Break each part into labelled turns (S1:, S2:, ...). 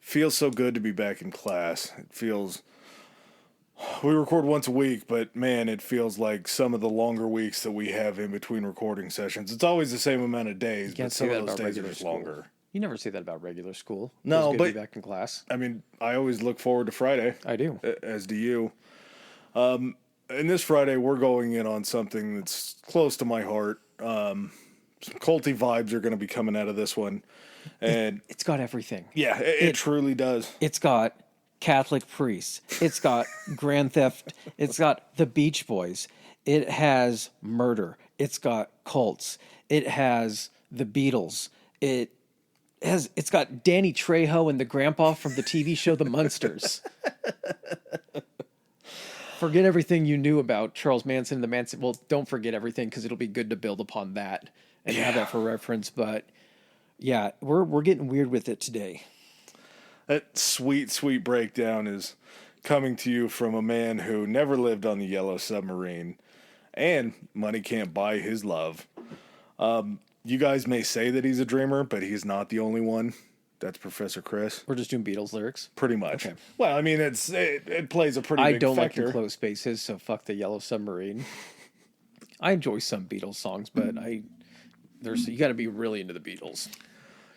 S1: Feels so good to be back in class. It feels... We record once a week, but man, it feels like some of the longer weeks that we have in between recording sessions. It's always the same amount of days, but some of those days are just longer.
S2: You never say that about regular school.
S1: No, but...
S2: back in class.
S1: I mean, I always look forward to Friday.
S2: I do.
S1: As do you. And this Friday, we're going in on something that's close to my heart. Some culty vibes are going to be coming out of this one. And
S2: it's got everything.
S1: Yeah, it truly does.
S2: It's got Catholic priests. It's got Grand Theft. It's got the Beach Boys. It has murder. It's got cults. It has the Beatles. It's got Danny Trejo and the grandpa from the TV show The Munsters. Forget everything you knew about Charles Manson and the Manson. Well, don't forget everything because it'll be good to build upon that and have that for reference. But yeah, we're getting weird with it today.
S1: That sweet, sweet breakdown is coming to you from a man who never lived on the Yellow Submarine, and money can't buy his love. You guys may say that he's a dreamer, but he's not the only one. That's Professor Chris.
S2: We're just doing Beatles lyrics?
S1: Pretty much. Okay. Well, I mean, it plays a pretty big factor.
S2: I don't like enclosed spaces, so fuck the Yellow Submarine. I enjoy some Beatles songs, but you got to be really into the Beatles.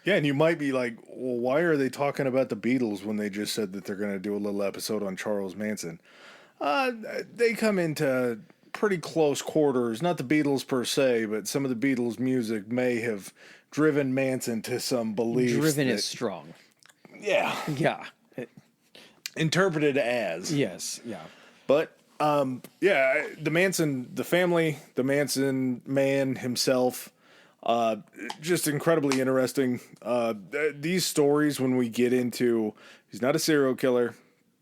S1: Yeah, and you might be like, well, why are they talking about the Beatles when they just said that they're going to do a little episode on Charles Manson? They come into pretty close quarters. Not the Beatles per se, but some of the Beatles music may have driven Manson to some beliefs.
S2: Driven is strong.
S1: Yeah.
S2: Yeah.
S1: Interpreted as.
S2: Yes, yeah.
S1: But, the family, the Manson man himself... just incredibly interesting. These stories, when we get into, he's not a serial killer.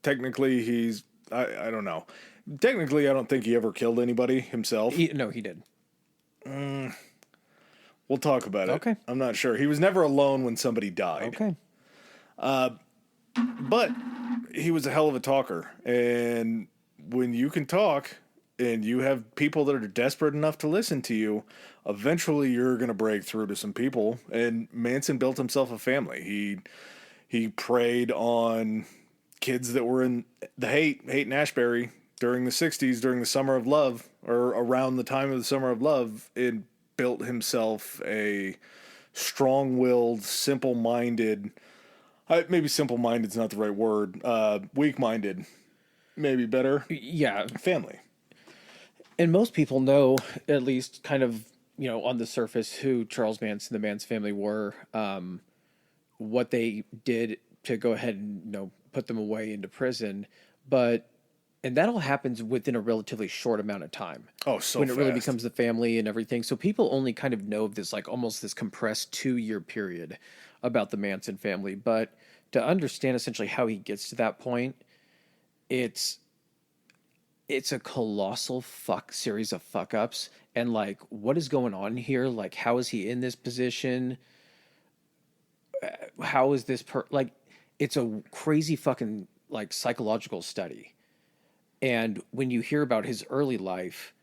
S1: Technically, I don't know. Technically, I don't think he ever killed anybody himself.
S2: No, he did.
S1: We'll talk about it.
S2: Okay.
S1: I'm not sure. He was never alone when somebody died.
S2: Okay.
S1: But he was a hell of a talker. And when you can talk... and you have people that are desperate enough to listen to you, eventually you're going to break through to some people. And Manson built himself a family. He preyed on kids that were in the Haight and Ashbury during the 60s, during the Summer of Love, or around the time of the Summer of Love, and built himself a strong-willed, simple-minded, maybe simple-minded is not the right word, weak-minded, maybe better.
S2: Yeah.
S1: Family.
S2: And most people know, at least kind of, on the surface, who Charles Manson and the Manson family were, what they did to go ahead and, put them away into prison. And that all happens within a relatively short amount of time.
S1: Oh, so
S2: when
S1: fast.
S2: It really becomes the family and everything. So people only kind of know this, like almost this compressed 2-year period about the Manson family. But to understand essentially how he gets to that point, it's a colossal series of fuck ups. And like, what is going on here? Like, how is he in this position? How is this it's a crazy fucking like psychological study. And when you hear about his early life,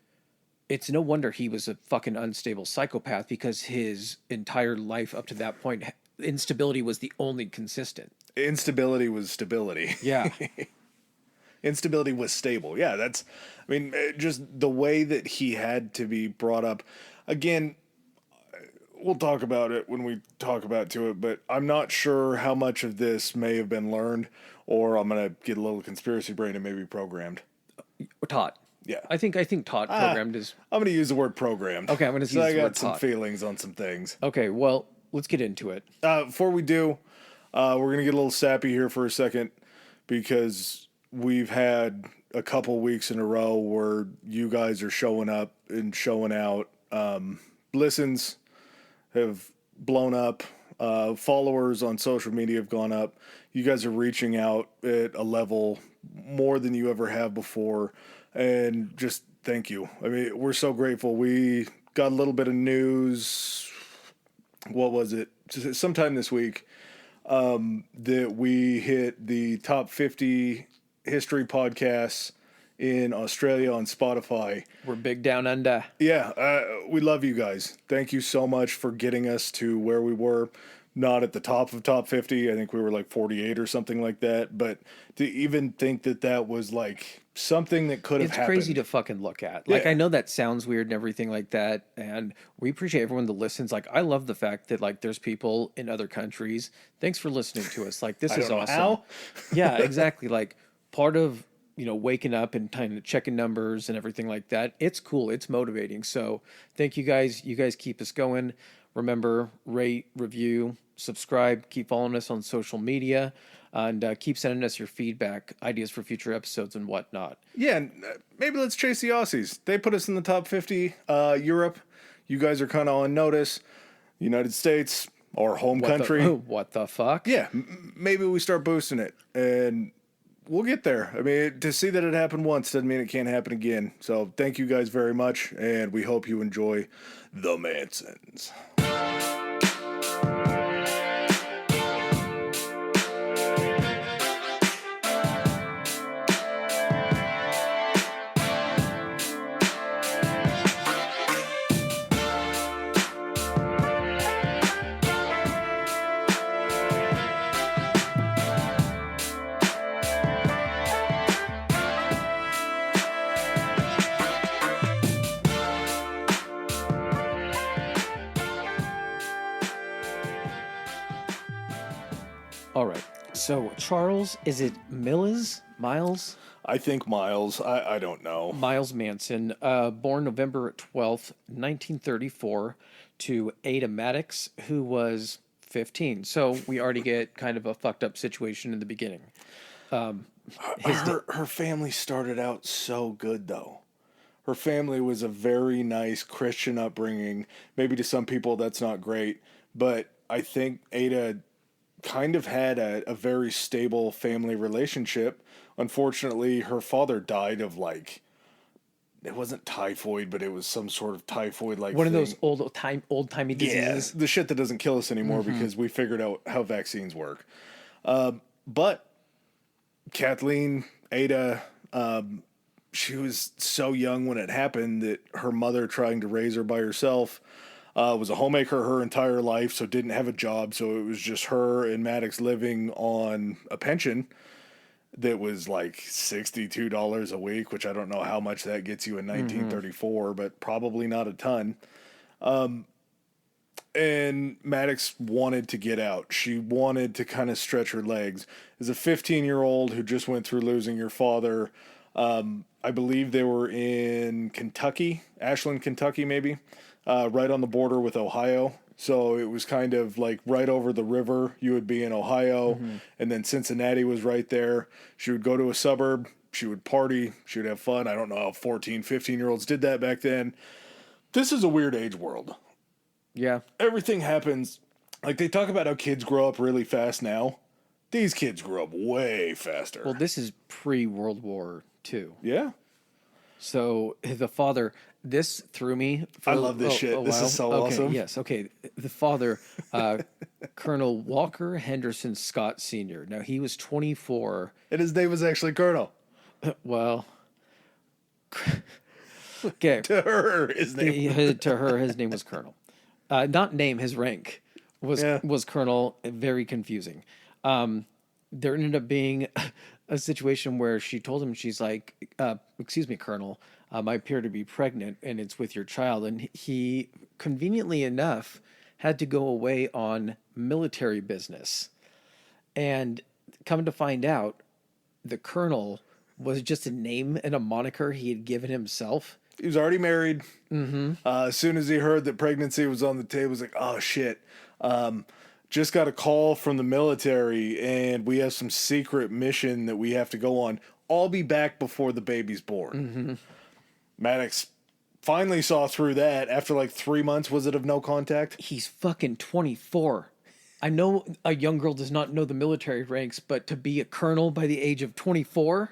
S2: it's no wonder he was a fucking unstable psychopath, because his entire life up to that point, instability was the only consistent.
S1: Instability was stability.
S2: Yeah.
S1: Instability was stable. Yeah, just the way that he had to be brought up. Again, we'll talk about it when we talk about it, but I'm not sure how much of this may have been learned, or I'm going to get a little conspiracy brain and maybe programmed.
S2: Taught.
S1: Yeah.
S2: I think taught programmed is...
S1: I'm going to use the word programmed.
S2: Okay, I'm going to use the word taught.
S1: I got some feelings on some things.
S2: Okay, well, let's get into it.
S1: Before we do, we're going to get a little sappy here for a second, because we've had a couple weeks in a row where you guys are showing up and showing out. Listens have blown up. Followers on social media have gone up. You guys are reaching out at a level more than you ever have before. And just thank you. I mean, we're so grateful. We got a little bit of news. What was it? Sometime this week, that we hit the top 50 history podcasts in Australia on Spotify.
S2: We're big down under.
S1: Yeah, we love you guys. Thank you so much for getting us to where we were. not at the top of top 50. I think we were like 48 or something like that. But to even think that that was like something that could have
S2: It's
S1: happened.
S2: crazy to fucking look at. Like,
S1: Yeah.
S2: I know that sounds weird and everything like that, and we appreciate everyone that listens. Like, I love the fact that, like, there's people in other countries. Thanks for listening to us. Like, this
S1: I
S2: is
S1: don't know
S2: awesome.
S1: how.
S2: Yeah, exactly. Like, part of, waking up and kind of checking numbers and everything like that, it's cool. It's motivating. So thank you guys. You guys keep us going. Remember, rate, review, subscribe, keep following us on social media, and keep sending us your feedback, ideas for future episodes, and whatnot.
S1: Yeah, and maybe let's chase the Aussies. They put us in the top 50. Europe, you guys are kind of on notice. United States, our home country.
S2: What the fuck?
S1: Yeah, maybe we start boosting it, and we'll get there. I mean, to see that it happened once doesn't mean it can't happen again. So thank you guys very much, and we hope you enjoy The Mansons.
S2: All right. So Charles, is it Miles?
S1: I think Miles. I don't know.
S2: Miles Manson, born November 12th, 1934, to Ada Maddox, who was 15. So we already get kind of a fucked up situation in the beginning.
S1: Her family started out so good, though. Her family was a very nice Christian upbringing. Maybe to some people that's not great, but I think Ada kind of had a very stable family relationship. Unfortunately, her father died of it wasn't typhoid, but it was some sort of typhoid like
S2: One of
S1: thing.
S2: those old-timey diseases.
S1: The shit that doesn't kill us anymore because we figured out how vaccines work. But Kathleen, Ada, she was so young when it happened that her mother, trying to raise her by herself, was a homemaker her entire life, so didn't have a job. So it was just her and Maddox living on a pension that was like $62 a week, which I don't know how much that gets you in 1934, but probably not a ton. And Maddox wanted to get out. She wanted to kind of stretch her legs. As a 15-year-old who just went through losing your father, I believe they were in Kentucky, Ashland, Kentucky, maybe, right on the border with Ohio. So it was kind of like right over the river. You would be in Ohio, and then Cincinnati was right there. She would go to a suburb. She would party. She would have fun. I don't know how 14, 15-year-olds did that back then. This is a weird age world.
S2: Yeah.
S1: Everything happens. Like, they talk about how kids grow up really fast now. These kids grew up way faster.
S2: Well, this is pre-World War II.
S1: Yeah.
S2: So the father, this threw me.
S1: I love this shit. This is so awesome.
S2: Yes. Okay. The father, Colonel Walker Henderson Scott Sr. Now, he was 24.
S1: And his name was actually Colonel.
S2: Well, okay.
S1: To her, his name.
S2: To her, his name was Colonel. Not name, his rank was Colonel. Very confusing. There ended up being a situation where she told him, she's like, excuse me, Colonel, I appear to be pregnant and it's with your child. And he, conveniently enough, had to go away on military business. And come to find out, the Colonel was just a name and a moniker he had given himself.
S1: He was already married. As soon as he heard that pregnancy was on the table, he was like, oh, shit. Just got a call from the military, and we have some secret mission that we have to go on. I'll be back before the baby's born. Maddox finally saw through that after like 3 months, was it, of no contact?
S2: He's fucking 24. I know a young girl does not know the military ranks, but to be a colonel by the age of 24...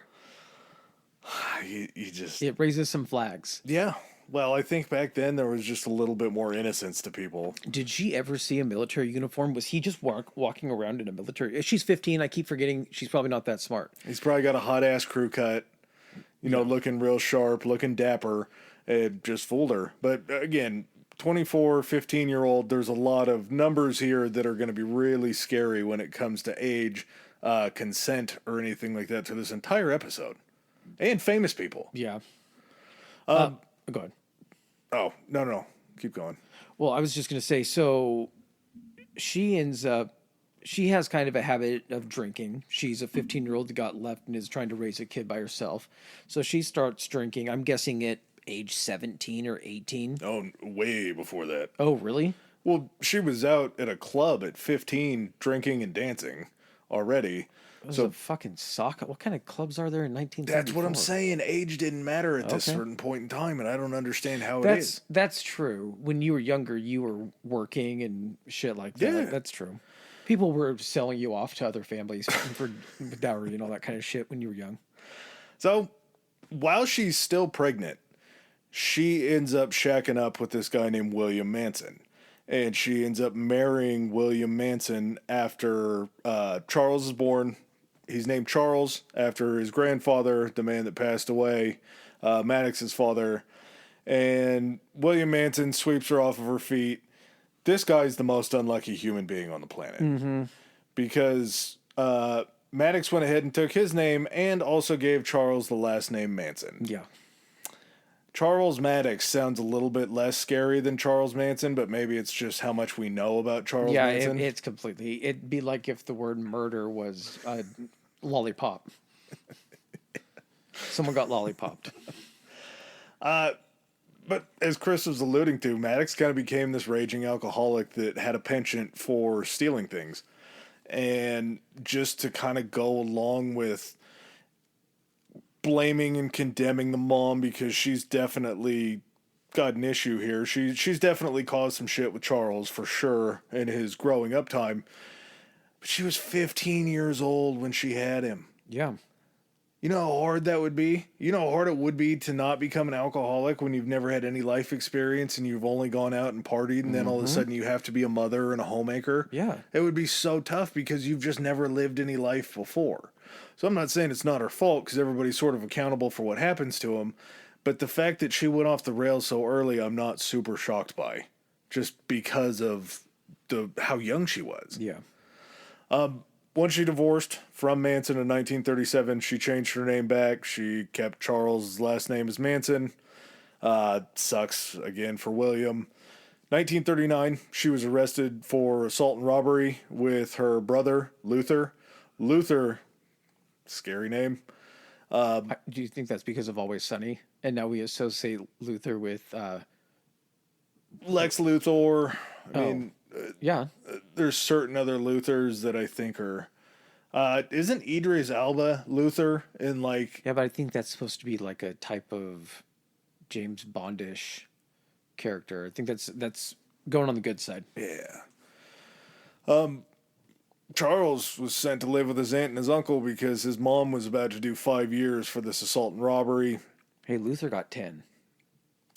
S1: You just...
S2: It raises some flags.
S1: Yeah. Well, I think back then there was just a little bit more innocence to people.
S2: Did she ever see a military uniform? Was he just walking around in a military... She's 15. I keep forgetting she's probably not that smart.
S1: He's probably got a hot-ass crew cut, looking real sharp, looking dapper. It just fooled her. But again, 24, 15-year-old, there's a lot of numbers here that are going to be really scary when it comes to age, consent, or anything like that to this entire episode. And famous people.
S2: Yeah. Go ahead.
S1: Oh, no. Keep going.
S2: Well, I was just going to say, so she has kind of a habit of drinking. She's a 15-year-old that got left and is trying to raise a kid by herself. So she starts drinking, I'm guessing at age 17 or 18.
S1: Oh, way before that.
S2: Oh, really?
S1: Well, she was out at a club at 15 drinking and dancing already.
S2: So fucking soccer. What kind of clubs are there in 1934?
S1: That's what I'm saying. Age didn't matter at this certain point in time, and I don't understand how it is.
S2: That's true. When you were younger, you were working and shit like that.
S1: Yeah.
S2: That's true. People were selling you off to other families for dowry and all that kind of shit when you were young.
S1: So, while she's still pregnant, she ends up shacking up with this guy named William Manson. And she ends up marrying William Manson after Charles is born. He's named Charles after his grandfather, the man that passed away, Maddox's father. And William Manson sweeps her off of her feet. This guy's the most unlucky human being on the planet. Because Maddox went ahead and took his name and also gave Charles the last name Manson.
S2: Yeah.
S1: Charles Maddox sounds a little bit less scary than Charles Manson, but maybe it's just how much we know about Charles Manson.
S2: Yeah, it's completely. It'd be like if the word murder was a lollipop. Someone got lollipopped.
S1: But as Chris was alluding to, Maddox kind of became this raging alcoholic that had a penchant for stealing things. And just to kind of go along with blaming and condemning the mom, because she's definitely got an issue here. She's definitely caused some shit with Charles for sure in his growing up time. But she was 15 years old when she had him.
S2: Yeah.
S1: You know how hard that would be? You know how hard it would be to not become an alcoholic when you've never had any life experience and you've only gone out and partied, and then all of a sudden you have to be a mother and a homemaker?
S2: Yeah.
S1: It would be so tough because you've just never lived any life before. So I'm not saying it's not her fault, because everybody's sort of accountable for what happens to them. But the fact that she went off the rails so early, I'm not super shocked by, just because of how young she was.
S2: Yeah.
S1: Once she divorced from Manson in 1937, she changed her name back. She kept Charles' last name as Manson. Sucks, again, for William. 1939, she was arrested for assault and robbery with her brother, Luther. Luther, scary name.
S2: Do you think that's because of Always Sunny? And now we associate Luther with...
S1: Lex Luthor. I mean...
S2: yeah.
S1: There's certain other Luthers that I think are... isn't Idris Elba Luther in like...
S2: Yeah, but I think that's supposed to be like a type of James Bondish character. I think that's going on the good side.
S1: Yeah. Charles was sent to live with his aunt and his uncle because his mom was about to do 5 years for this assault and robbery.
S2: Hey, Luther got 10.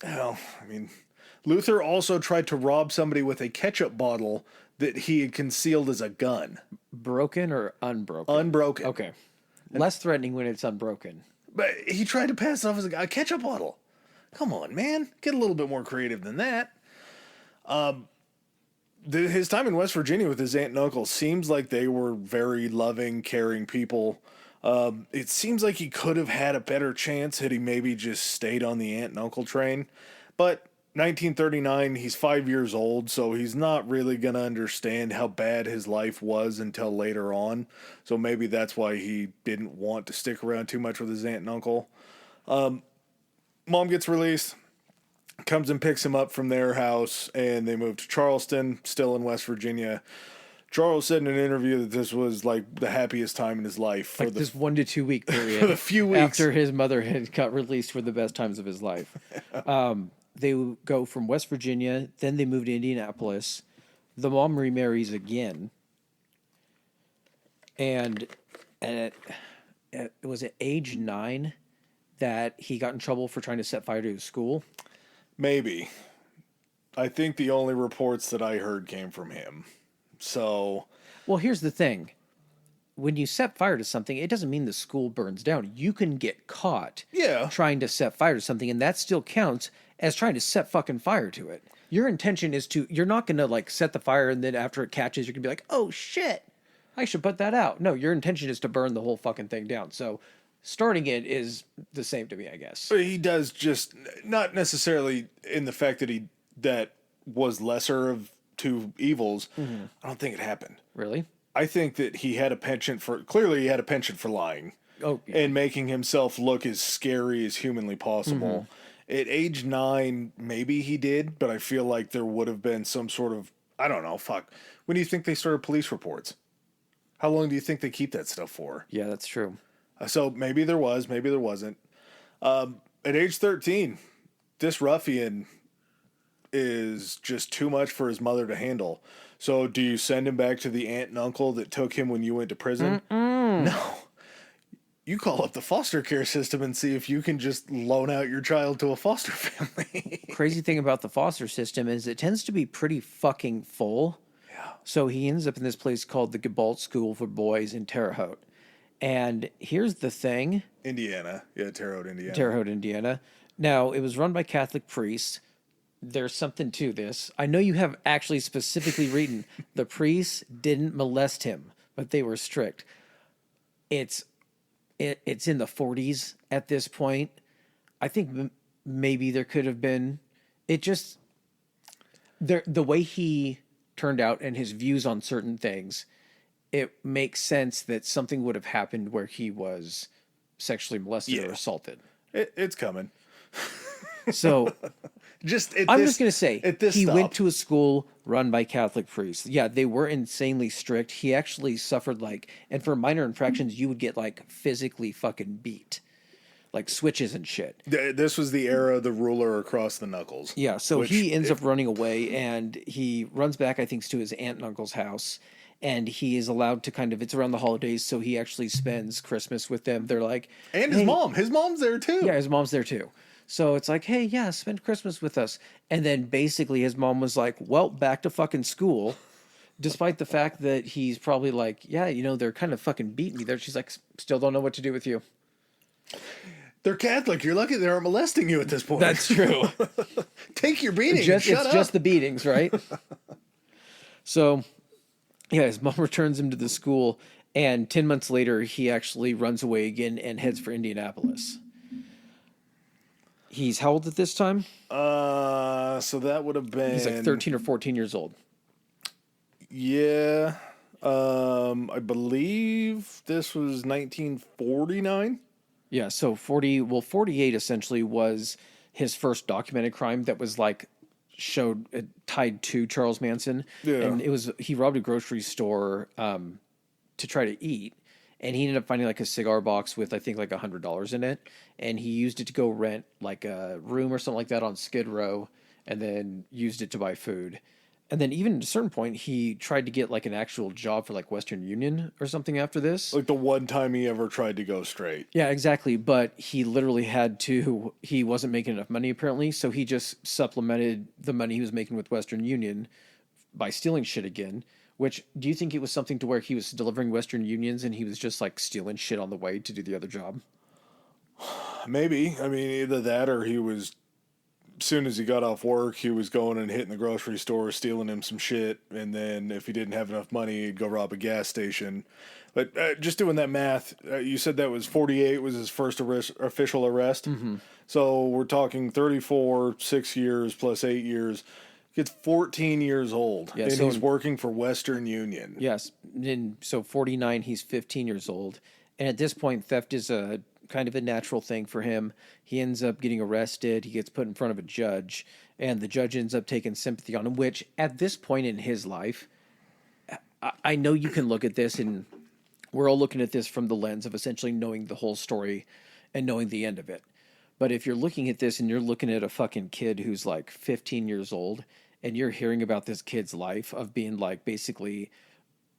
S1: Hell, I mean... Luther also tried to rob somebody with a ketchup bottle that he had concealed as a gun.
S2: Broken or unbroken?
S1: Unbroken.
S2: Okay. Less threatening when it's unbroken.
S1: But he tried to pass it off as a ketchup bottle. Come on, man. Get a little bit more creative than that. His time in West Virginia with his aunt and uncle seems like they were very loving, caring people. It seems like he could have had a better chance had he maybe just stayed on the aunt and uncle train. But 1939, he's 5 years old, so he's not really going to understand how bad his life was until later on. So maybe that's why he didn't want to stick around too much with his aunt and uncle. Mom gets released, comes and picks him up from their house, and they move to Charleston, still in West Virginia. Charles said in an interview that this was like the happiest time in his life. For
S2: this 1 to 2 week period.
S1: For the few weeks.
S2: After his mother had got released, were the best times of his life. They go from West Virginia, then they move to Indianapolis. The mom remarries again. And was it age 9 that he got in trouble for trying to set fire to his school?
S1: Maybe. I think the only reports that I heard came from him. So...
S2: Well, here's the thing. When you set fire to something, it doesn't mean the school burns down. You can get caught
S1: yeah.
S2: trying to set fire to something, and that still counts as trying to set fucking fire to it. Your intention is you're not going to like set the fire and then after it catches, you're going to be like, oh shit, I should put that out. No, your intention is to burn the whole fucking thing down. So starting it is the same to me, I guess.
S1: But he does just not necessarily in the fact that was lesser of two evils. I don't think it happened.
S2: Really?
S1: I think that he had a penchant for lying.
S2: Oh, yeah.
S1: And making himself look as scary as humanly possible. At age 9, maybe he did, but I feel like there would have been some sort of, I don't know, fuck. When do you think they started police reports? How long do you think they keep that stuff for?
S2: Yeah, that's true.
S1: So maybe there was, maybe there wasn't. At age 13, this ruffian is just too much for his mother to handle. So do you send him back to the aunt and uncle that took him when you went to prison? No. You call up the foster care system and see if you can just loan out your child to a foster family.
S2: Crazy thing about the foster system is it tends to be pretty fucking full.
S1: Yeah.
S2: So he ends up in this place called the Gabalt School for Boys in Terre Haute. And here's the thing.
S1: Indiana. Yeah, Terre Haute, Indiana.
S2: Terre Haute, Indiana. Now, it was run by Catholic priests. There's something to this. I know you have actually specifically written the priests didn't molest him, but they were strict. It's in the 40s at this point. I think maybe there could have been. It just the way he turned out and his views on certain things, it makes sense that something would have happened where he was sexually molested or assaulted.
S1: It's coming.
S2: So I'm just going to say he went to a school run by Catholic priests. Yeah, they were insanely strict. He actually suffered and for minor infractions, you would get physically fucking beat, like switches and shit.
S1: This was the era of the ruler across the knuckles.
S2: Yeah, so he ends up running away and he runs back, I think, to his aunt and uncle's house. And he is allowed to it's around the holidays, so he actually spends Christmas with them. They're like...
S1: And his mom. His mom's there, too.
S2: Yeah, his mom's there, too. So it's like, hey, yeah, spend Christmas with us. And then basically his mom was like, well, back to fucking school. Despite the fact that he's probably like, yeah, they're kind of fucking beating me there. She's like, still don't know what to do with you.
S1: They're Catholic. You're lucky they aren't molesting you at this point.
S2: That's true.
S1: Take your beating.
S2: It's just the beatings, right? So... yeah, his mom returns him to the school, and 10 months later, he actually runs away again and heads for Indianapolis. He's how old at this time?
S1: So that would have been...
S2: He's like 13 or 14 years old.
S1: Yeah. I believe this was 1949.
S2: Yeah, so 48 essentially was his first documented crime that was showed tied to Charles Manson.
S1: Yeah.
S2: And he robbed a grocery store to try to eat, and he ended up finding a cigar box with I think $100 in it, and he used it to go rent a room or something like that on Skid Row, and then used it to buy food. And then even at a certain point, he tried to get an actual job for Western Union or something after this.
S1: The one time he ever tried to go straight.
S2: Yeah, exactly. But he literally he wasn't making enough money apparently. So he just supplemented the money he was making with Western Union by stealing shit again. Which, do you think it was something to where he was delivering Western Unions and he was just stealing shit on the way to do the other job?
S1: Maybe. I mean, either that or he was... as soon as he got off work, he was going and hitting the grocery store, stealing him some shit, and then if he didn't have enough money, he'd go rob a gas station. But just doing that math, you said that was 48 was his first official arrest. Mm-hmm. So we're talking 34, 6 years plus 8 years. Gets 14 years old, and he's working for Western Union.
S2: Yes, so 49, he's 15 years old. And at this point, theft is a kind of a natural thing for him. He ends up getting arrested. He gets put in front of a judge, and the judge ends up taking sympathy on him, which at this point in his life, I know you can look at this, and we're all looking at this from the lens of essentially knowing the whole story and knowing the end of it. But if you're looking at this and you're looking at a fucking kid who's 15 years old, and you're hearing about this kid's life of being basically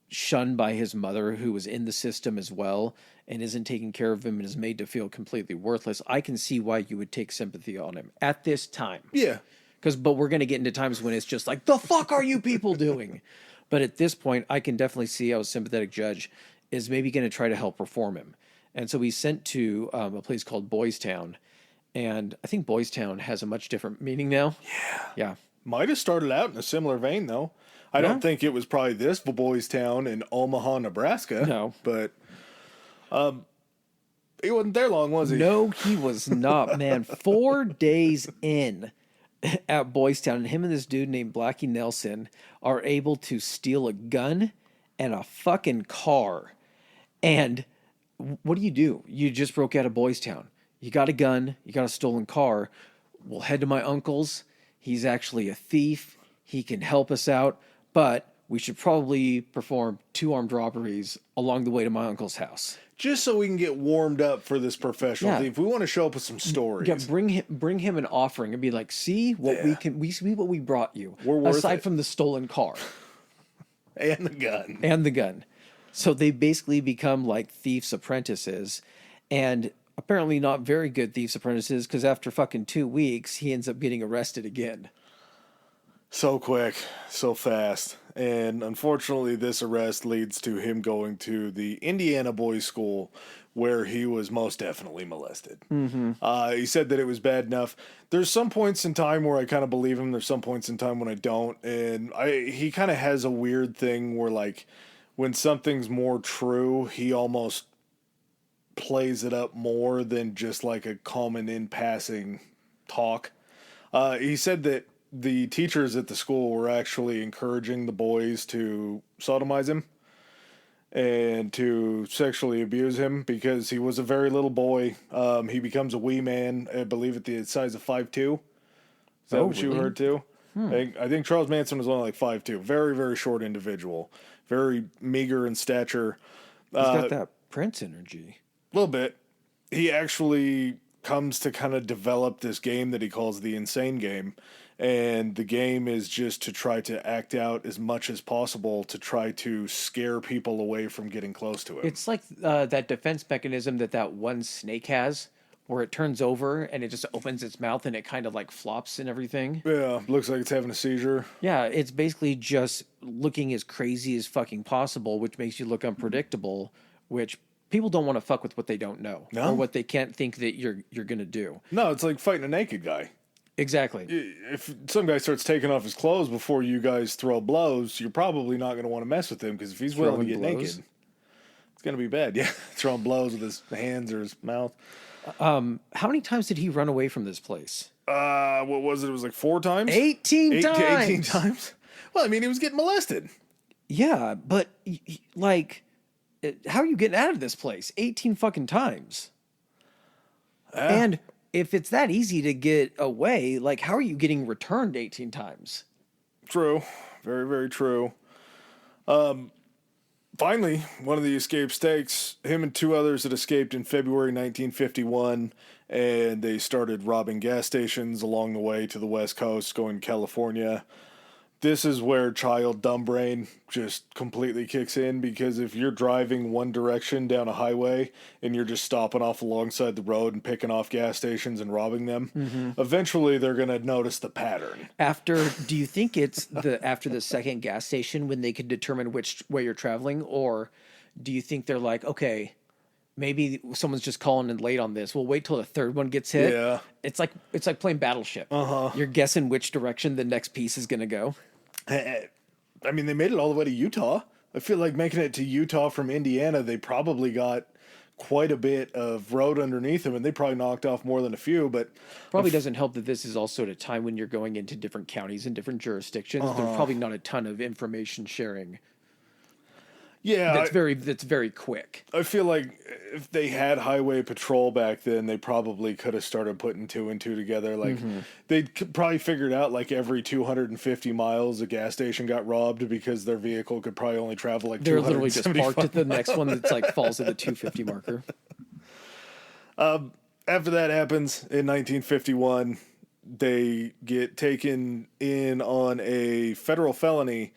S2: shunned by his mother, who was in the system as well and isn't taking care of him and is made to feel completely worthless, I can see why you would take sympathy on him at this time.
S1: Yeah.
S2: But we're going to get into times when it's just the fuck are you people doing? But at this point, I can definitely see how a sympathetic judge is maybe going to try to help reform him. And so he's sent to a place called Boys Town. And I think Boys Town has a much different meaning now.
S1: Yeah.
S2: Yeah.
S1: might have started out in a similar vein, though. I
S2: Yeah.
S1: don't think it was probably this boys' town in Omaha, Nebraska.
S2: No.
S1: But he wasn't there long, was he?
S2: No, he was not, man. 4 days in at Boys Town, and him and this dude named Blackie Nelson are able to steal a gun and a fucking car. And what do? You just broke out of Boys Town. You got a gun, you got a stolen car. We'll head to my uncle's. He's actually a thief. He can help us out, but we should probably perform 2 armed robberies along the way to my uncle's house.
S1: Just so we can get warmed up for this professional thief. We want to show up with some stories.
S2: Yeah, bring him an offering and be like, see what we see what we brought you.
S1: We're worth
S2: aside
S1: it.
S2: from the stolen car
S1: And the gun.
S2: and the gun. So they basically become like thieves' apprentices, and apparently not very good thieves' apprentices, because after fucking 2 weeks, he ends up getting arrested again.
S1: So quick, so fast. And unfortunately, this arrest leads to him going to the Indiana boys' school where he was most definitely molested. Mm-hmm. He said that it was bad enough. There's some points in time where I kind of believe him. There's some points in time when I don't. And he kind of has a weird thing where, like, when something's more true, he almost plays it up more than just like a common in passing talk. He said that the teachers at the school were actually encouraging the boys to sodomize him and to sexually abuse him because he was a very little boy. He becomes a wee man, I believe, at the size of 5'2". Is that what you
S2: really?
S1: heard too? I think Charles Manson was only like 5'2". Very, very short individual. Very meager in stature.
S2: He's got that Prince energy.
S1: A little bit. He actually comes to kind of develop this game that he calls the Insane Game. And the game is just to try to act out as much as possible to try to scare people away from getting close to him.
S2: It's like that defense mechanism that one snake has, where it turns over and it just opens its mouth and it kind of like flops and everything.
S1: Yeah, looks like it's having a seizure.
S2: Yeah, it's basically just looking as crazy as fucking possible, which makes you look unpredictable, which people don't want to fuck with what they don't know.
S1: No.
S2: Or what they can't think that you're going to do.
S1: No, it's like fighting a naked guy.
S2: Exactly.
S1: If some guy starts taking off his clothes before you guys throw blows, you're probably not going to want to mess with him because if he's willing to get naked, it's going to be bad. Yeah, throwing blows with his hands or his mouth.
S2: How many times did he run away from this place?
S1: What was it? It was like 4 times?
S2: 18 times!
S1: 18 times? Well, I mean, he was getting molested.
S2: Yeah, but, like, how are you getting out of this place? 18 fucking times. And if it's that easy to get away, like, how are you getting returned 18 times?
S1: True. Very, very true. Finally, one of the escaped takes him and 2 others had escaped in February 1951, and they started robbing gas stations along the way to the West Coast, going to California. This is where child dumb brain just completely kicks in, because if you're driving one direction down a highway and you're just stopping off alongside the road and picking off gas stations and robbing them, eventually they're going to notice the pattern.
S2: Do you think it's after the second gas station when they can determine which way you're traveling, or do you think they're like, okay, maybe someone's just calling in late on this. We'll wait till the third one gets hit.
S1: Yeah.
S2: It's like playing Battleship. You're guessing which direction the next piece is going to go.
S1: I mean, they made it all the way to Utah. I feel like making it to Utah from Indiana, they probably got quite a bit of road underneath them, and they probably knocked off more than a few, but...
S2: Probably doesn't help that this is also at a time when you're going into different counties and different jurisdictions. There's probably not a ton of information sharing.
S1: Yeah.
S2: That's very quick.
S1: I feel like if they had highway patrol back then, they probably could have started putting 2 and 2 together. Like, they'd probably figured out like every 250 miles a gas station got robbed because their vehicle could probably only travel like
S2: They're literally just parked at the
S1: miles.
S2: next one that's like falls at the 250 marker.
S1: After that happens in 1951, they get taken in on a federal felony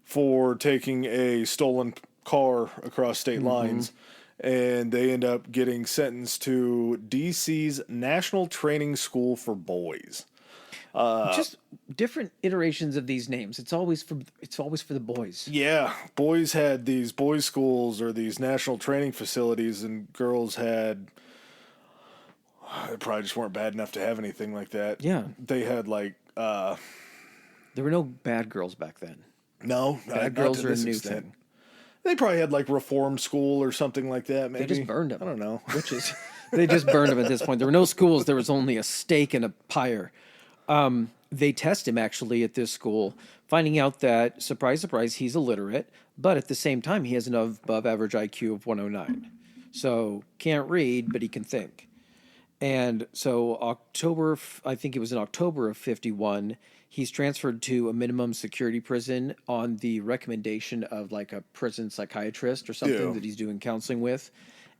S1: for taking a stolen car across state lines, and they end up getting sentenced to DC's National Training School for Boys.
S2: Just different iterations of these names. It's always for the boys.
S1: Yeah, boys had these boys' schools or these national training facilities, and girls had... They probably just weren't bad enough to have anything like that.
S2: Yeah.
S1: They had like...
S2: There were no bad girls back then.
S1: No,
S2: Bad
S1: not
S2: girls
S1: to
S2: are a
S1: this
S2: new
S1: extent.
S2: thing.
S1: They probably had like reform school or something like that. Maybe
S2: They just burned them.
S1: I don't know.
S2: Witches. They just burned him at this point. There were no schools. There was only a stake and a pyre. They test him actually at this school, finding out that, surprise, surprise, he's illiterate, but at the same time, he has an above average IQ of 109. So can't read, but he can think. And so I think it was in October of 51, he's transferred to a minimum security prison on the recommendation of like a prison psychiatrist or something that he's doing counseling with.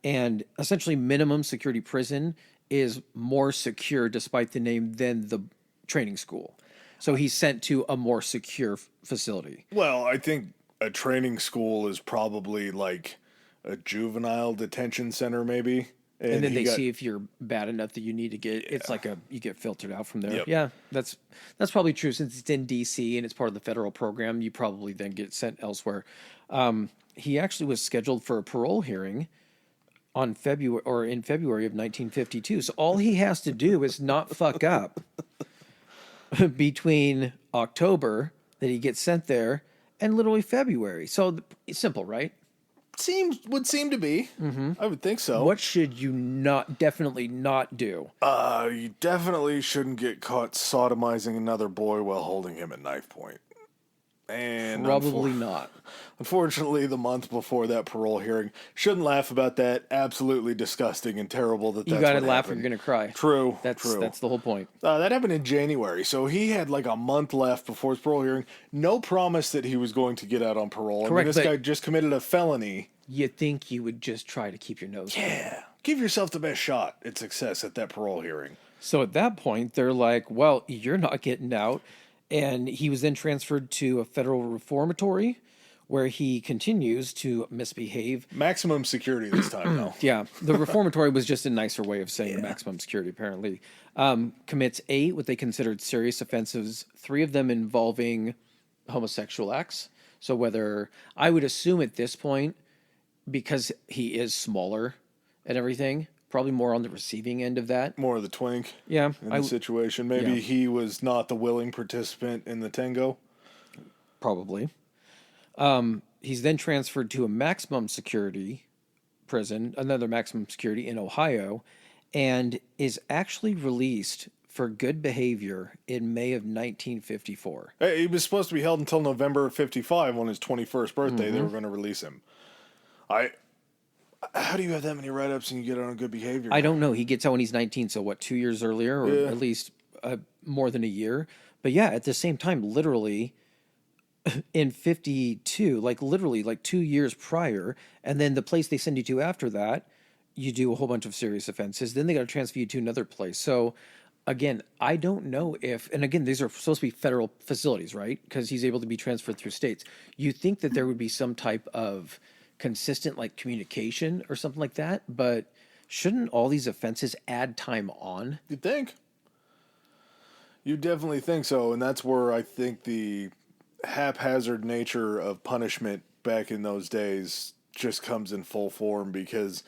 S2: And essentially minimum security prison is more secure despite the name than the training school. So he's sent to a more secure facility.
S1: Well, I think a training school is probably like a juvenile detention center, maybe.
S2: And then they see if you're bad enough that you need to get, it's like you get filtered out from there.
S1: Yep.
S2: Yeah, that's probably true. Since it's in DC and it's part of the federal program, you probably then get sent elsewhere. He actually was scheduled for a parole hearing in February of 1952. So all he has to do is not fuck up between October that he gets sent there and literally February. So it's simple, right?
S1: Would seem to be. Mm-hmm. I would think so.
S2: What should you definitely not do?
S1: You definitely shouldn't get caught sodomizing another boy while holding him at knife point. And
S2: probably not.
S1: Unfortunately, the month before that parole hearing, shouldn't laugh about that. Absolutely disgusting and terrible that
S2: you got to laugh or you're going to cry.
S1: True.
S2: That's the whole point.
S1: That happened in January, so he had like a month left before his parole hearing. No promise that he was going to get out on parole.
S2: Correct,
S1: I mean, this guy just committed a felony.
S2: You think you would just try to keep your nose clean.
S1: Give yourself the best shot at success at that parole hearing.
S2: So at that point, they're like, well, you're not getting out. And he was then transferred to a federal reformatory where he continues to misbehave.
S1: Maximum security this time, though.
S2: Yeah, the reformatory was just a nicer way of saying maximum security, apparently. Commits 8 what they considered serious offenses, 3 of them involving homosexual acts. So whether, I would assume at this point, because he is smaller and everything, probably more on the receiving end of that.
S1: More of the twink.
S2: Yeah.
S1: In the situation. Maybe he was not the willing participant in the tango.
S2: Probably. He's then transferred to a maximum security prison, another maximum security in Ohio, and is actually released for good behavior in May of 1954.
S1: He was supposed to be held until November of 55 on his 21st birthday. Mm-hmm. They were going to release him. How do you have that many write-ups and you get on good behavior?
S2: I don't know. He gets out when he's 19, so what, 2 years earlier, or at least more than a year? But yeah, at the same time, literally in 52, like literally like 2 years prior, and then the place they send you to after that, you do a whole bunch of serious offenses. Then they got to transfer you to another place. So again, I don't know if, and again, these are supposed to be federal facilities, right? Because he's able to be transferred through states. You think that there would be some type of consistent like communication or something like that, but shouldn't all these offenses add time on?
S1: You'd think. You definitely think so, and that's where I think the haphazard nature of punishment back in those days just comes in full form, because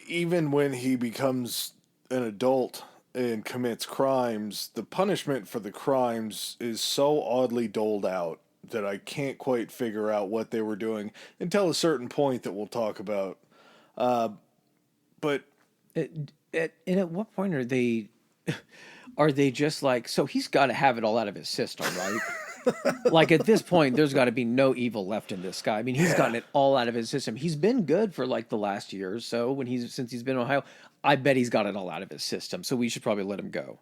S1: even when he becomes an adult and commits crimes, the punishment for the crimes is so oddly doled out that I can't quite figure out what they were doing until a certain point that we'll talk about. But
S2: at what point are they just like, so he's got to have it all out of his system, right? Like at this point, there's got to be no evil left in this guy. I mean, he's gotten it all out of his system. He's been good for like the last year or so since he's been in Ohio. I bet he's got it all out of his system. So we should probably let him go.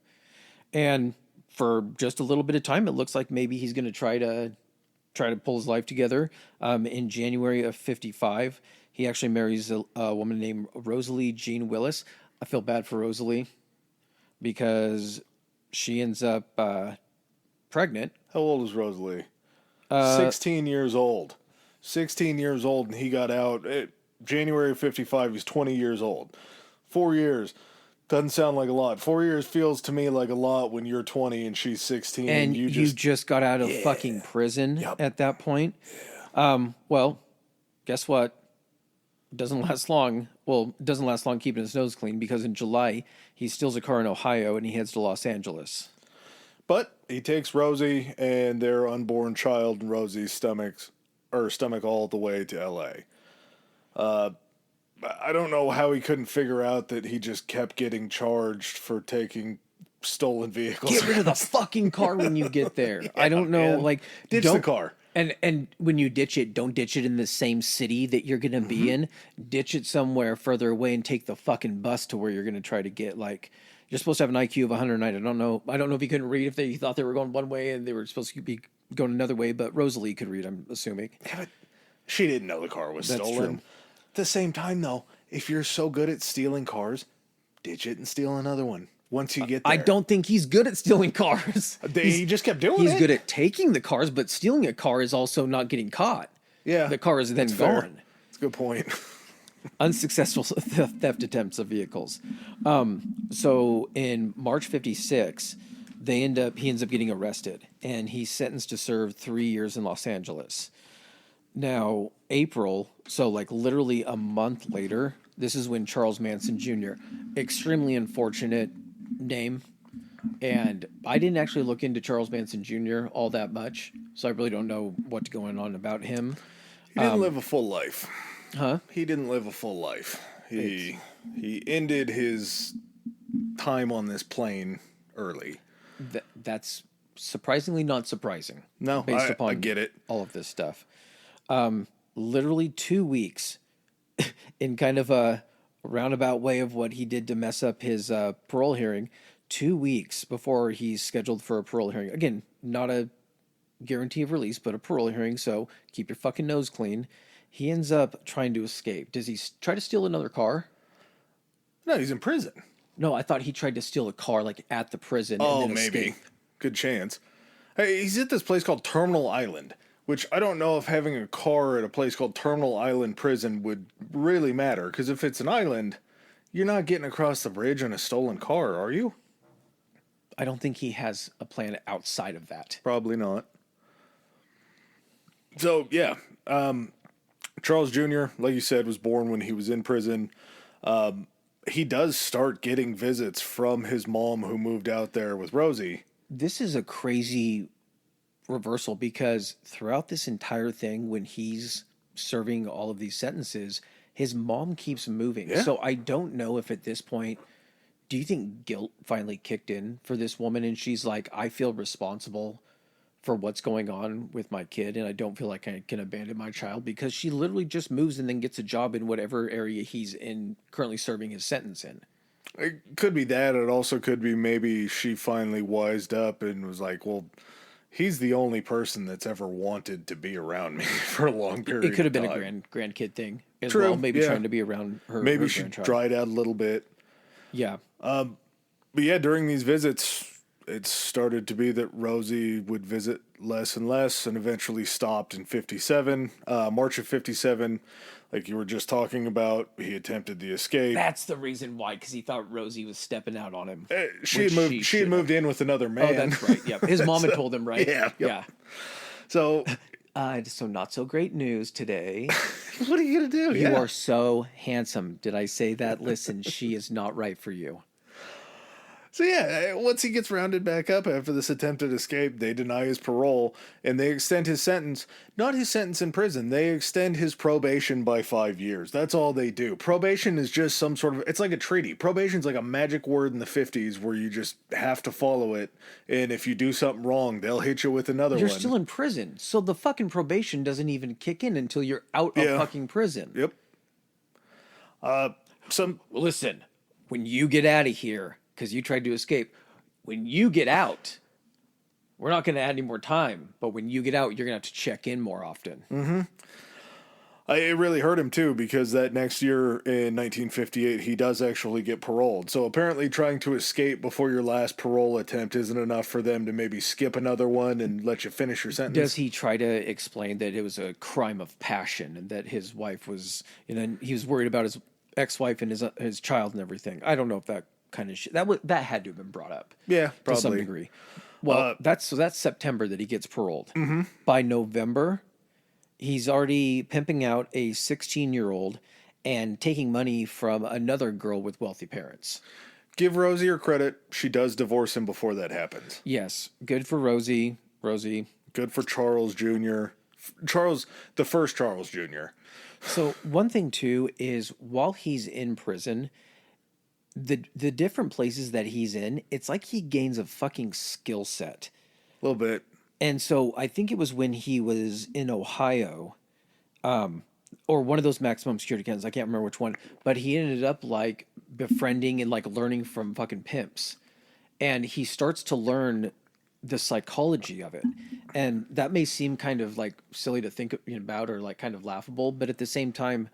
S2: And for just a little bit of time, it looks like maybe he's going to try to pull his life together. In January of 55, he actually marries a woman named Rosalie Jean Willis. I feel bad for Rosalie because she ends up pregnant.
S1: How old is Rosalie? 16 years old. 16 years old, and he got out January of 55. He's 20 years old. 4 years. Doesn't sound like a lot. 4 years feels to me like a lot when you're 20 and she's 16.
S2: And you just got out of fucking prison at that point. Yeah. Well, guess what? Doesn't last long. Well, it doesn't last long keeping his nose clean, because in July, he steals a car in Ohio and he heads to Los Angeles.
S1: But he takes Rosie and their unborn child in Rosie's stomach all the way to L.A. I don't know how he couldn't figure out that he just kept getting charged for taking stolen vehicles.
S2: Get rid of the fucking car when you get there. I don't know,
S1: man.
S2: like
S1: Ditch the car.
S2: And when you ditch it, don't ditch it in the same city that you're gonna be in. Ditch it somewhere further away and take the fucking bus to where you're gonna try to get. Like, you're supposed to have an IQ of 109. I don't know if you couldn't read, if they thought they were going one way and they were supposed to be going another way, but Rosalie could read, I'm assuming.
S1: Yeah, but she didn't know the car was stolen.
S2: True.
S1: At the same time, though, if you're so good at stealing cars, ditch it and steal another one once you get there.
S2: I don't think he's good at stealing cars.
S1: He just kept doing it.
S2: He's good at taking the cars, but stealing a car is also not getting caught.
S1: Yeah.
S2: The car is then
S1: That's fair.
S2: gone.
S1: That's a good point.
S2: Unsuccessful theft attempts of vehicles. So in March 56, he ends up getting arrested, and he's sentenced to serve 3 years in Los Angeles. Now, April, so like literally a month later, this is when Charles Manson Jr., extremely unfortunate name. And I didn't actually look into Charles Manson Jr. all that much, so I really don't know what's going on about him.
S1: He didn't live a full life.
S2: Huh?
S1: He didn't live a full life. He ended his time on this plane early.
S2: That's surprisingly not surprising.
S1: No,
S2: based
S1: I
S2: upon
S1: get it.
S2: All of this stuff. Literally 2 weeks in kind of a roundabout way of what he did to mess up his parole hearing. 2 weeks before he's scheduled for a parole hearing. Again, not a guarantee of release, but a parole hearing, so keep your fucking nose clean. He ends up trying to escape. Does he try to steal another car?
S1: No, he's in prison.
S2: No, I thought he tried to steal a car like at the prison.
S1: Oh,
S2: and then
S1: maybe.
S2: escape.
S1: Good chance. Hey, he's at this place called Terminal Island, which I don't know if having a car at a place called Terminal Island Prison would really matter, because if it's an island, you're not getting across the bridge in a stolen car, are you?
S2: I don't think he has a plan outside of that.
S1: Probably not. So, yeah. Charles Jr., like you said, was born when he was in prison. He does start getting visits from his mom who moved out there with Rosie.
S2: This is a crazy reversal because throughout this entire thing, when he's serving all of these sentences, his mom keeps moving.
S1: Yeah.
S2: So I don't know if at this point, do you think guilt finally kicked in for this woman? And she's like, I feel responsible for what's going on with my kid, and I don't feel like I can abandon my child, because she literally just moves and then gets a job in whatever area he's in, currently serving his sentence in.
S1: It could be that. It also could be maybe she finally wised up and was like, well, he's the only person that's ever wanted to be around me for a long period of time.
S2: It could have been a grandkid thing as
S1: True,
S2: well. Maybe
S1: yeah.
S2: trying to be around her.
S1: Maybe
S2: her
S1: she
S2: grandchild.
S1: dried out a little bit.
S2: Yeah.
S1: But yeah, during these visits, it started to be that Rosie would visit less and less, and eventually stopped in 57. March of 57, like you were just talking about, he attempted the escape.
S2: That's the reason why, because he thought Rosie was stepping out on him.
S1: She had moved in with another man.
S2: Oh, that's right. Yeah, his mom had told him, right?
S1: Yeah.
S2: Yeah.
S1: So,
S2: So not so great news today.
S1: what are you gonna do?
S2: You are so handsome. Did I say that? Listen, she is not right for you.
S1: So yeah, once he gets rounded back up after this attempted escape, they deny his parole and they extend his sentence. Not his sentence in prison. They extend his probation by 5 years. That's all they do. Probation is just some sort of, it's like a treaty. Probation's like a magic word in the 50s where you just have to follow it. And if you do something wrong, they'll hit you with another
S2: You're
S1: one.
S2: still in prison. So the fucking probation doesn't even kick in until you're out of fucking prison.
S1: Yep.
S2: Listen, when you get out of here, because you tried to escape, when you get out, we're not going to add any more time, but when you get out, you're going to have to check in more often.
S1: Mm-hmm. It really hurt him too, because that next year in 1958, he does actually get paroled. So apparently trying to escape before your last parole attempt isn't enough for them to maybe skip another one and let you finish your sentence.
S2: Does he try to explain that it was a crime of passion and that his wife was, he was worried about his ex-wife and his child and everything? I don't know if that kind of shit that had to have been brought up.
S1: Yeah, probably.
S2: To some degree. Well, that's September that he gets paroled.
S1: Mm-hmm.
S2: By November, he's already pimping out a 16-year-old and taking money from another girl with wealthy parents.
S1: give Rosie her credit. She does divorce him before that happens.
S2: Yes, good for Rosie. Rosie.
S1: Good for Charles Jr. Charles, the first Charles Jr.
S2: So one thing too is while he's in prison, the different places that he's in, it's like he gains a fucking skill set.
S1: A little bit.
S2: And so I think it was when he was in Ohio, or one of those maximum security camps. I can't remember which one, but he ended up like befriending and like learning from fucking pimps, and he starts to learn the psychology of it. And that may seem kind of like silly to think about or like kind of laughable, but at the same time,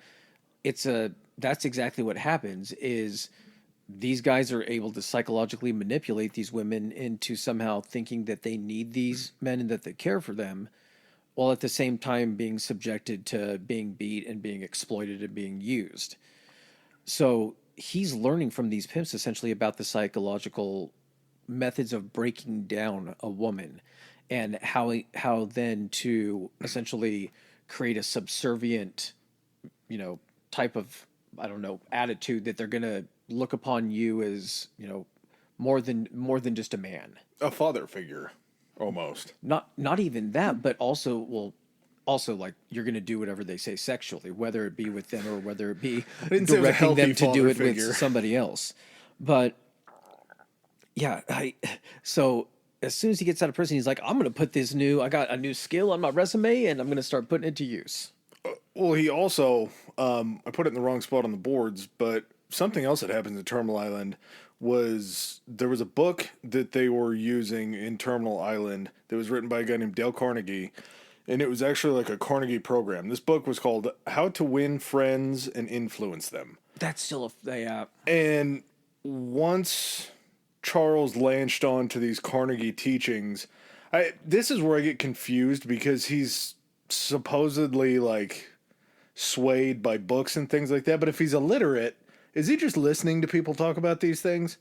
S2: that's exactly what happens is these guys are able to psychologically manipulate these women into somehow thinking that they need these men and that they care for them, while at the same time being subjected to being beat and being exploited and being used. So he's learning from these pimps essentially about the psychological methods of breaking down a woman and how then to essentially create a subservient, type of, I don't know, attitude that they're going to look upon you as, more than just a man.
S1: A father figure, almost.
S2: Not even that, but also like you're going to do whatever they say sexually, whether it be with them or whether it be directing them to do it with somebody else. But yeah, so as soon as he gets out of prison, he's like, I'm going to put I got a new skill on my resume and I'm going to start putting it to use.
S1: Well, he also, I put it in the wrong spot on the boards, but something else that happens in Terminal Island was there was a book that they were using in Terminal Island that was written by a guy named Dale Carnegie, and it was actually like a Carnegie program. This book was called How to Win Friends and Influence Them.
S2: That's still
S1: And once Charles latched on to these Carnegie teachings, this is where I get confused because he's supposedly like swayed by books and things like that, but if he's illiterate, is he just listening to people talk about these things?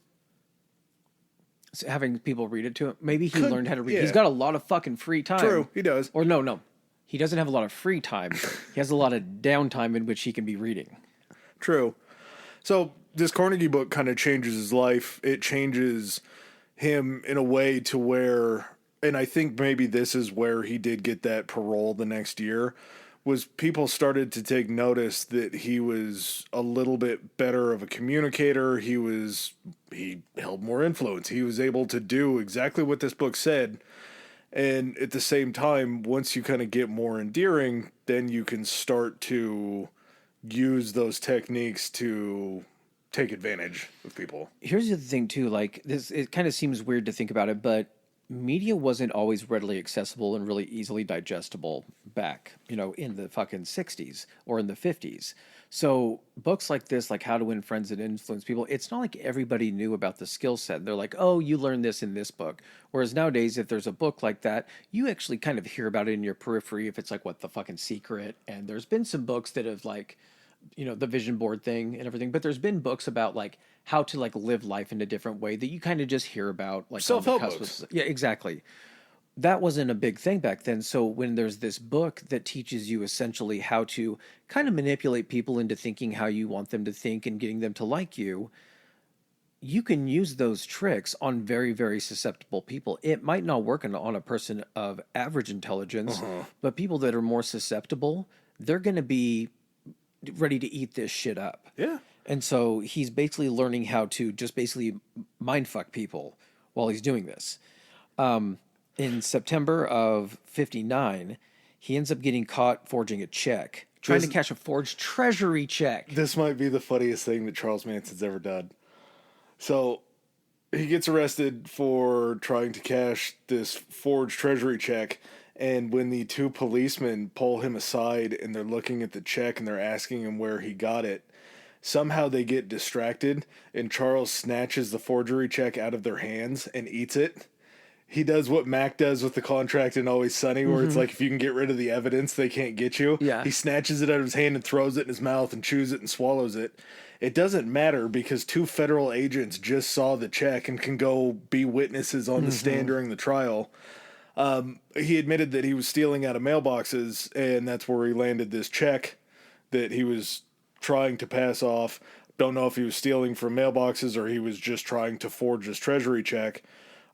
S2: Having people read it to him. Maybe he learned how to read. Yeah. He's got a lot of fucking free time.
S1: True, he does.
S2: Or no. He doesn't have a lot of free time. He has a lot of downtime in which he can be reading.
S1: True. So this Carnegie book kind of changes his life. It changes him in a way to where, and I think maybe this is where he did get that parole the next year, was people started to take notice that he was a little bit better of a communicator. He held more influence. He was able to do exactly what this book said. And at the same time, once you kind of get more endearing, then you can start to use those techniques to take advantage of people.
S2: Here's the thing too, like this, it kind of seems weird to think about it, but media wasn't always readily accessible and really easily digestible back, in the fucking 60s or in the 50s. So books like this, like How to Win Friends and Influence People, it's not like everybody knew about the skill set. They're like, oh, you learned this in this book. Whereas nowadays, if there's a book like that, you actually kind of hear about it in your periphery if it's like What the Fucking Secret. And there's been some books that have like, the vision board thing and everything, but there's been books about like how to like live life in a different way that you kind of just hear about, like
S1: self-help books.
S2: Yeah, exactly. That wasn't a big thing back then. So when there's this book that teaches you essentially how to kind of manipulate people into thinking how you want them to think and getting them to like you, you can use those tricks on very, very susceptible people. It might not work on a person of average intelligence, but people that are more susceptible, they're going to be ready to eat this shit up.
S1: Yeah.
S2: And so he's basically learning how to just basically mindfuck people while he's doing this. In September of 59, he ends up getting caught forging a check, trying to cash a forged treasury check.
S1: This might be the funniest thing that Charles Manson's ever done. So he gets arrested for trying to cash this forged treasury check. And when the two policemen pull him aside and they're looking at the check and they're asking him where he got it, somehow they get distracted and Charles snatches the forgery check out of their hands and eats it. He does what Mac does with the contract in Always Sunny, where it's like if you can get rid of the evidence, they can't get you.
S2: Yeah.
S1: He snatches it out of his hand and throws it in his mouth and chews it and swallows it. It doesn't matter because two federal agents just saw the check and can go be witnesses on the stand during the trial. He admitted that he was stealing out of mailboxes, and that's where he landed this check that he was trying to pass off. Don't know if he was stealing from mailboxes or he was just trying to forge his treasury check.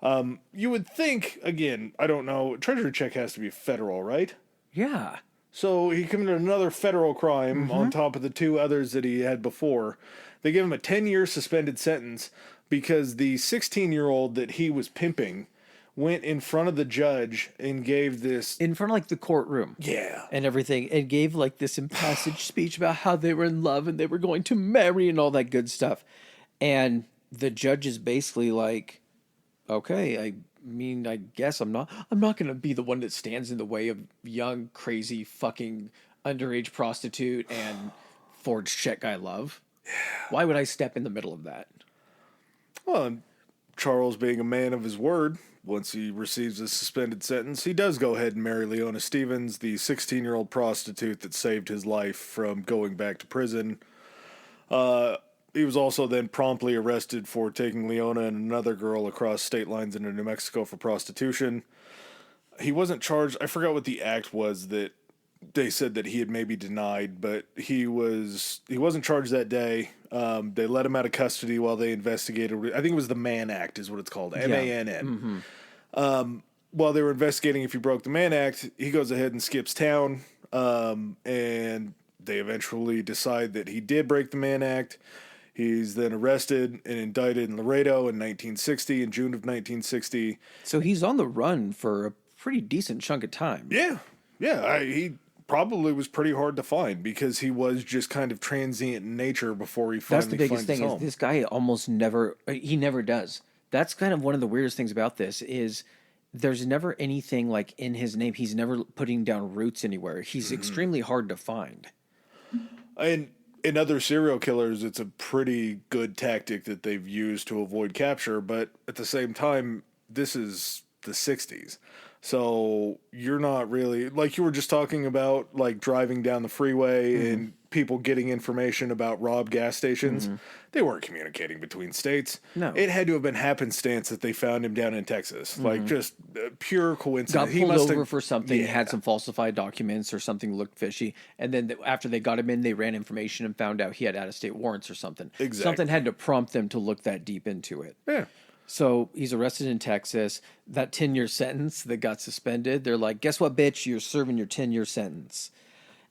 S1: You would think, again, I don't know, treasury check has to be federal, right?
S2: Yeah.
S1: So he committed another federal crime on top of the 2 others that he had before. They gave him a 10-year suspended sentence because the 16-year-old that he was pimping went in front of the judge and gave this...
S2: In front of, like, the courtroom.
S1: Yeah.
S2: And everything. And gave, like, this impassioned speech about how they were in love and they were going to marry and all that good stuff. And the judge is basically like, okay, I mean, I guess I'm not going to be the one that stands in the way of young, crazy, fucking underage prostitute and forged check guy love. Why would I step in the middle of that?
S1: Well, and Charles, being a man of his word, once he receives a suspended sentence, he does go ahead and marry Leona Stevens, the 16-year-old prostitute that saved his life from going back to prison. He was also then promptly arrested for taking Leona and another girl across state lines into New Mexico for prostitution. He wasn't charged. I forgot what the act was that they said that he had maybe denied, but he wasn't charged that day. They let him out of custody while they investigated. I think it was the Mann Act is what it's called. MANN. While they were investigating if he broke the Mann Act, he goes ahead and skips town. And they eventually decide that he did break the Mann Act. He's then arrested and indicted in Laredo in 1960, in June of 1960.
S2: So he's on the run for a pretty decent chunk of time.
S1: Yeah. He probably was pretty hard to find because he was just kind of transient in nature before he finally finds his home.
S2: That's the biggest thing is this guy almost never, he never does. That's kind of one of the weirdest things about this is there's never anything like in his name. He's never putting down roots anywhere. He's extremely hard to find.
S1: And in other serial killers, it's a pretty good tactic that they've used to avoid capture, but at the same time, this is the 60s. So you're not really, like you were just talking about, like driving down the freeway and people getting information about robbed gas stations. They weren't communicating between states.
S2: No.
S1: It had to have been happenstance that they found him down in Texas. Like just pure coincidence.
S2: Got pulled over for something, had some falsified documents or something looked fishy. And then after they got him in, they ran information and found out he had out-of-state warrants or something.
S1: Exactly.
S2: Something had to prompt them to look that deep into it.
S1: Yeah.
S2: So he's arrested in Texas. That 10-year sentence that got suspended, they're like, guess what, bitch? You're serving your 10-year sentence.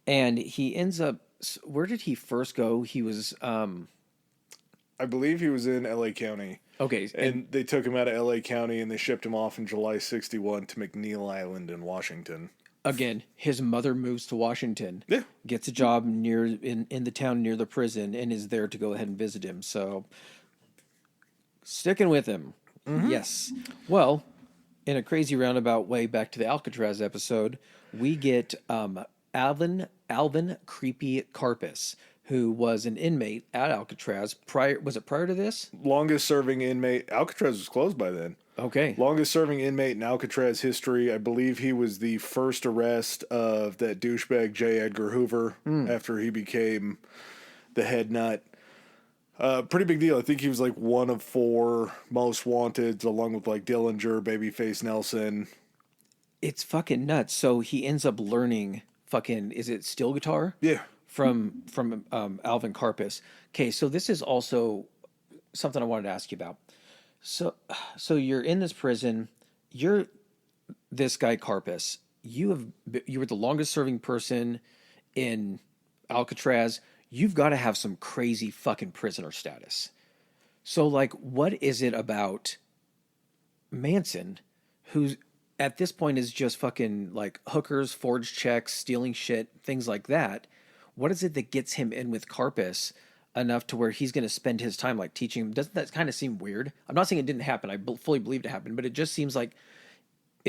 S2: And he ends up, where did he first go? He was...
S1: I believe he was in L.A. County.
S2: Okay.
S1: And they took him out of L.A. County and they shipped him off in July 61 to McNeil Island in Washington.
S2: Again, his mother moves to Washington.
S1: Yeah.
S2: Gets a job in the town near the prison and is there to go ahead and visit him. So... sticking with him. Yes. Well, in a crazy roundabout way back to the Alcatraz episode, we get Alvin Creepy Karpis, who was an inmate at Alcatraz prior to this?
S1: Longest serving inmate. Alcatraz was closed by then.
S2: Okay.
S1: Longest serving inmate in Alcatraz history. I believe he was the first arrest of that douchebag J. Edgar Hoover after he became the head nut. Pretty big deal. I think he was like one of 4 most wanted, along with like Dillinger, Babyface Nelson.
S2: It's fucking nuts. So he ends up learning fucking, is it steel guitar?
S1: Yeah.
S2: From Alvin Karpis. Okay, so this is also something I wanted to ask you about. So you're in this prison. You're this guy Karpis. You were the longest serving person in Alcatraz. You've got to have some crazy fucking prisoner status. So, like, what is it about Manson, who's at this point is just fucking like hookers, forged checks, stealing shit, things like that? What is it that gets him in with Karpis enough to where he's going to spend his time like teaching him? Doesn't that kind of seem weird? I'm not saying it didn't happen. I fully believe it happened, but it just seems like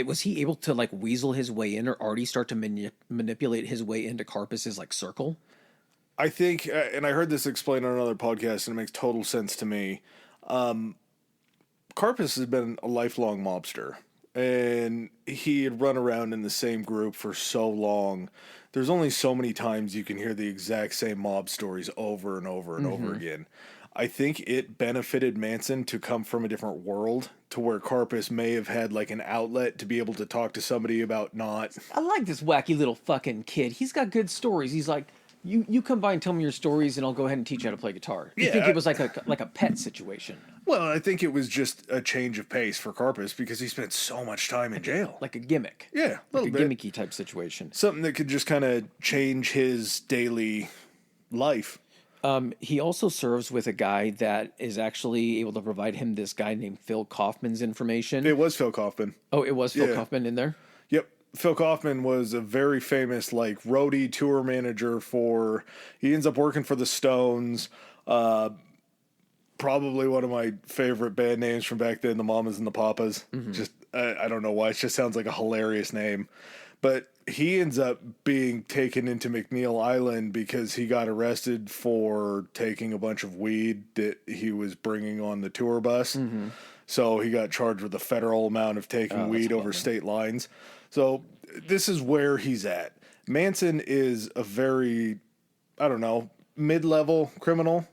S2: was he able to like weasel his way in or already start to manipulate his way into Karpis's like circle?
S1: I think, and I heard this explained on another podcast, and it makes total sense to me. Karpis has been a lifelong mobster, and he had run around in the same group for so long. There's only so many times you can hear the exact same mob stories over and over and over again. I think it benefited Manson to come from a different world to where Karpis may have had like an outlet to be able to talk to somebody about not.
S2: I like this wacky little fucking kid. He's got good stories. He's like, You come by and tell me your stories, and I'll go ahead and teach you how to play guitar. You think it was like a pet situation,
S1: Well, I think it was just a change of pace for Karpus because he spent so much time in jail.
S2: like a gimmick,
S1: Yeah, a
S2: like
S1: little
S2: a
S1: bit.
S2: gimmicky type situation.
S1: Something that could just kind of change his daily life.
S2: He also serves with a guy that is actually able to provide him this guy named Phil Kaufman's information.
S1: It was Phil Kaufman.
S2: Oh, it was Phil
S1: Yeah.
S2: Kaufman in there?
S1: Yep. Phil Kaufman was a very famous like roadie tour manager for. He ends up working for the Stones. Probably one of my favorite band names from back then, the Mamas and the Papas. Just I don't know why, it just sounds like a hilarious name. But he ends up being taken into McNeil Island because he got arrested for taking a bunch of weed that he was bringing on the tour bus. So he got charged with a federal amount of taking weed over state lines. So this is where he's at. Manson is a very, I don't know, mid-level criminal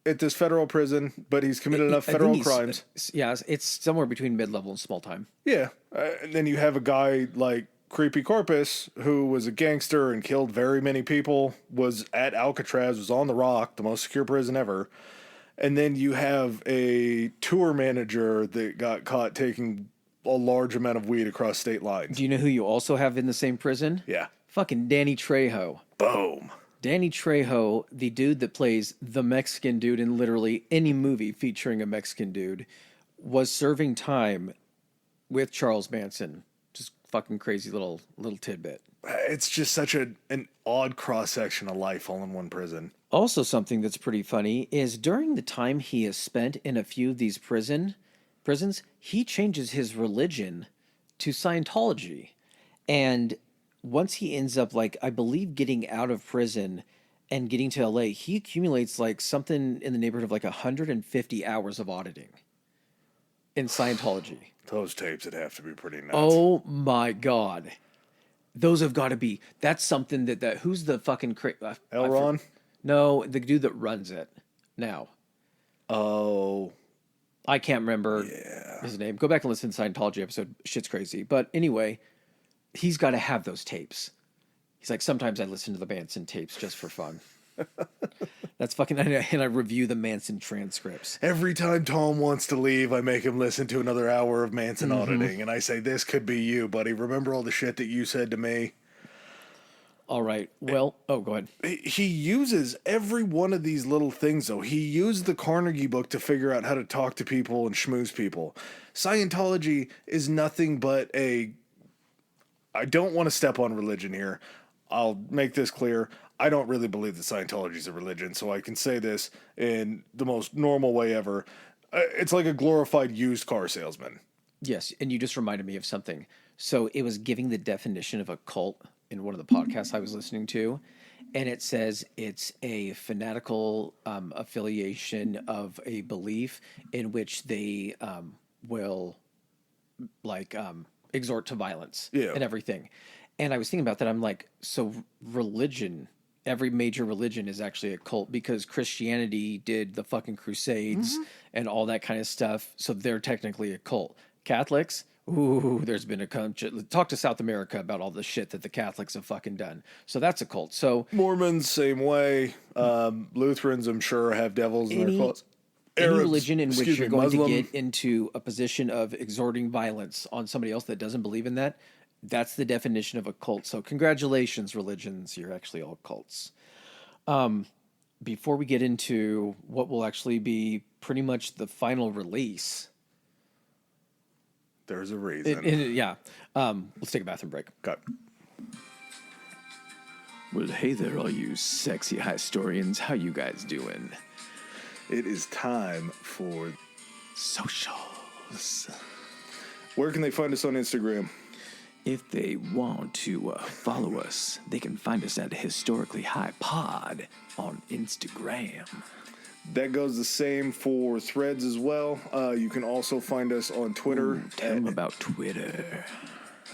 S1: at this federal prison, but he's committed enough
S2: I think
S1: federal crimes.
S2: Yeah, it's somewhere between mid-level and small time.
S1: Yeah. And then you have a guy like Creepy Corpus, who was a gangster and killed very many people, was at Alcatraz, was on the Rock, the most secure prison ever. And then you have a tour manager that got caught taking a large amount of weed across state lines.
S2: Do you know who you also have in the same prison?
S1: Yeah.
S2: Fucking Danny Trejo.
S1: Boom.
S2: Danny Trejo, the dude that plays the Mexican dude in literally any movie featuring a Mexican dude, was serving time with Charles Manson. Just fucking crazy little tidbit.
S1: It's just such an odd cross-section of life all in one prison.
S2: Also, something that's pretty funny is during the time he has spent in a few of these prisons, he changes his religion to Scientology. And once he ends up, like, I believe, getting out of prison and getting to LA, he accumulates like something in the neighborhood of like 150 hours of auditing in Scientology.
S1: Those tapes would have to be pretty nuts.
S2: Oh my God. Those have got to be. That's something that who's the fucking
S1: Elron?
S2: No, the dude that runs it now.
S1: Oh.
S2: I can't remember his name. Go back and listen to the Scientology episode. Shit's crazy. But anyway, he's got to have those tapes. He's like, sometimes I listen to the Manson tapes just for fun. That's fucking, and I review the Manson transcripts.
S1: Every time Tom wants to leave, I make him listen to another hour of Manson auditing, and I say, this could be you, buddy. Remember all the shit that you said to me?
S2: All right. Well, go ahead.
S1: He uses every one of these little things, though. He used the Carnegie book to figure out how to talk to people and schmooze people. Scientology is nothing but I don't want to step on religion here. I'll make this clear. I don't really believe that Scientology is a religion, so I can say this in the most normal way ever. It's like a glorified used car salesman.
S2: Yes, and you just reminded me of something. So it was giving the definition of a cult in one of the podcasts I was listening to, and it says it's a fanatical affiliation of a belief in which they will exhort to violence and everything. And I was thinking about that. I'm like, so religion, every major religion is actually a cult because Christianity did the fucking Crusades and all that kind of stuff. So they're technically a cult. Catholics, ooh, there's been talk to South America about all the shit that the Catholics have fucking done. So that's a cult. So
S1: Mormons, same way. Lutherans, I'm sure, have devils in their cults.
S2: Any religion in which you're going
S1: Muslim.
S2: to get into a position of exhorting violence on somebody else that doesn't believe in that, that's the definition of a cult. So congratulations, religions. You're actually all cults. Before we get into what will actually be pretty much the final release.
S1: There's a reason.
S2: Let's take a bathroom break.
S1: Cut.
S2: Well, hey there, all you sexy historians. How you guys doing?
S1: It is time for
S2: Socials.
S1: Where can they find us on Instagram?
S2: If they want to follow us, they can find us at Historically High Pod on Instagram.
S1: That goes the same for Threads as well. You can also find us on Twitter.
S2: Tell them about Twitter.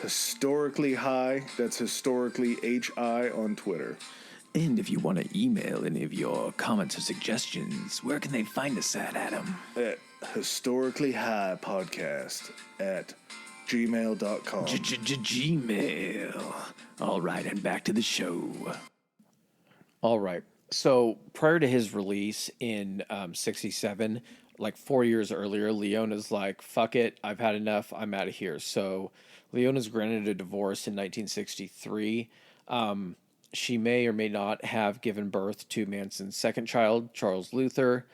S1: Historically High. That's historically HI on Twitter.
S2: And if you want to email any of your comments or suggestions, where can they find us at, Adam?
S1: At historically high podcast at gmail.com.
S2: Gmail. All right, and back to the show. All right. So prior to his release in 67, like 4 years earlier, Leona's like, fuck it, I've had enough, I'm out of here. So Leona's granted a divorce in 1963. She may or may not have given birth to Manson's second child, Charles Luther.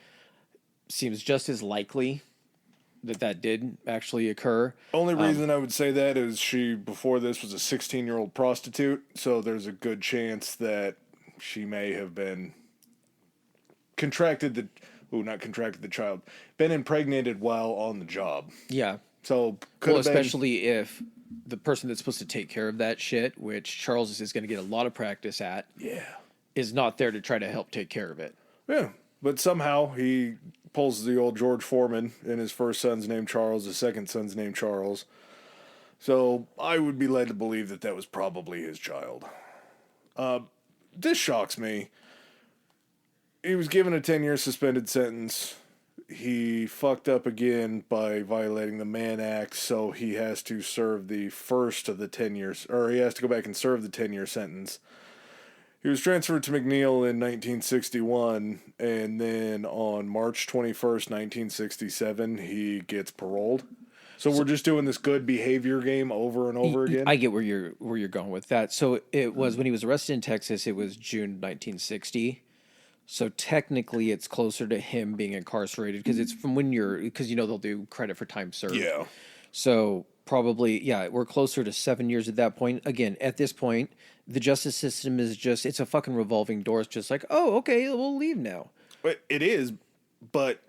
S2: Seems just as likely that that did actually occur.
S1: Only reason I would say that is she, before this, was a 16-year-old prostitute, so there's a good chance that she may have been not contracted the child, been impregnated while on the job.
S2: Yeah.
S1: So,
S2: Well, especially if the person that's supposed to take care of that shit, which Charles is going to get a lot of practice at, is not there to try to help take care of it.
S1: Yeah. But somehow he pulls the old George Foreman, and his first son's named Charles, his second son's named Charles. So I would be led to believe that that was probably his child. This shocks me. He was given a 10-year suspended sentence. He fucked up again by violating the Mann Act, so he has to serve the first of the 10 years, or he has to go back and serve the 10-year sentence. He was transferred to McNeil in 1961, and then on March 21st, 1967, he gets paroled. So we're just doing this good behavior game over and over again?
S2: I get where you're going with that. So it was when he was arrested in Texas, it was June 1960. So technically it's closer to him being incarcerated because it's from when because they'll do credit for time served.
S1: Yeah.
S2: So probably, we're closer to 7 years at that point. Again, at this point, the justice system is it's a fucking revolving door. It's just like, oh, okay, we'll leave now.
S1: It is, but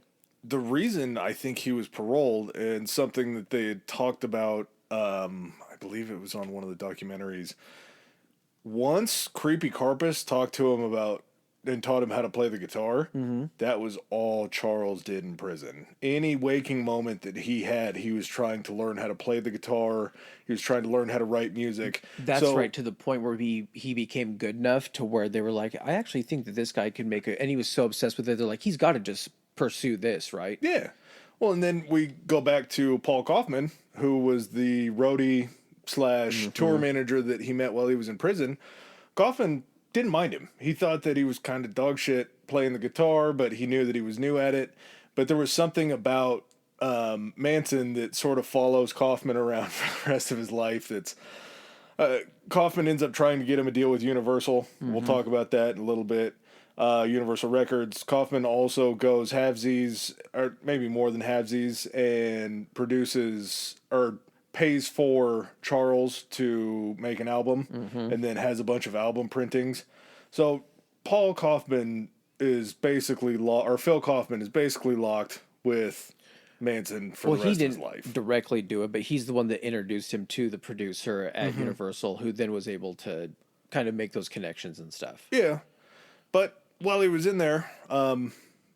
S1: the reason I think he was paroled, and something that they had talked about, I believe it was on one of the documentaries, once Creepy Carpus talked to him about and taught him how to play the guitar, that was all Charles did in prison. Any waking moment that he had, he was trying to learn how to play the guitar. He was trying to learn how to write music.
S2: That's right, to the point where he became good enough to where they were like, I actually think that this guy could make it. And he was so obsessed with it, they're like, he's got to just pursue this, right?
S1: Yeah. Well, and then we go back to Paul Kaufman, who was the roadie / tour manager that he met while he was in prison. Kaufman didn't mind him. He thought that he was kind of dog shit playing the guitar, but he knew that he was new at it. But there was something about Manson that sort of follows Kaufman around for the rest of his life. That's Kaufman ends up trying to get him a deal with Universal. We'll talk about that in a little bit. Universal Records. Kaufman also goes halvesies, or maybe more than halvesies, and produces or pays for Charles to make an album, and then has a bunch of album printings. So Paul Kaufman is basically Phil Kaufman is basically locked with Manson for the rest of his life.
S2: He didn't directly do it, but he's the one that introduced him to the producer at Universal, who then was able to kind of make those connections and stuff.
S1: Yeah. But while he was in there, like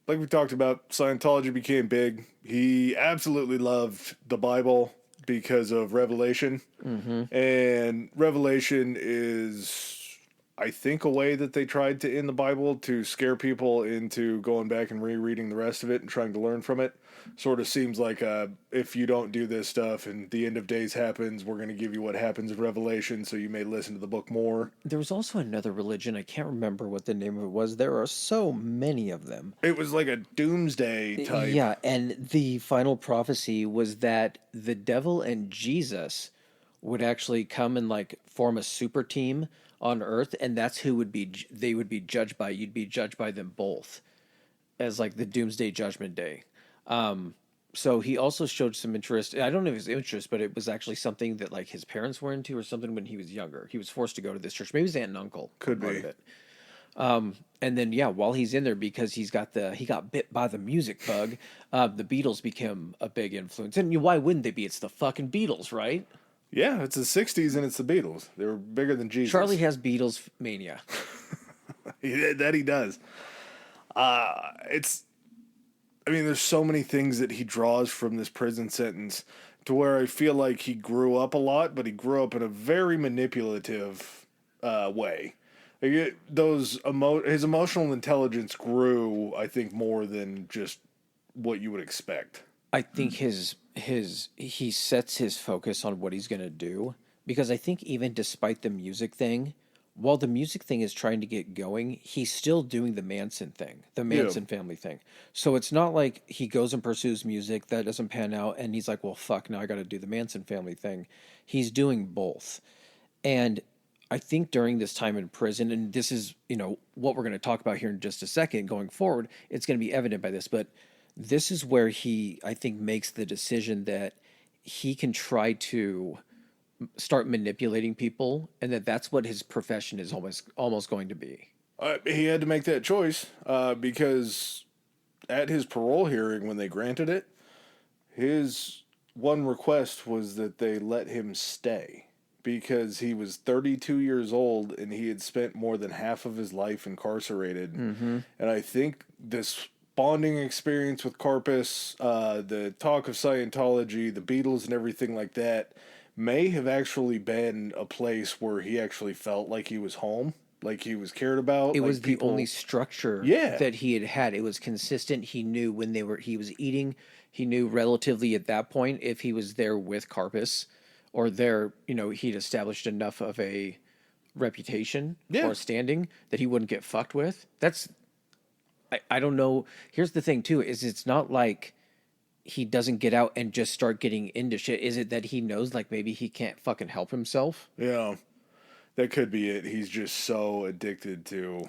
S1: we talked about, Scientology became big. He absolutely loved the Bible because of Revelation. And Revelation is, I think, a way that they tried to end the Bible to scare people into going back and rereading the rest of it and trying to learn from it. Sort of seems like if you don't do this stuff and the end of days happens, we're going to give you what happens in Revelation, so you may listen to the book more.
S2: There was also another religion. I can't remember what the name of it was. There are so many of them.
S1: It was like a doomsday type.
S2: Yeah, and the final prophecy was that the devil and Jesus would actually come and like form a super team on Earth, and that's who they would be judged by. You'd be judged by them both as like the doomsday judgment day. So he also showed some interest. I don't know if it was interest, but it was actually something that like his parents were into or something when he was younger. He was forced to go to this church. Maybe his aunt and uncle.
S1: Could be.
S2: Of it. And then, while he's in there, because he got bit by the music bug, the Beatles became a big influence. And why wouldn't they be? It's the fucking Beatles, right?
S1: Yeah, it's the 60s and it's the Beatles. They were bigger than Jesus.
S2: Charlie has Beatles mania.
S1: That he does. There's so many things that he draws from this prison sentence to where I feel like he grew up a lot, but he grew up in a very manipulative way. His emotional intelligence grew, I think, more than just what you would expect.
S2: I think he sets his focus on what he's going to do, because I think even despite the music thing, while the music thing is trying to get going, he's still doing the Manson thing, the
S1: Yeah.
S2: Manson family thing. So it's not like he goes and pursues music that doesn't pan out and he's like, well, fuck, now I got to do the Manson family thing. He's doing both. And I think during this time in prison, and this is, what we're going to talk about here in just a second going forward, it's going to be evident by this, but this is where he, I think, makes the decision that he can try to start manipulating people, and that's what his profession is almost going to be.
S1: He had to make that choice because at his parole hearing, when they granted it, his one request was that they let him stay because he was 32 years old and he had spent more than half of his life incarcerated.
S2: Mm-hmm.
S1: And I think this bonding experience with Carpus, the talk of Scientology, the Beatles, and everything like that may have actually been a place where he actually felt like he was home, like he was cared about.
S2: It
S1: like
S2: was the only structure that he had. It was consistent. He knew when he was eating. He knew relatively at that point if he was there with Carpus or there, he'd established enough of a reputation or standing that he wouldn't get fucked with. I don't know. Here's the thing too, is it's not like he doesn't get out and just start getting into shit. Is it that he knows like maybe he can't fucking help himself?
S1: Yeah. That could be it. He's just so addicted to...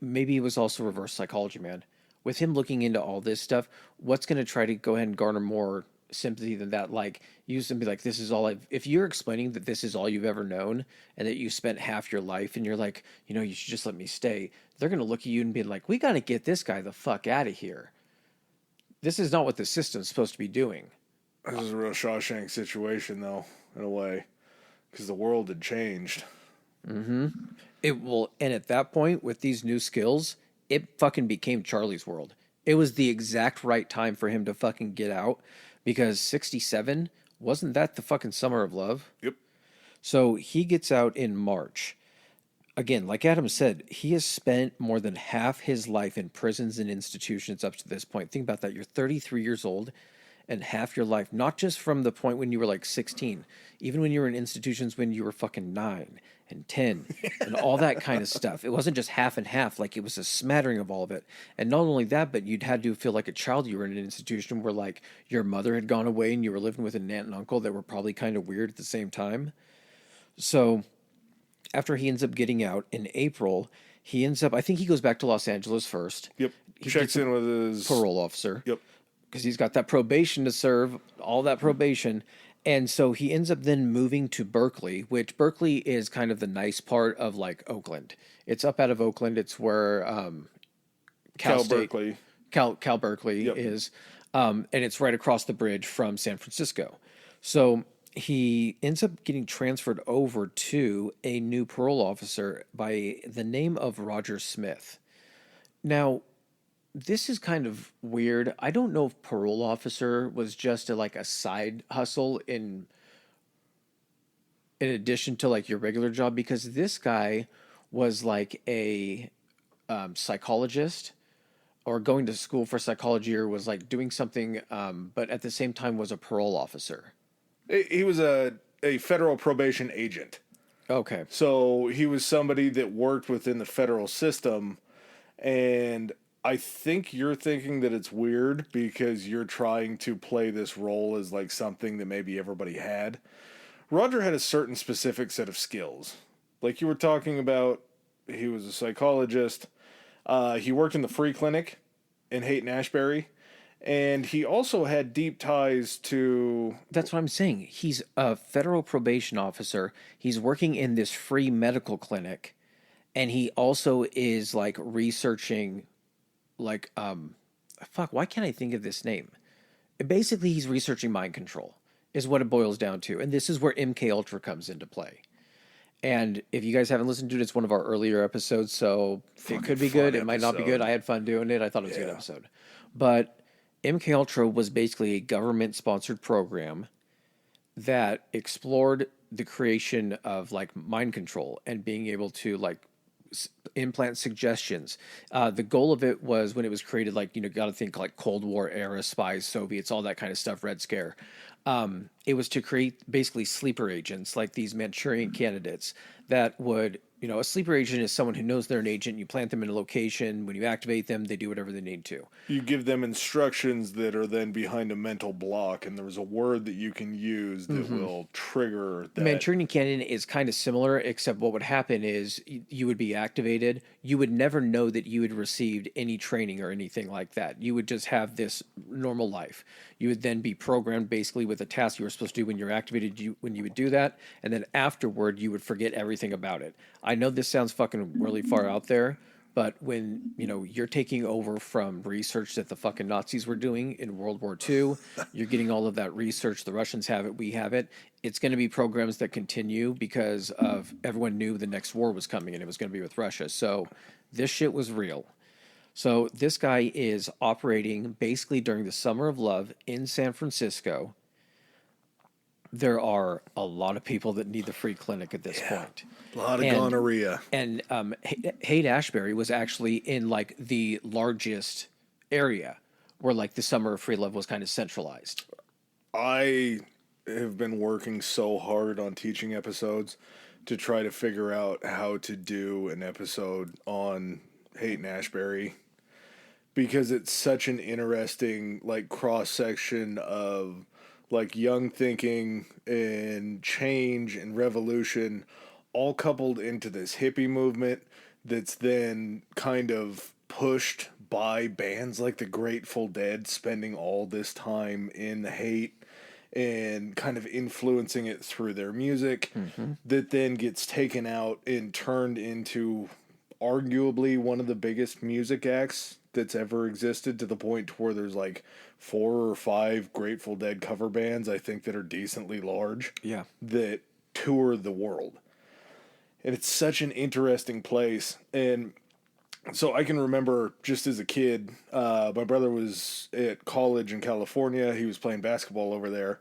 S2: Maybe it was also reverse psychology, man. With him looking into all this stuff, what's going to try to go ahead and garner more sympathy than that? Like, you used to be like, this is all if you're explaining that this is all you've ever known and that you spent half your life and you're like, you should just let me stay. They're going to look at you and be like, we got to get this guy the fuck out of here. This is not what the system's supposed to be doing.
S1: This is a real Shawshank situation, though, in a way, because the world had changed.
S2: Mm-hmm. It will, and at that point, with these new skills, it fucking became Charlie's world. It was the exact right time for him to fucking get out, because 67, wasn't that the fucking summer of love?
S1: Yep.
S2: So he gets out in March. Again, like Adam said, he has spent more than half his life in prisons and institutions up to this point. Think about that. You're 33 years old and half your life, not just from the point when you were like 16, even when you were in institutions when you were fucking 9 and 10 and all that kind of stuff. It wasn't just half and half, like it was a smattering of all of it. And not only that, but you'd had to feel like a child. You were in an institution where like your mother had gone away and you were living with an aunt and uncle that were probably kind of weird at the same time. So after he ends up getting out in April, I think he goes back to Los Angeles first.
S1: Yep.
S2: He
S1: Checks in with his
S2: parole officer.
S1: Yep.
S2: Because he's got that probation to serve, all that probation. And so he ends up then moving to Berkeley, which Berkeley is kind of the nice part of like Oakland. It's up out of Oakland. It's where Cal Berkeley is. And it's right across the bridge from San Francisco. So he ends up getting transferred over to a new parole officer by the name of Roger Smith. Now, this is kind of weird. I don't know if parole officer was just a side hustle in addition to like your regular job, because this guy was like a psychologist or going to school for psychology, or was like doing something, but at the same time was a parole officer.
S1: He was a federal probation agent.
S2: Okay.
S1: So he was somebody that worked within the federal system, and I think you're thinking that it's weird because you're trying to play this role as like something that maybe everybody had. Roger had a certain specific set of skills. Like you were talking about, he was a psychologist. He worked in the free clinic in Haight-Ashbury. And he also had deep ties to...
S2: That's what I'm saying. He's a federal probation officer. He's working in this free medical clinic. And he also is like researching like, why can't I think of this name? Basically, he's researching mind control is what it boils down to. And this is where MK Ultra comes into play. And if you guys haven't listened to it, it's one of our earlier episodes. So it could be good. It might not be good. I had fun doing it. I thought it was a good episode. But MK Ultra was basically a government-sponsored program that explored the creation of like mind control and being able to like implant suggestions. The goal of it was, when it was created, like, got to think like Cold War era spies, Soviets, all that kind of stuff, Red Scare. it was to create basically sleeper agents like these Manchurian candidates that would, a sleeper agent is someone who knows they're an agent. You plant them in a location. When you activate them, they do whatever they need to.
S1: You give them instructions that are then behind a mental block, and there's a word that you can use that will trigger that.
S2: Manchurian candidate is kind of similar, except what would happen is you would be activated. You would never know that you had received any training or anything like that. You would just have this normal life. You would then be programmed basically with a task you were supposed to do when you're activated, when you would do that, and then afterward you would forget everything about it. I know this sounds fucking really far out there, but when, you're taking over from research that the fucking Nazis were doing in World War II, you're getting all of that research. The Russians have it. We have it. It's going to be programs that continue because of everyone knew the next war was coming and it was going to be with Russia. So this shit was real. So this guy is operating basically during the Summer of Love in San Francisco. There are a lot of people that need the free clinic at this point.
S1: A lot of gonorrhea.
S2: And Haight-Ashbury was actually in like the largest area where like the Summer of Free Love was kind of centralized.
S1: I have been working so hard on teaching episodes to try to figure out how to do an episode on Haight-Ashbury, because it's such an interesting like cross section of like young thinking and change and revolution, all coupled into this hippie movement that's then kind of pushed by bands like the Grateful Dead, spending all this time in the hate and kind of influencing it through their music, that then gets taken out and turned into arguably one of the biggest music acts that's ever existed, to the point to where there's like 4 or 5 Grateful Dead cover bands, I think, that are decently large.
S2: Yeah.
S1: That tour the world. And it's such an interesting place. And so I can remember just as a kid, my brother was at college in California. He was playing basketball over there.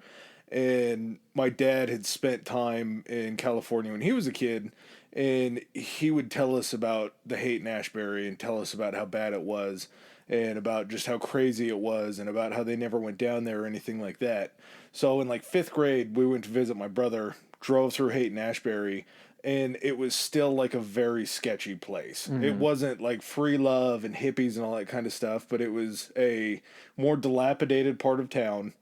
S1: And my dad had spent time in California when he was a kid. And he would tell us about the Haight-Ashbury and tell us about how bad it was and about just how crazy it was and about how they never went down there or anything like that. So in like 5th grade, we went to visit my brother, drove through Haight-Ashbury, and it was still like a very sketchy place. It wasn't like free love and hippies and all that kind of stuff, but it was a more dilapidated part of town.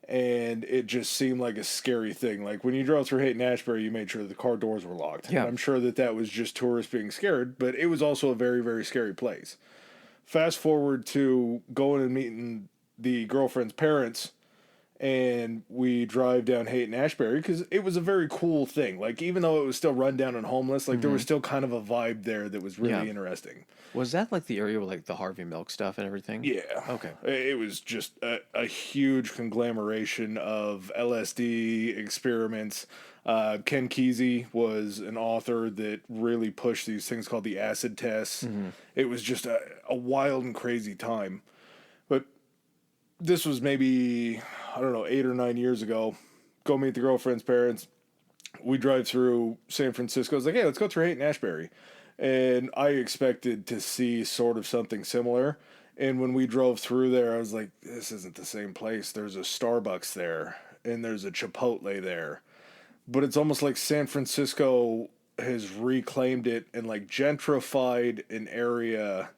S1: And it just seemed like a scary thing. Like when you drove through Haight-Ashbury, you made sure the car doors were locked.
S2: Yeah.
S1: I'm sure that was just tourists being scared, but it was also a very, very scary place. Fast forward to going and meeting the girlfriend's parents, and we drive down Haight-Ashbury because it was a very cool thing. Like, even though it was still run down and homeless, like there was still kind of a vibe there that was really interesting.
S2: Was that like the area with like the Harvey Milk stuff and everything?
S1: Yeah.
S2: Okay.
S1: It was just a huge conglomeration of LSD experiments. Ken Kesey was an author that really pushed these things called the acid tests. It was just a wild and crazy time. But this was maybe, I don't know, 8 or 9 years ago. Go meet the girlfriend's parents. We drive through San Francisco. I was like, hey, let's go through Haight-Ashbury. And I expected to see sort of something similar. And when we drove through there, I was like, this isn't the same place. There's a Starbucks there, and there's a Chipotle there. But it's almost like San Francisco has reclaimed it and like gentrified an area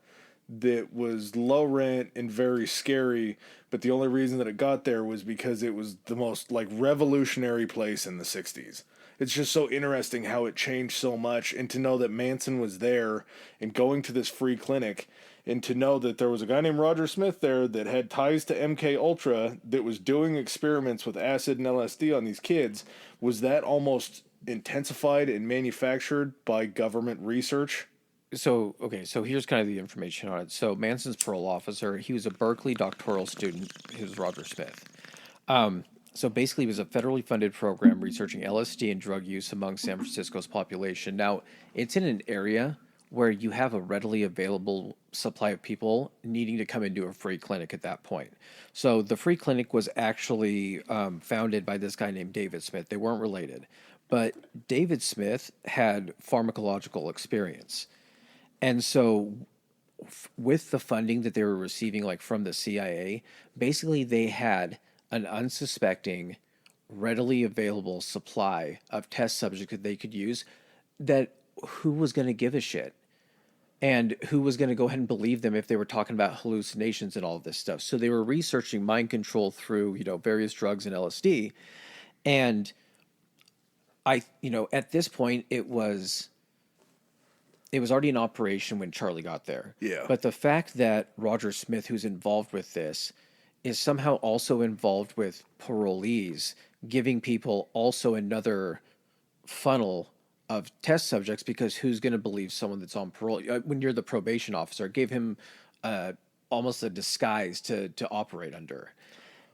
S1: that was low rent and very scary. But the only reason that it got there was because it was the most like revolutionary place in the 60s. It's just so interesting how it changed so much, and to know that Manson was there and going to this free clinic, and to know that there was a guy named Roger Smith there that had ties to MK Ultra that was doing experiments with acid and LSD on these kids. Was that almost intensified and manufactured by government research?
S2: So here's kind of the information on it. So Manson's parole officer, he was a Berkeley doctoral student. He was Roger Smith. So basically, it was a federally funded program researching LSD and drug use among San Francisco's population. Now, it's in an area where you have a readily available supply of people needing to come into a free clinic at that point. So the free clinic was actually founded by this guy named David Smith. They weren't related. But David Smith had pharmacological experience. And so with the funding that they were receiving, like from the CIA, basically they had an unsuspecting readily available supply of test subjects that they could use, that who was going to give a shit? And who was going to go ahead and believe them if they were talking about hallucinations and all of this stuff? So they were researching mind control through, various drugs and LSD. And at this point, it was already in operation when Charlie got there.
S1: Yeah.
S2: But the fact that Roger Smith, who's involved with this, is somehow also involved with parolees, giving people also another funnel of test subjects, because who's going to believe someone that's on parole? When you're the probation officer, it gave him almost a disguise to operate under.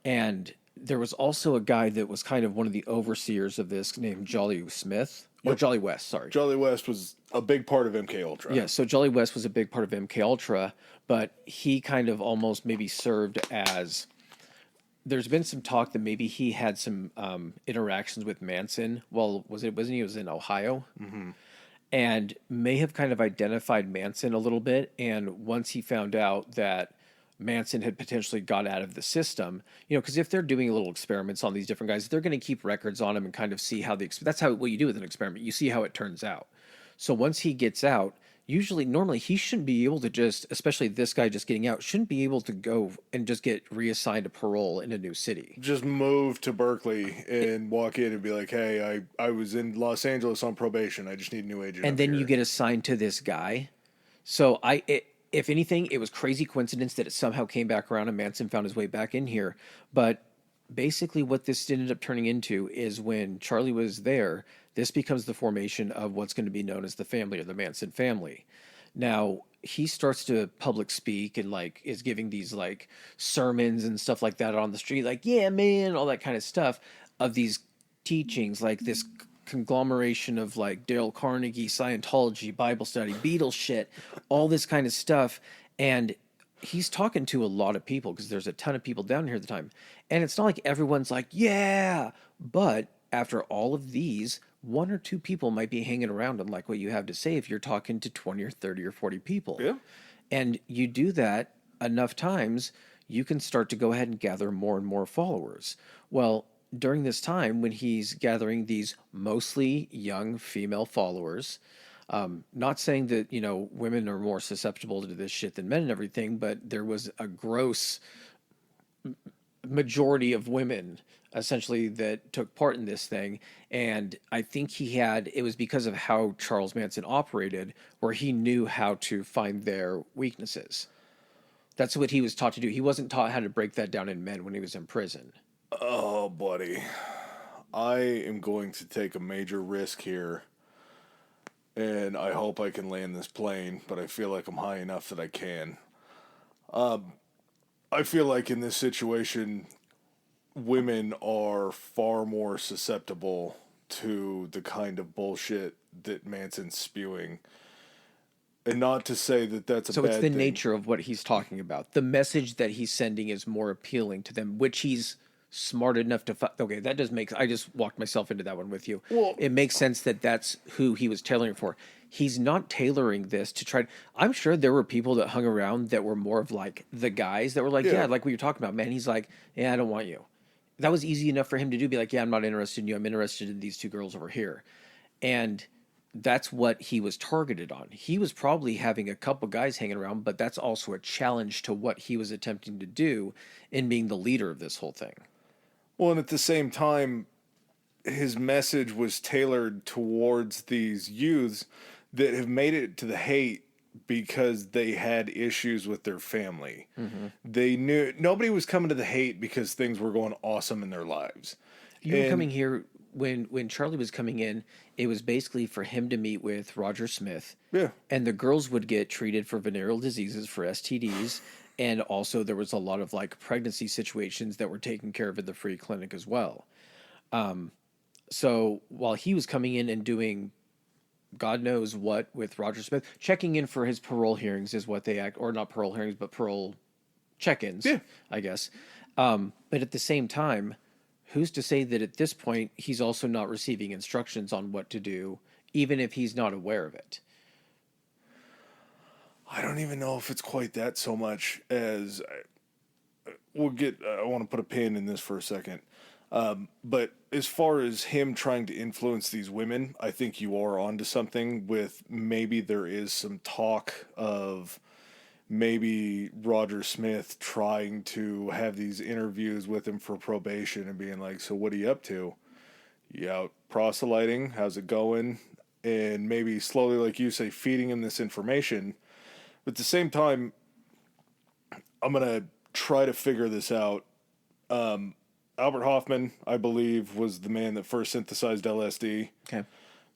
S2: And there was also a guy that was kind of one of the overseers of this named Jolly Smith, or Jolly West, sorry.
S1: Jolly West was a big part of MK Ultra.
S2: Yeah, so Jolly West was a big part of MK Ultra, but he kind of almost maybe served as. There's been some talk that maybe he had some interactions with Manson. Well, wasn't he was in Ohio, and may have kind of identified Manson a little bit. And once he found out that Manson had potentially got out of the system, because if they're doing little experiments on these different guys, they're going to keep records on them and kind of see how that's what you do with an experiment. You see how it turns out. So once he gets out, normally he shouldn't be able to just, especially this guy just getting out, shouldn't be able to go and just get reassigned to parole in a new city.
S1: Just move to Berkeley and walk in and be like, hey, I was in Los Angeles on probation. I just need a new agent.
S2: And then you get assigned to this guy. So if anything, it was crazy coincidence that it somehow came back around and Manson found his way back in here. But basically what this ended up turning into is when Charlie was there, this becomes the formation of what's going to be known as the family, or the Manson family. Now, he starts to public speak and is giving these sermons and stuff like that on the street, yeah, man, all that kind of stuff, of these teachings, this conglomeration of Dale Carnegie, Scientology, Bible study, Beatles shit, all this kind of stuff. And he's talking to a lot of people, because there's a ton of people down here at the time. And it's not like everyone's yeah, but after all of these, one or two people might be hanging around and like what you have to say if you're talking to 20 or 30 or 40 people.
S1: Yeah.
S2: And you do that enough times, you can start to go ahead and gather more and more followers. Well, during this time when he's gathering these mostly young female followers, not saying that, women are more susceptible to this shit than men and everything, but there was a gross majority of women essentially that took part in this thing. And I think it was because of how Charles Manson operated, where he knew how to find their weaknesses. That's what he was taught to do. He wasn't taught how to break that down in men when he was in prison.
S1: Oh, buddy. I am going to take a major risk here, and I hope I can land this plane, but I feel like I'm high enough that I can. I feel like in this situation, women are far more susceptible to the kind of bullshit that Manson's spewing. And not to say that that's a bad thing.
S2: So it's the nature of what he's talking about. The message that he's sending is more appealing to them, which he's smart enough to okay, that does make. I just walked myself into that one with you.
S1: Well,
S2: it makes sense that that's who he was tailoring for. He's not tailoring this to try. I'm sure there were people that hung around that were more of the guys that were yeah, like what you're talking about, man. He's yeah, I don't want you. That was easy enough for him to do. Be yeah, I'm not interested in you. I'm interested in these two girls over here. And that's what he was targeted on. He was probably having a couple guys hanging around, but that's also a challenge to what he was attempting to do in being the leader of this whole thing.
S1: Well, and at the same time, his message was tailored towards these youths that have made it to the hate because they had issues with their family. Mm-hmm. They knew nobody was coming to the hate because things were going awesome in their lives.
S2: You were coming here when Charlie was coming in. It was basically for him to meet with Roger Smith.
S1: Yeah. And
S2: the girls would get treated for venereal diseases, for STDs. And also there was a lot of pregnancy situations that were taken care of at the free clinic as well. So while he was coming in and doing God knows what with Roger Smith, checking in for his parole hearings is what they or not parole hearings, but parole check-ins, yeah, I guess. But at the same time, who's to say that at this point he's also not receiving instructions on what to do, even if he's not aware of it?
S1: I don't even know if it's quite that so much as I want to put a pin in this for a second. But as far as him trying to influence these women, I think you are onto something with maybe there is some talk of maybe Roger Smith trying to have these interviews with him for probation and being like, so what are you up to? You out proselyting? How's it going? And maybe slowly, like you say, feeding him this information. But at the same time, I'm going to try to figure this out. Albert Hoffman, I believe, was the man that first synthesized LSD.
S2: Okay.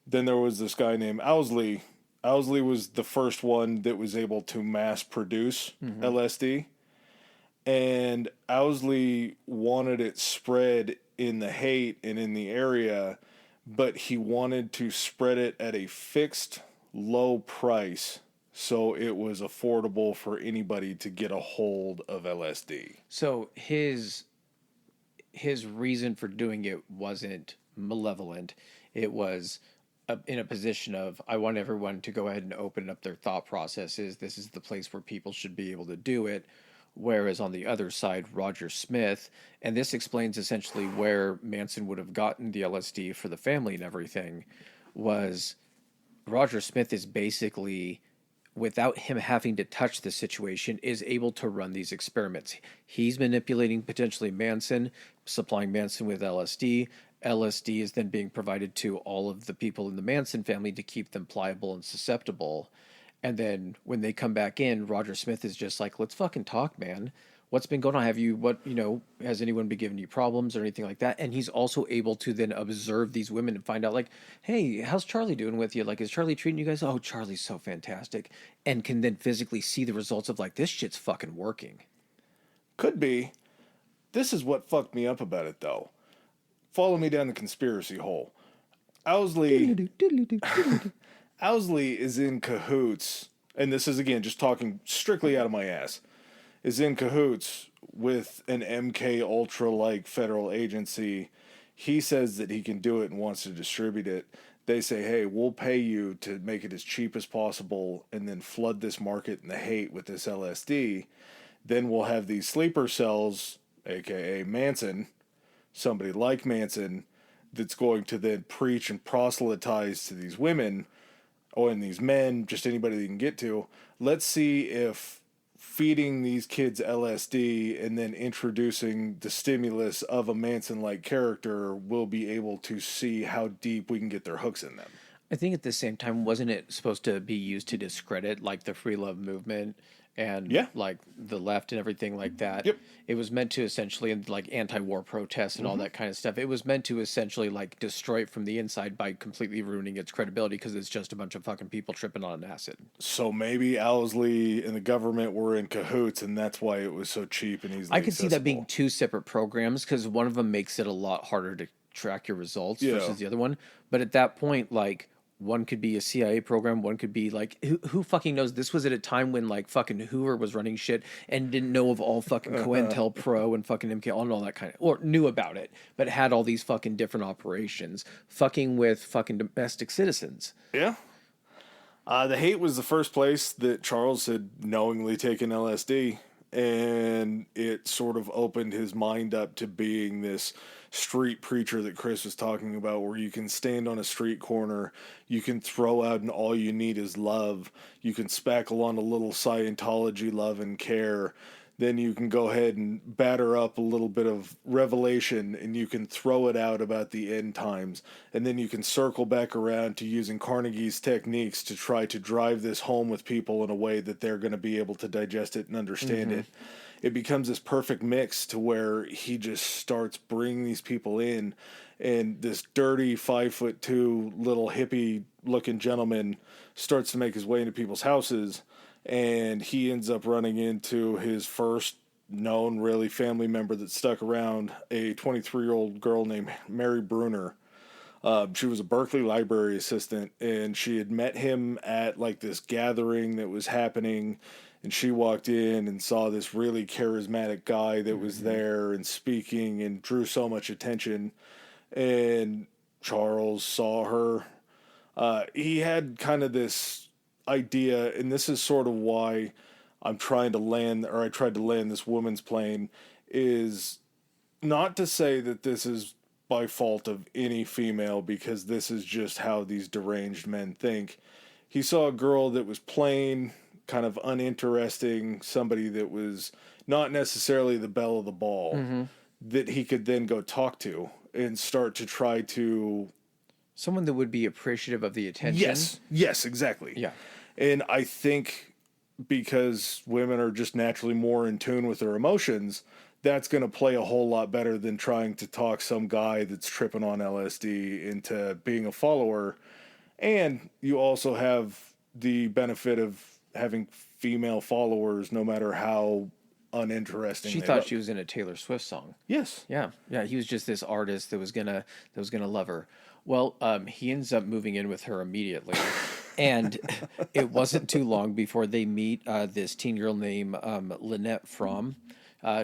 S1: Then there was this guy named Owsley. Owsley was the first one that was able to mass produce LSD. And Owsley wanted it spread in the Haight and in the area, but he wanted to spread it at a fixed low price so it was affordable for anybody to get a hold of LSD.
S2: So his reason for doing it wasn't malevolent. It was in a position of, I want everyone to go ahead and open up their thought processes. This is the place where people should be able to do it. Whereas on the other side, Roger Smith, and this explains essentially where Manson would have gotten the LSD for the family and everything, was Roger Smith is basically, without him having to touch the situation, is able to run these experiments. He's manipulating potentially Manson, supplying Manson with LSD. LSD is then being provided to all of the people in the Manson family to keep them pliable and susceptible. And then when they come back in, Roger Smith is just like, let's fucking talk, man. What's been going on? Has anyone been giving you problems or anything like that? And he's also able to then observe these women and find out, like, hey, how's Charlie doing with you? Like, is Charlie treating you guys? Oh, Charlie's so fantastic. And can then physically see the results of, like, this shit's fucking working.
S1: Could be. This is what fucked me up about it, though. Follow me down the conspiracy hole. Owsley is in cahoots, and this is, again, just talking strictly out of my ass, is in cahoots with an MK Ultra-like federal agency. He says that he can do it and wants to distribute it. They say, hey, we'll pay you to make it as cheap as possible and then flood this market in the Haight with this LSD. Then we'll have these sleeper cells, a.k.a. Manson, somebody like Manson, that's going to then preach and proselytize to these women, and these men, just anybody they can get to. Let's see if feeding these kids LSD and then introducing the stimulus of a Manson-like character will be able to see how deep we can get their hooks in them.
S2: I think at the same time, wasn't it supposed to be used to discredit, like, the free love movement and, like, the left and everything like that?
S1: Yep.
S2: It was meant to essentially, like, anti-war protests and all that kind of stuff. It was meant to essentially, like, destroy it from the inside by completely ruining its credibility because it's just a bunch of fucking people tripping on acid.
S1: So maybe Owsley and the government were in cahoots, and that's why it was so cheap and easily
S2: I could see that being
S1: accessible.
S2: two separate programs because one of them makes it a lot harder to track your results versus the other one. But at that point, like, one could be a CIA program, one could be like, who fucking knows? This was at a time when, like, fucking Hoover was running shit and didn't know of all fucking COINTELPRO and fucking MK and all that kind of, or knew about it, but had all these fucking different operations, fucking with fucking domestic citizens.
S1: Yeah. The Haight was the first place that Charles had knowingly taken LSD, and it sort of opened his mind up to being this street preacher that Chris was talking about, where you can stand on a street corner, you can throw out and all you need is love, you can spackle on a little Scientology love and care, then you can go ahead and batter up a little bit of revelation and you can throw it out about the end times, and then you can circle back around to using Carnegie's techniques to try to drive this home with people in a way that they're going to be able to digest it and understand it. It becomes this perfect mix to where he just starts bringing these people in, and this dirty 5'2" little hippie looking gentleman starts to make his way into people's houses, and he ends up running into his first known really family member that stuck around, a 23-year-old girl named Mary Bruner. She was a Berkeley library assistant, and she had met him at like this gathering that was happening, and she walked in and saw this really charismatic guy that was there and speaking and drew so much attention. And Charles saw her. He had kind of this idea, and this is sort of why I tried to land this woman's plane, is not to say that this is by fault of any female, because this is just how these deranged men think. He saw a girl that was plain, kind of uninteresting, somebody that was not necessarily the belle of the ball, that he could then go talk to and start to try to.
S2: Someone that would be appreciative of the attention.
S1: Yes, exactly.
S2: Yeah.
S1: And I think because women are just naturally more in tune with their emotions, that's going to play a whole lot better than trying to talk some guy that's tripping on LSD into being a follower. And you also have the benefit of having female followers, no matter how uninteresting.
S2: She thought she was in a Taylor Swift song.
S1: Yes.
S2: Yeah. He was just this artist that was gonna love her. Well, he ends up moving in with her immediately, and it wasn't too long before they meet this teen girl named Lynette Fromm.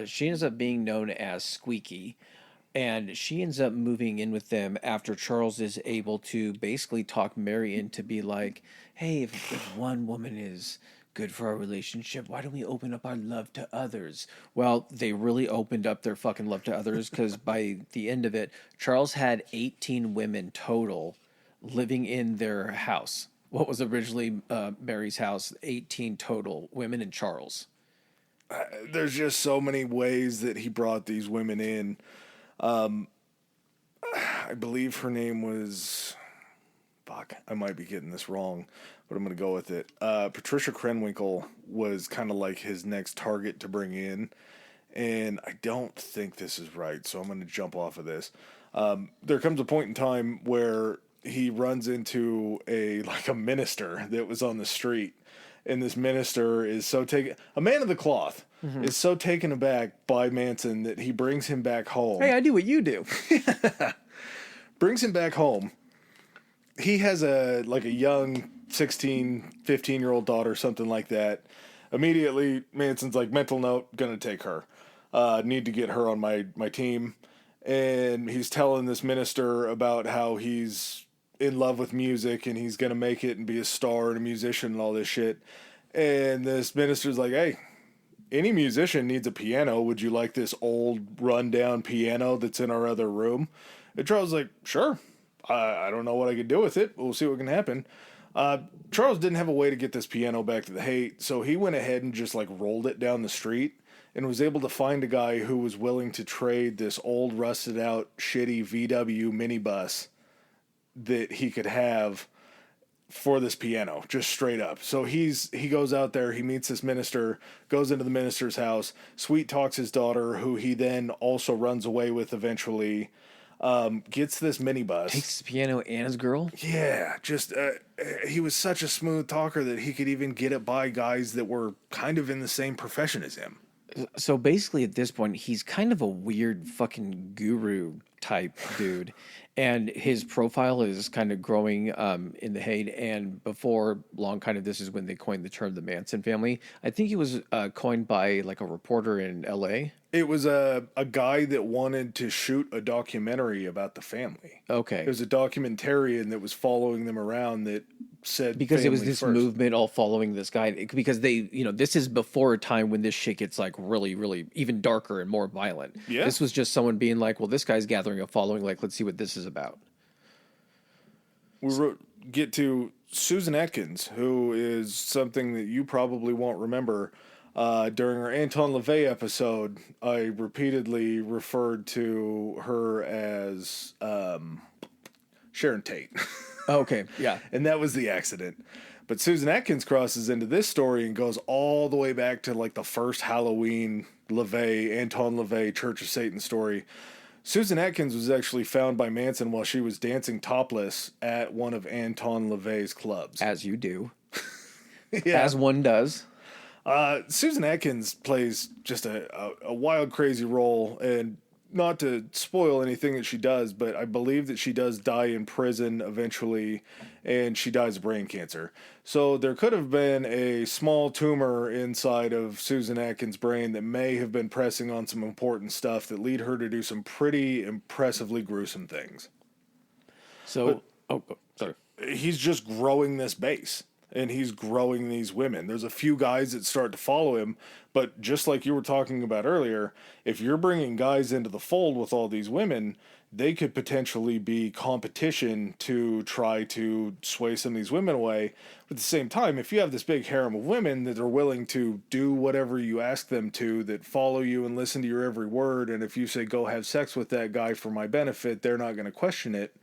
S2: She ends up being known as Squeaky, and she ends up moving in with them after Charles is able to basically talk Mary into be like, hey, if one woman is good for our relationship, why don't we open up our love to others? Well, they really opened up their fucking love to others, because by the end of it, Charles had 18 women total living in their house. What was originally Mary's house, 18 total women and Charles.
S1: There's just so many ways that he brought these women in. I believe her name was... Fuck, I might be getting this wrong, but I'm going to go with it. Patricia Krenwinkel was kind of like his next target to bring in, and I don't think this is right, so I'm going to jump off of this. There comes a point in time where he runs into a minister that was on the street, and this minister is so a man of the cloth, is so taken aback by Manson that he brings him back home.
S2: Hey, I do what you do.
S1: Brings him back home. He has a young 16, 15-year-old daughter, something like that. Immediately, Manson's like, mental note, gonna take her. Need to get her on my team. And he's telling this minister about how he's in love with music and he's gonna make it and be a star and a musician and all this shit. And this minister's like, hey, any musician needs a piano. Would you like this old rundown piano that's in our other room? And Charles is like, sure. I don't know what I could do with it. We'll see what can happen. Charles didn't have a way to get this piano back to the Haight, so he went ahead and just rolled it down the street and was able to find a guy who was willing to trade this old, rusted out, shitty VW minibus that he could have for this piano, just straight up. So he goes out there, he meets this minister, goes into the minister's house, sweet talks his daughter, who he then also runs away with eventually. Gets this minibus.
S2: Takes his piano and his girl?
S1: Yeah, just he was such a smooth talker that he could even get it by guys that were kind of in the same profession as him.
S2: So basically at this point, he's kind of a weird fucking guru type dude. And his profile is kind of growing in the Haight. And before long, kind of this is when they coined the term the Manson family. I think it was coined by a reporter in L.A.
S1: It was a guy that wanted to shoot a documentary about the family.
S2: Okay.
S1: It was a documentarian that was following them around that said
S2: because it was this
S1: first.
S2: movement all following this guy. Because they, this is before a time when this shit gets really, really even darker and more violent.
S1: Yeah.
S2: This was just someone being like, well, this guy's gathering a following. Let's see what this is about.
S1: Get to Susan Atkins, who is something that you probably won't remember. During our Anton LaVey episode, I repeatedly referred to her as Sharon Tate.
S2: Okay, yeah.
S1: And that was the accident. But Susan Atkins crosses into this story and goes all the way back to the first Halloween Anton LaVey Church of Satan story. Susan Atkins was actually found by Manson while she was dancing topless at one of Anton LaVey's clubs.
S2: As you do.
S1: Yeah.
S2: As one does.
S1: Susan Atkins plays just a wild, crazy role, and not to spoil anything that she does, but I believe that she does die in prison eventually, and she dies of brain cancer. So there could have been a small tumor inside of Susan Atkins' brain that may have been pressing on some important stuff that lead her to do some pretty impressively gruesome things.
S2: So, sorry.
S1: He's just growing this base. and he's growing these women. There's a few guys that start to follow him, but just like you were talking about earlier, if you're bringing guys into the fold with all these women, they could potentially be competition to try to sway some of these women away. But at the same time, if you have this big harem of women that are willing to do whatever you ask them to, that follow you and listen to your every word, and if you say go have sex with that guy for my benefit, they're not going to question it.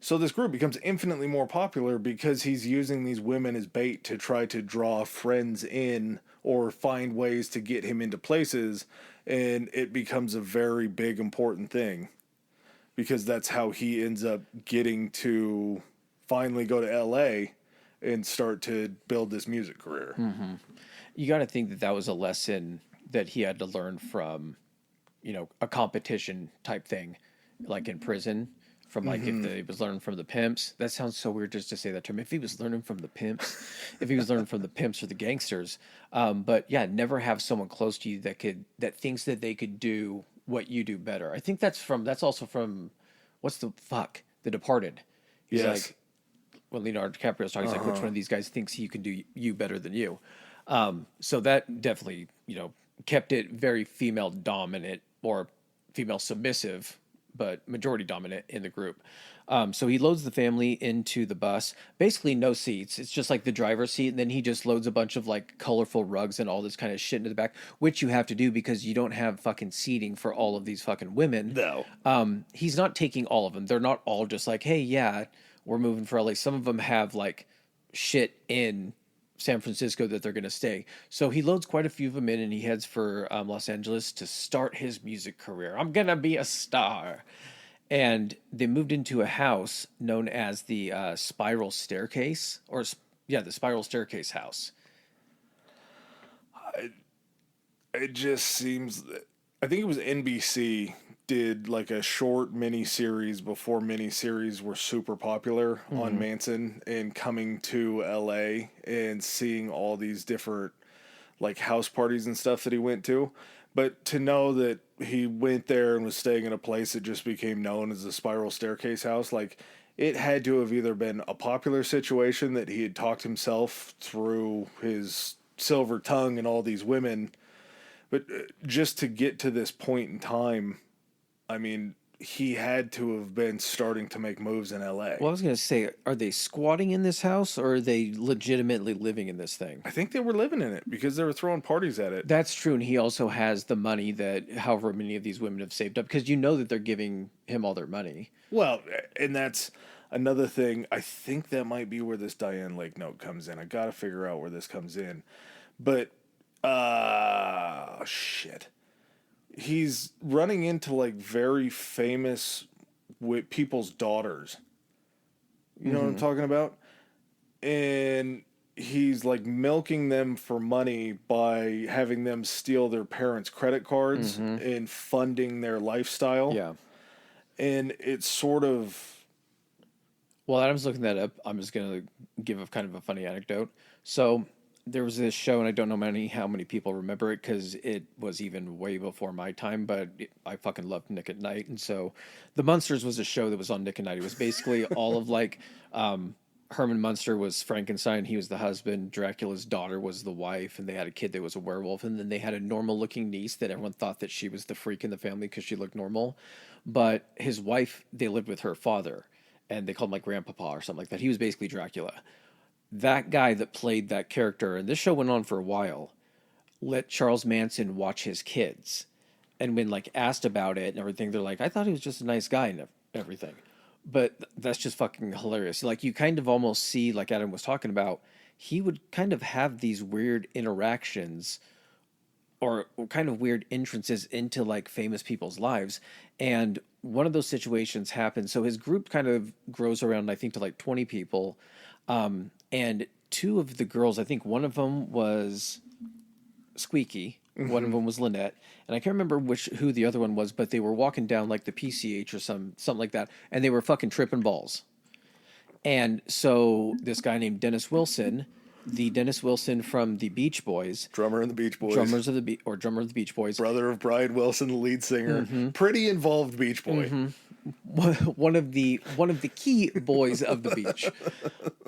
S1: So this group becomes infinitely more popular because he's using these women as bait to try to draw friends in or find ways to get him into places, and it becomes a very big important thing because that's how he ends up getting to finally go to LA and start to build this music career.
S2: You got to think that that was a lesson that he had to learn from, a competition type thing, like in prison. From like if he was learning from the pimps. That sounds so weird just to say that term. If he was learning from the pimps, if he was learning from the pimps or the gangsters. But yeah, never have someone close to you that thinks that they could do what you do better. I think that's also from what's the fuck? The Departed. He's
S1: Yes.
S2: like, when Leonardo DiCaprio's talking, he's like, which one of these guys thinks he can do you better than you? So that definitely, kept it very female dominant or female submissive, but majority dominant in the group. So he loads the family into the bus, basically no seats. It's just like the driver's seat. And then he just loads a bunch of like colorful rugs and all this kind of shit into the back, which you have to do because you don't have fucking seating for all of these fucking women.
S1: No.
S2: He's not taking all of them. They're not all just like, hey, yeah, we're moving for LA. Some of them have like shit in San Francisco that they're going to stay. So he loads quite a few of them in and he heads for Los Angeles to start his music career. I'm going to be a star. And they moved into a house known as the Spiral Staircase, the Spiral Staircase house.
S1: It just seems that, I think it was NBC did like a short mini series before mini series were super popular on Manson, and coming to LA and seeing all these different like house parties and stuff that he went to. But to know that he went there and was staying in a place that just became known as the Spiral Staircase house, like it had to have either been a popular situation that he had talked himself through his silver tongue and all these women. But just to get to this point in time, I mean, he had to have been starting to make moves in LA.
S2: Well, I was going to say, are they squatting in this house or are they legitimately living in this thing?
S1: I think they were living in it because they were throwing parties at it.
S2: That's true. And he also has the money that however many of these women have saved up because that they're giving him all their money.
S1: Well, and that's another thing. I think that might be where this Diane Lake note comes in. I got to figure out where this comes in. But, shit. He's running into like very famous people's daughters. You know what I'm talking about? And he's like milking them for money by having them steal their parents' credit cards and funding their lifestyle.
S2: Yeah.
S1: And it's sort of...
S2: Well, Adam's looking that up. I'm just going to give a kind of a funny anecdote. So there was this show, and I don't know how many people remember it because it was even way before my time, but I fucking loved Nick at Night. And so The Munsters was a show that was on Nick at Night. It was basically all of like Herman Munster was Frankenstein. He was the husband. Dracula's daughter was the wife, and they had a kid that was a werewolf. And then they had a normal looking niece that everyone thought that she was the freak in the family because she looked normal. But his wife, they lived with her father, and they called him like Grandpapa or something like that. He was basically Dracula. That guy that played that character, and this show went on for a while, let Charles Manson watch his kids. And when like asked about it and everything, they're like, I thought he was just a nice guy and everything. But that's just fucking hilarious. Like you kind of almost see, like Adam was talking about, he would kind of have these weird interactions or kind of weird entrances into like famous people's lives. And one of those situations happened. So his group kind of grows around, I think, to like 20 people. And two of the girls, I think one of them was Squeaky, one of them was Lynette, and I can't remember who the other one was, but they were walking down like the PCH or something like that, and they were fucking tripping balls. And so this guy named Dennis Wilson, the Dennis Wilson from the Beach Boys,
S1: drummer in the Beach Boys,
S2: drummer of the Beach Boys,
S1: brother of Brian Wilson, the lead singer, pretty involved Beach Boy.
S2: One of the key boys of the Beach.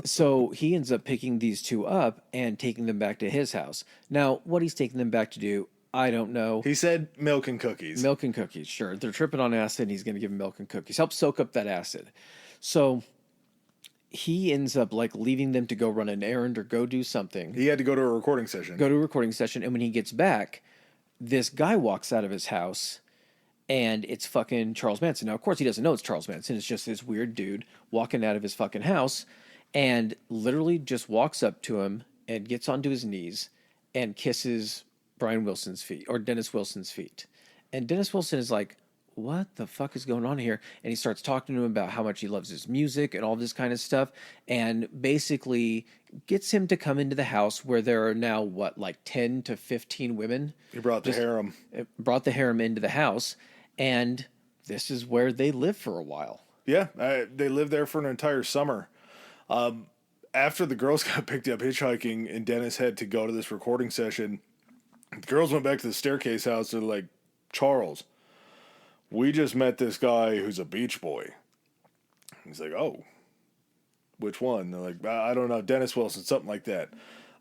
S2: So he ends up picking these two up and taking them back to his house. Now, what he's taking them back to do, I don't know.
S1: He said milk and cookies.
S2: Milk and cookies, sure. They're tripping on acid, and he's going to give them milk and cookies. Help soak up that acid. So he ends up like leaving them to go run an errand or go do something.
S1: He had to go to a recording session.
S2: And when he gets back, this guy walks out of his house, and it's fucking Charles Manson. Now, of course, he doesn't know it's Charles Manson. It's just this weird dude walking out of his fucking house, and literally just walks up to him and gets onto his knees and kisses Brian Wilson's feet, or Dennis Wilson's feet. And Dennis Wilson is like, what the fuck is going on here? And he starts talking to him about how much he loves his music and all this kind of stuff, and basically gets him to come into the house where there are now, what, like 10 to 15 women?
S1: He brought the harem.
S2: Brought the harem into the house, and this is where they live for a while.
S1: Yeah, they lived there for an entire summer. After the girls got picked up hitchhiking and Dennis had to go to this recording session, the girls went back to the staircase house and they're like, Charles, we just met this guy who's a beach boy. He's like, oh, which one? They're like, I don't know, Dennis Wilson, something like that.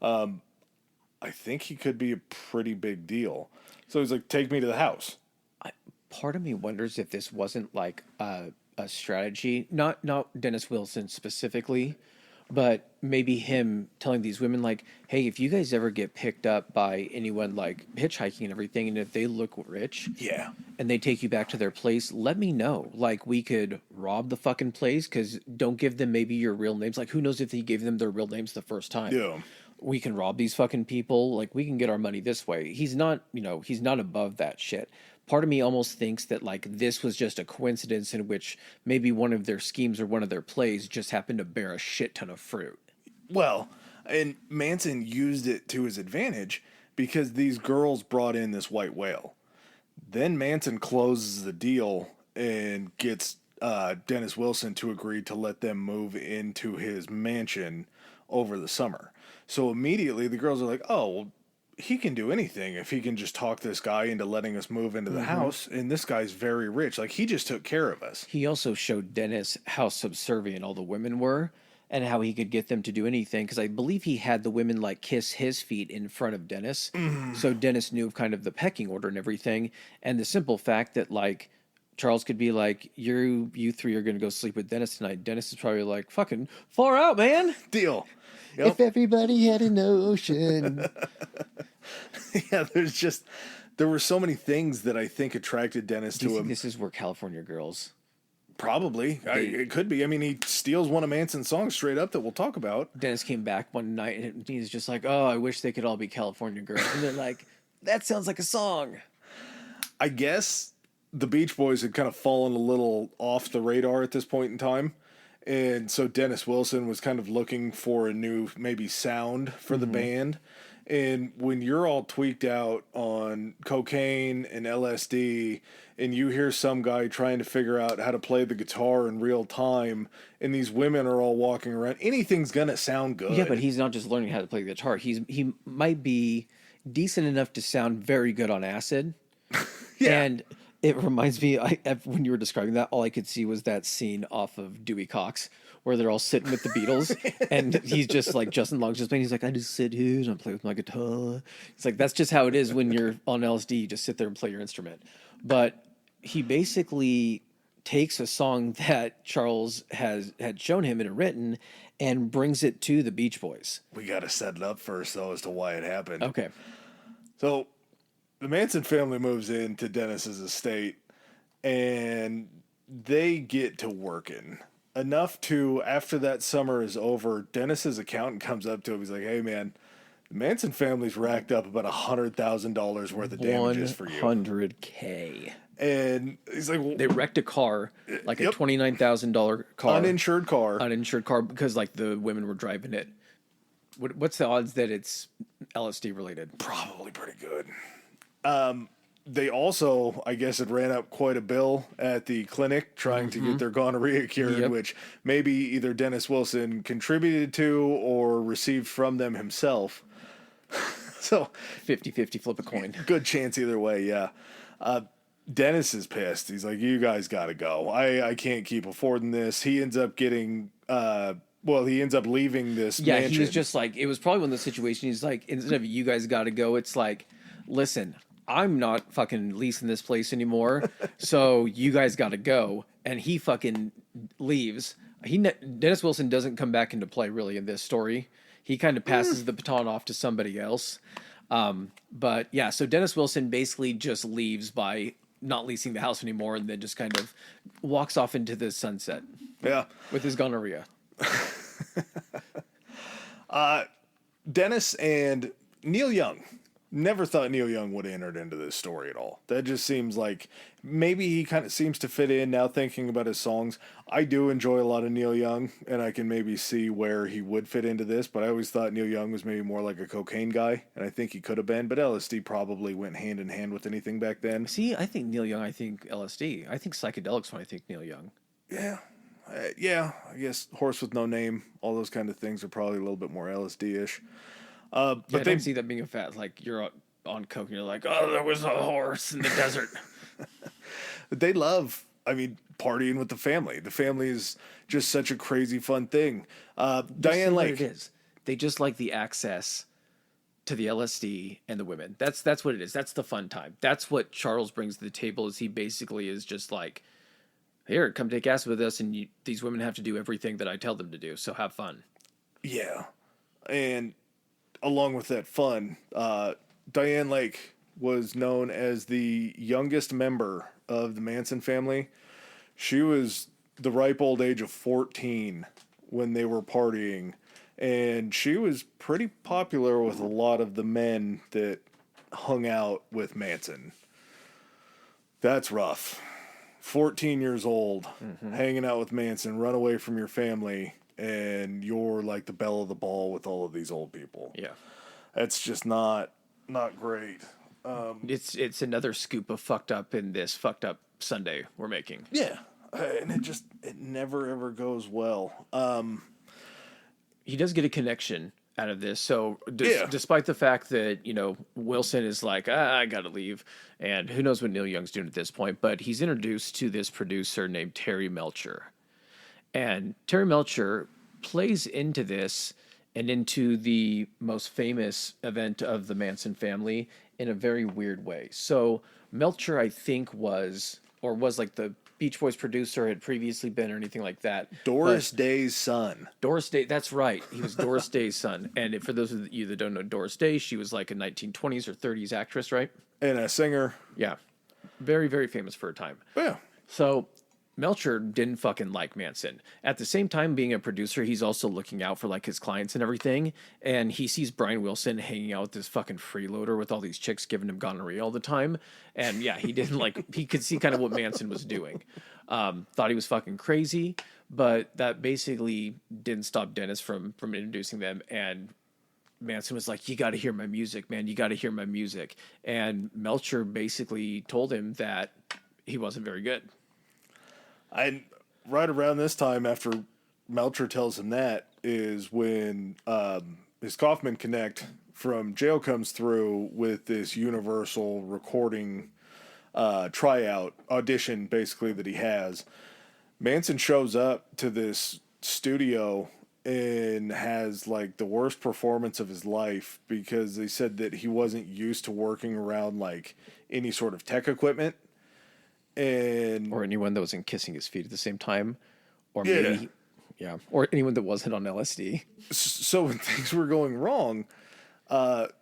S1: I think he could be a pretty big deal. So he's like, take me to the house.
S2: Part of me wonders if this wasn't like a strategy, not Dennis Wilson specifically, but maybe him telling these women like, hey, if you guys ever get picked up by anyone like hitchhiking and everything, and if they look rich,
S1: yeah,
S2: and they take you back to their place, let me know. Like, we could rob the fucking place, because don't give them maybe your real names. Like, who knows if he gave them their real names the first time?
S1: Yeah.
S2: We can rob these fucking people. Like, we can get our money this way. He's not above that shit. Part of me almost thinks that like this was just a coincidence in which maybe one of their schemes or one of their plays just happened to bear a shit ton of fruit.
S1: Well, and Manson used it to his advantage because these girls brought in this white whale. Then Manson closes the deal and gets Dennis Wilson to agree to let them move into his mansion over the summer. So immediately the girls are like, oh, well, he can do anything if he can just talk this guy into letting us move into the house. And this guy's very rich. Like, he just took care of us.
S2: He also showed Dennis how subservient all the women were and how he could get them to do anything. Because I believe he had the women like kiss his feet in front of Dennis. So Dennis knew kind of the pecking order and everything. And the simple fact that like Charles could be like, you three are going to go sleep with Dennis tonight. Dennis is probably like, fucking far out, man.
S1: Deal. Yep.
S2: If everybody had an ocean.
S1: Yeah, there were so many things that I think attracted Dennis to him.
S2: This is where California Girls.
S1: Probably. It could be. I mean, he steals one of Manson's songs straight up that we'll talk about.
S2: Dennis came back one night and he's just like, oh, I wish they could all be California Girls. And they're like, that sounds like a song.
S1: I guess the Beach Boys had kind of fallen a little off the radar at this point in time. And so Dennis Wilson was kind of looking for a new maybe sound for the band. And when you're all tweaked out on cocaine and LSD and you hear some guy trying to figure out how to play the guitar in real time and these women are all walking around, anything's going to sound good.
S2: Yeah, but he's not just learning how to play the guitar. He might be decent enough to sound very good on acid.
S1: Yeah.
S2: And it reminds me, when you were describing that, all I could see was that scene off of Dewey Cox where they're all sitting with the Beatles and he's just like, Justin Long's just playing. He's like, I just sit here and I play with my guitar. It's like, that's just how it is when you're on LSD. You just sit there and play your instrument. But he basically takes a song that Charles had shown him and written and brings it to the Beach Boys.
S1: We got to set it up first, though, as to why it happened.
S2: Okay.
S1: So the Manson family moves into Dennis's estate and they get to working enough to, after that summer is over, Dennis's accountant comes up to him. He's like, hey, man, the Manson family's racked up about $100,000 worth of damages for you.
S2: $100K.
S1: And he's like, well,
S2: they wrecked a car, like a $29,000 car.
S1: Uninsured car,
S2: because like the women were driving it. What's the odds that it's LSD related?
S1: Probably pretty good. They also, I guess, had ran up quite a bill at the clinic trying to get their gonorrhea cured, which maybe either Dennis Wilson contributed to or received from them himself. So
S2: 50-50, flip a coin.
S1: Good chance either way, yeah. Dennis is pissed. He's like, you guys got to go. I can't keep affording this. He ends up getting Well, he ends up leaving this
S2: Yeah,
S1: mansion.
S2: he was just like, it was probably one of those situations. He's like, instead of you guys got to go, it's like, listen, I'm not fucking leasing this place anymore, so you guys got to go. And he fucking leaves. Dennis Wilson doesn't come back into play really in this story. He kind of passes the baton off to somebody else. But yeah, so Dennis Wilson basically just leaves by not leasing the house anymore, and then just kind of walks off into the sunset.
S1: Yeah.
S2: With his gonorrhea.
S1: Dennis and Neil Young. Never thought Neil Young would have entered into this story at all. That just seems like maybe he kind of seems to fit in now thinking about his songs. I do enjoy a lot of Neil Young, and I can maybe see where he would fit into this, but I always thought Neil Young was maybe more like a cocaine guy, and I think he could have been, but LSD probably went hand in hand with anything back then.
S2: See, I think Neil Young, I think LSD. I think psychedelics when I think Neil Young.
S1: Yeah. Yeah, I guess Horse with No Name, all those kind of things are probably a little bit more LSD-ish. But
S2: I don't see that being a fat, like you're on coke and you're like, oh, there was a horse in the desert.
S1: They love, partying with the family. The family is just such a crazy fun thing. Diane Lake.
S2: It is. They just like the access to the LSD and the women. That's what it is. That's the fun time. That's what Charles brings to the table. Is he basically is just like, here, come take acid with us, and these women have to do everything that I tell them to do. So have fun.
S1: Yeah, and along with that fun, Diane Lake was known as the youngest member of the Manson family. She was the ripe old age of 14 when they were partying, and she was pretty popular with a lot of the men that hung out with Manson. That's rough. 14 years old, hanging out with Manson, run away from your family, and you're like the belle of the ball with all of these old people.
S2: Yeah.
S1: That's just not great.
S2: It's another scoop of fucked up in this fucked up Sunday we're making.
S1: Yeah. And it never ever goes well.
S2: He does get a connection out of this. So despite the fact that, Wilson is like, I got to leave. And who knows what Neil Young's doing at this point, but he's introduced to this producer named Terry Melcher. And Terry Melcher plays into this and into the most famous event of the Manson family in a very weird way. So Melcher, I think, was like the Beach Boys producer, had previously been or anything like that.
S1: Doris Day's son.
S2: Doris Day, that's right. He was Doris Day's son. And for those of you that don't know Doris Day, she was like a 1920s or 30s actress, right?
S1: And a singer.
S2: Yeah. Very, very famous for her time.
S1: Yeah.
S2: So Melcher didn't fucking like Manson. At the same time, being a producer, he's also looking out for like his clients and everything. And he sees Brian Wilson hanging out with this fucking freeloader with all these chicks giving him gonorrhea all the time. And yeah, he didn't like, he could see kind of what Manson was doing. Thought he was fucking crazy, but that basically didn't stop Dennis from introducing them. And Manson was like, you got to hear my music, man. You got to hear my music. And Melcher basically told him that he wasn't very good.
S1: And right around this time, after Melcher tells him that, is when his Kaufman Connect from jail comes through with this Universal recording tryout audition, basically, that he has. Manson shows up to this studio and has like the worst performance of his life, because they said that he wasn't used to working around like any sort of tech equipment. Or
S2: anyone that wasn't kissing his feet at the same time, or maybe, or anyone that wasn't on LSD.
S1: So when things were going wrong,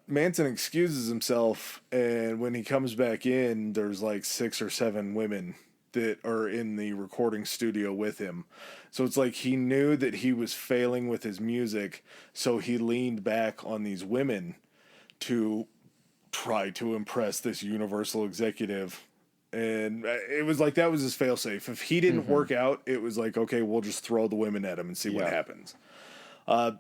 S1: Manson excuses himself, and when he comes back in, there's like 6 or 7 women that are in the recording studio with him. So it's like he knew that he was failing with his music, so he leaned back on these women to try to impress this Universal executive. And it was like that was his failsafe. If he didn't work out, it was like, okay, we'll just throw the women at him and see what happens.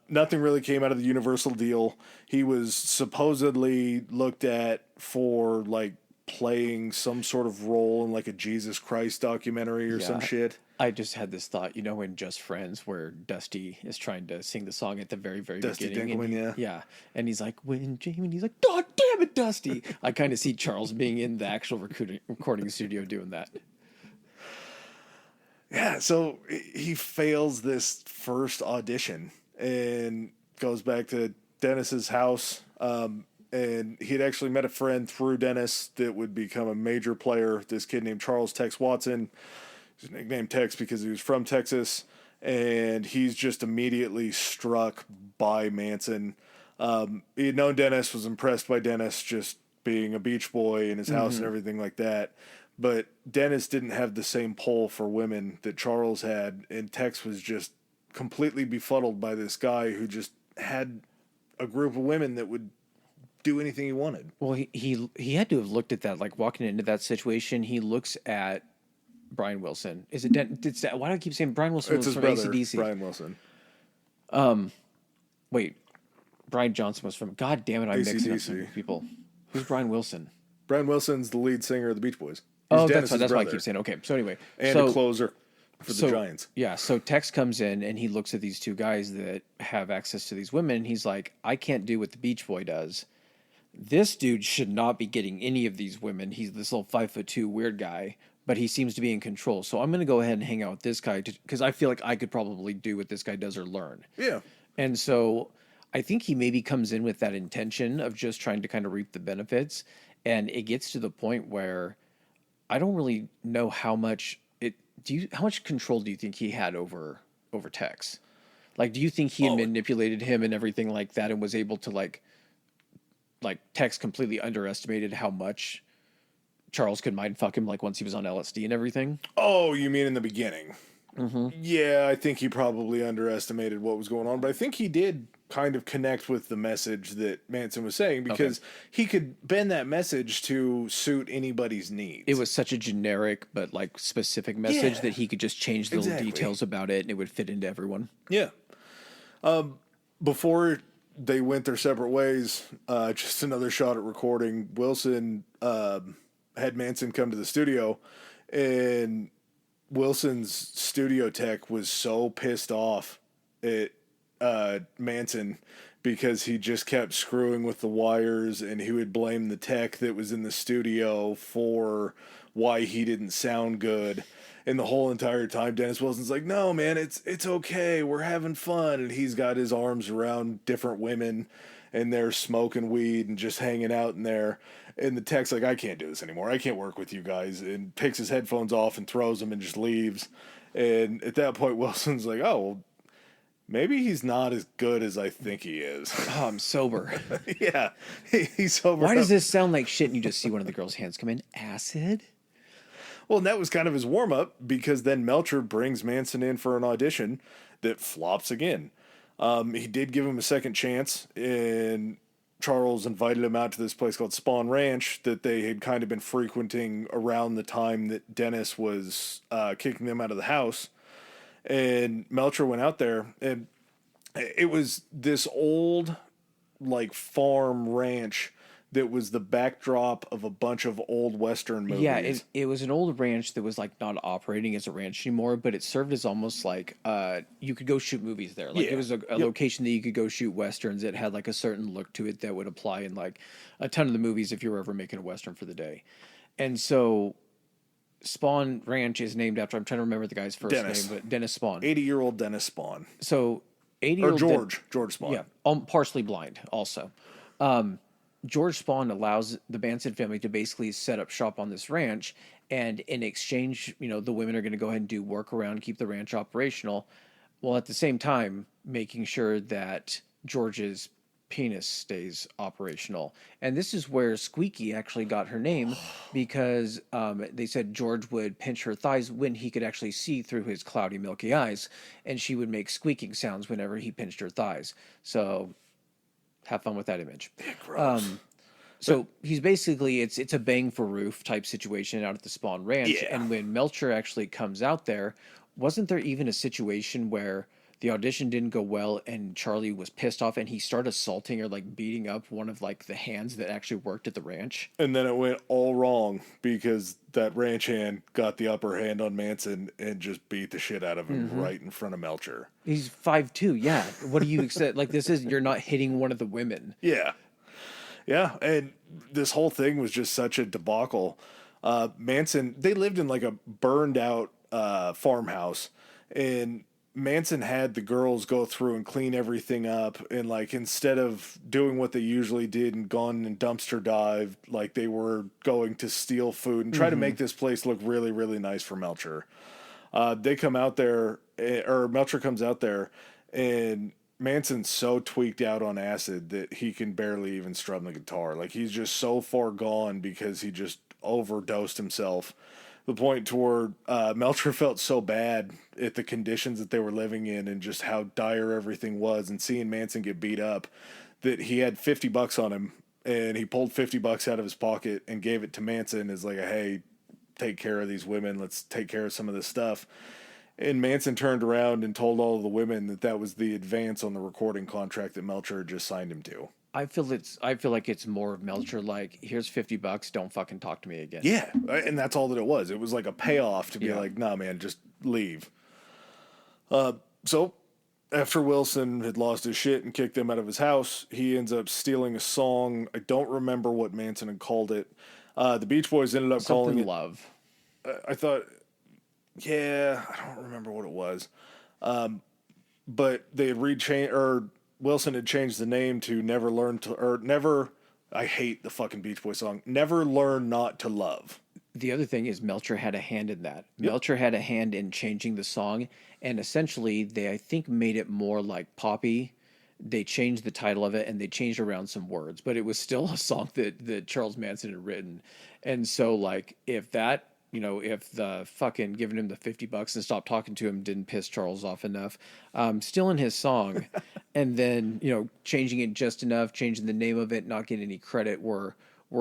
S1: Nothing really came out of the Universal deal. He was supposedly looked at for like playing some sort of role in like a Jesus Christ documentary or some shit.
S2: I just had this thought, in Just Friends, where Dusty is trying to sing the song at the very, very beginning.
S1: Dinkelman,
S2: yeah. And he's like, when Jamie, and he's like, God damn it, Dusty. I kind of see Charles being in the actual recording studio doing that.
S1: Yeah, so he fails this first audition and goes back to Dennis's house. And he had actually met a friend through Dennis that would become a major player. This kid named Charles Tex Watson. He's nicknamed Tex because he was from Texas. And he's just immediately struck by Manson. He had known Dennis, was impressed by Dennis just being a beach boy in his house and everything like that. But Dennis didn't have the same pull for women that Charles had, and Tex was just completely befuddled by this guy who just had a group of women that would do anything he wanted.
S2: Well, he had to have looked at that, like walking into that situation. He looks at Brian Wilson. Is it? Why do I keep saying Brian Wilson
S1: It's
S2: was
S1: his
S2: from
S1: brother,
S2: AC/DC?
S1: Brian Wilson.
S2: Wait, Brian Johnson was from. God damn it! I'm mixing up
S1: AC/DC.
S2: some people. Who's Brian Wilson?
S1: Brian Wilson's the lead singer of the Beach Boys. He's
S2: Oh,
S1: Dennis's
S2: that's why I
S1: brother.
S2: keep saying. Okay, so anyway,
S1: And
S2: so
S1: a closer for the Giants.
S2: Yeah, so Tex comes in and he looks at these two guys that have access to these women, and he's like, I can't do what the Beach Boy does. This dude should not be getting any of these women. He's this little 5'2" weird guy, but he seems to be in control. So I'm going to go ahead and hang out with this guy because I feel like I could probably do what this guy does or learn.
S1: Yeah.
S2: And so I think he maybe comes in with that intention of just trying to kind of reap the benefits. And it gets to the point where I don't really know how much how much control do you think he had over Tex? Like, do you think he had manipulated him and everything like that and was able to like Tex completely underestimated how much Charles could mind fuck him, like once he was on LSD and everything?
S1: Oh, you mean in the beginning?
S2: Mm-hmm.
S1: Yeah, I think he probably underestimated what was going on, but I think he did kind of connect with the message that Manson was saying because he could bend that message to suit anybody's needs.
S2: It was such a generic but like specific message that he could just change the little
S1: Exactly.
S2: details about it and it would fit into everyone.
S1: Yeah. Before they went their separate ways, just another shot at recording, Wilson had Manson come to the studio, and Wilson's studio tech was so pissed off at Manson because he just kept screwing with the wires, and he would blame the tech that was in the studio for why he didn't sound good. And the whole entire time, Dennis Wilson's like, no, man, it's okay. We're having fun. And he's got his arms around different women, and they're smoking weed and just hanging out in there. And the tech's like, I can't do this anymore. I can't work with you guys. And picks his headphones off and throws them and just leaves. And at that point, Wilson's like, oh, well, maybe he's not as good as I think he is.
S2: Oh, I'm sober.
S1: Yeah, he's sober.
S2: Why does this sound like shit? And you just see one of the girls' hands come in. Acid?
S1: Well, and that was kind of his warm-up because then Melcher brings Manson in for an audition that flops again. He did give him a second chance, and Charles invited him out to this place called Spawn Ranch that they had kind of been frequenting around the time that Dennis was kicking them out of the house. And Melcher went out there, and it was this old, like, farm ranch that was the backdrop of a bunch of old Western movies.
S2: Yeah, it was an old ranch that was like not operating as a ranch anymore, but it served as almost like you could go shoot movies there. Like it was a location that you could go shoot Westerns. It had like a certain look to it that would apply in like a ton of the movies if you were ever making a Western for the day. And so Spawn Ranch is named after, I'm trying to remember the guy's first name, but Dennis Spawn.
S1: 80-year-old Dennis Spawn.
S2: So 80-year-old
S1: Or George Spawn.
S2: Yeah, partially blind also. George Spawn allows the Manson family to basically set up shop on this ranch, and in exchange, the women are going to go ahead and do work around, keep the ranch operational, while at the same time making sure that George's penis stays operational. And this is where Squeaky actually got her name because they said George would pinch her thighs when he could actually see through his cloudy, milky eyes, and she would make squeaking sounds whenever he pinched her thighs. So have fun with that image. So he's basically, it's a bang for roof type situation out at the Spawn Ranch.
S1: Yeah.
S2: And when Melcher actually comes out there, wasn't there even a situation where the audition didn't go well and Charlie was pissed off and he started assaulting or like beating up one of like the hands that actually worked at the ranch?
S1: And then it went all wrong because that ranch hand got the upper hand on Manson and just beat the shit out of him right in front of Melcher.
S2: He's 5'2", yeah. What do you expect? Like, you're not hitting one of the women.
S1: Yeah. Yeah, and this whole thing was just such a debacle. Manson, they lived in like a burned out farmhouse, and Manson had the girls go through and clean everything up, and like instead of doing what they usually did and gone and dumpster dive, like they were going to steal food and try to make this place look really, really nice for Melcher. They come out there, or Melcher comes out there, and Manson's so tweaked out on acid that he can barely even strum the guitar. Like he's just so far gone because he just overdosed himself. The point toward Melcher felt so bad at the conditions that they were living in and just how dire everything was, and seeing Manson get beat up, that he had $50 on him, and he pulled $50 out of his pocket and gave it to Manson as like a, hey, take care of these women, let's take care of some of this stuff. And Manson turned around and told all of the women that that was the advance on the recording contract that Melcher had just signed him to.
S2: I feel like it's more of Melcher like, here's $50, don't fucking talk to me again.
S1: Yeah, and that's all that it was. It was like a payoff to be like, nah, man, just leave. So after Wilson had lost his shit and kicked them out of his house, he ends up stealing a song. I don't remember what Manson had called it. The Beach Boys ended up calling it
S2: Love.
S1: I thought, yeah, I don't remember what it was. But they had Wilson had changed the name to I hate the fucking Beach Boys song, Never Learn Not to Love.
S2: The other thing is Melcher had a hand in that.
S1: Yep.
S2: Melcher had a hand in changing the song, and essentially they, I think, made it more like poppy. They changed the title of it, and they changed around some words, but it was still a song that Charles Manson had written. And so, like, if that, if the fucking giving him the $50 and stop talking to him didn't piss Charles off enough, stealing his song and then, changing it just enough, changing the name of it, not getting any credit were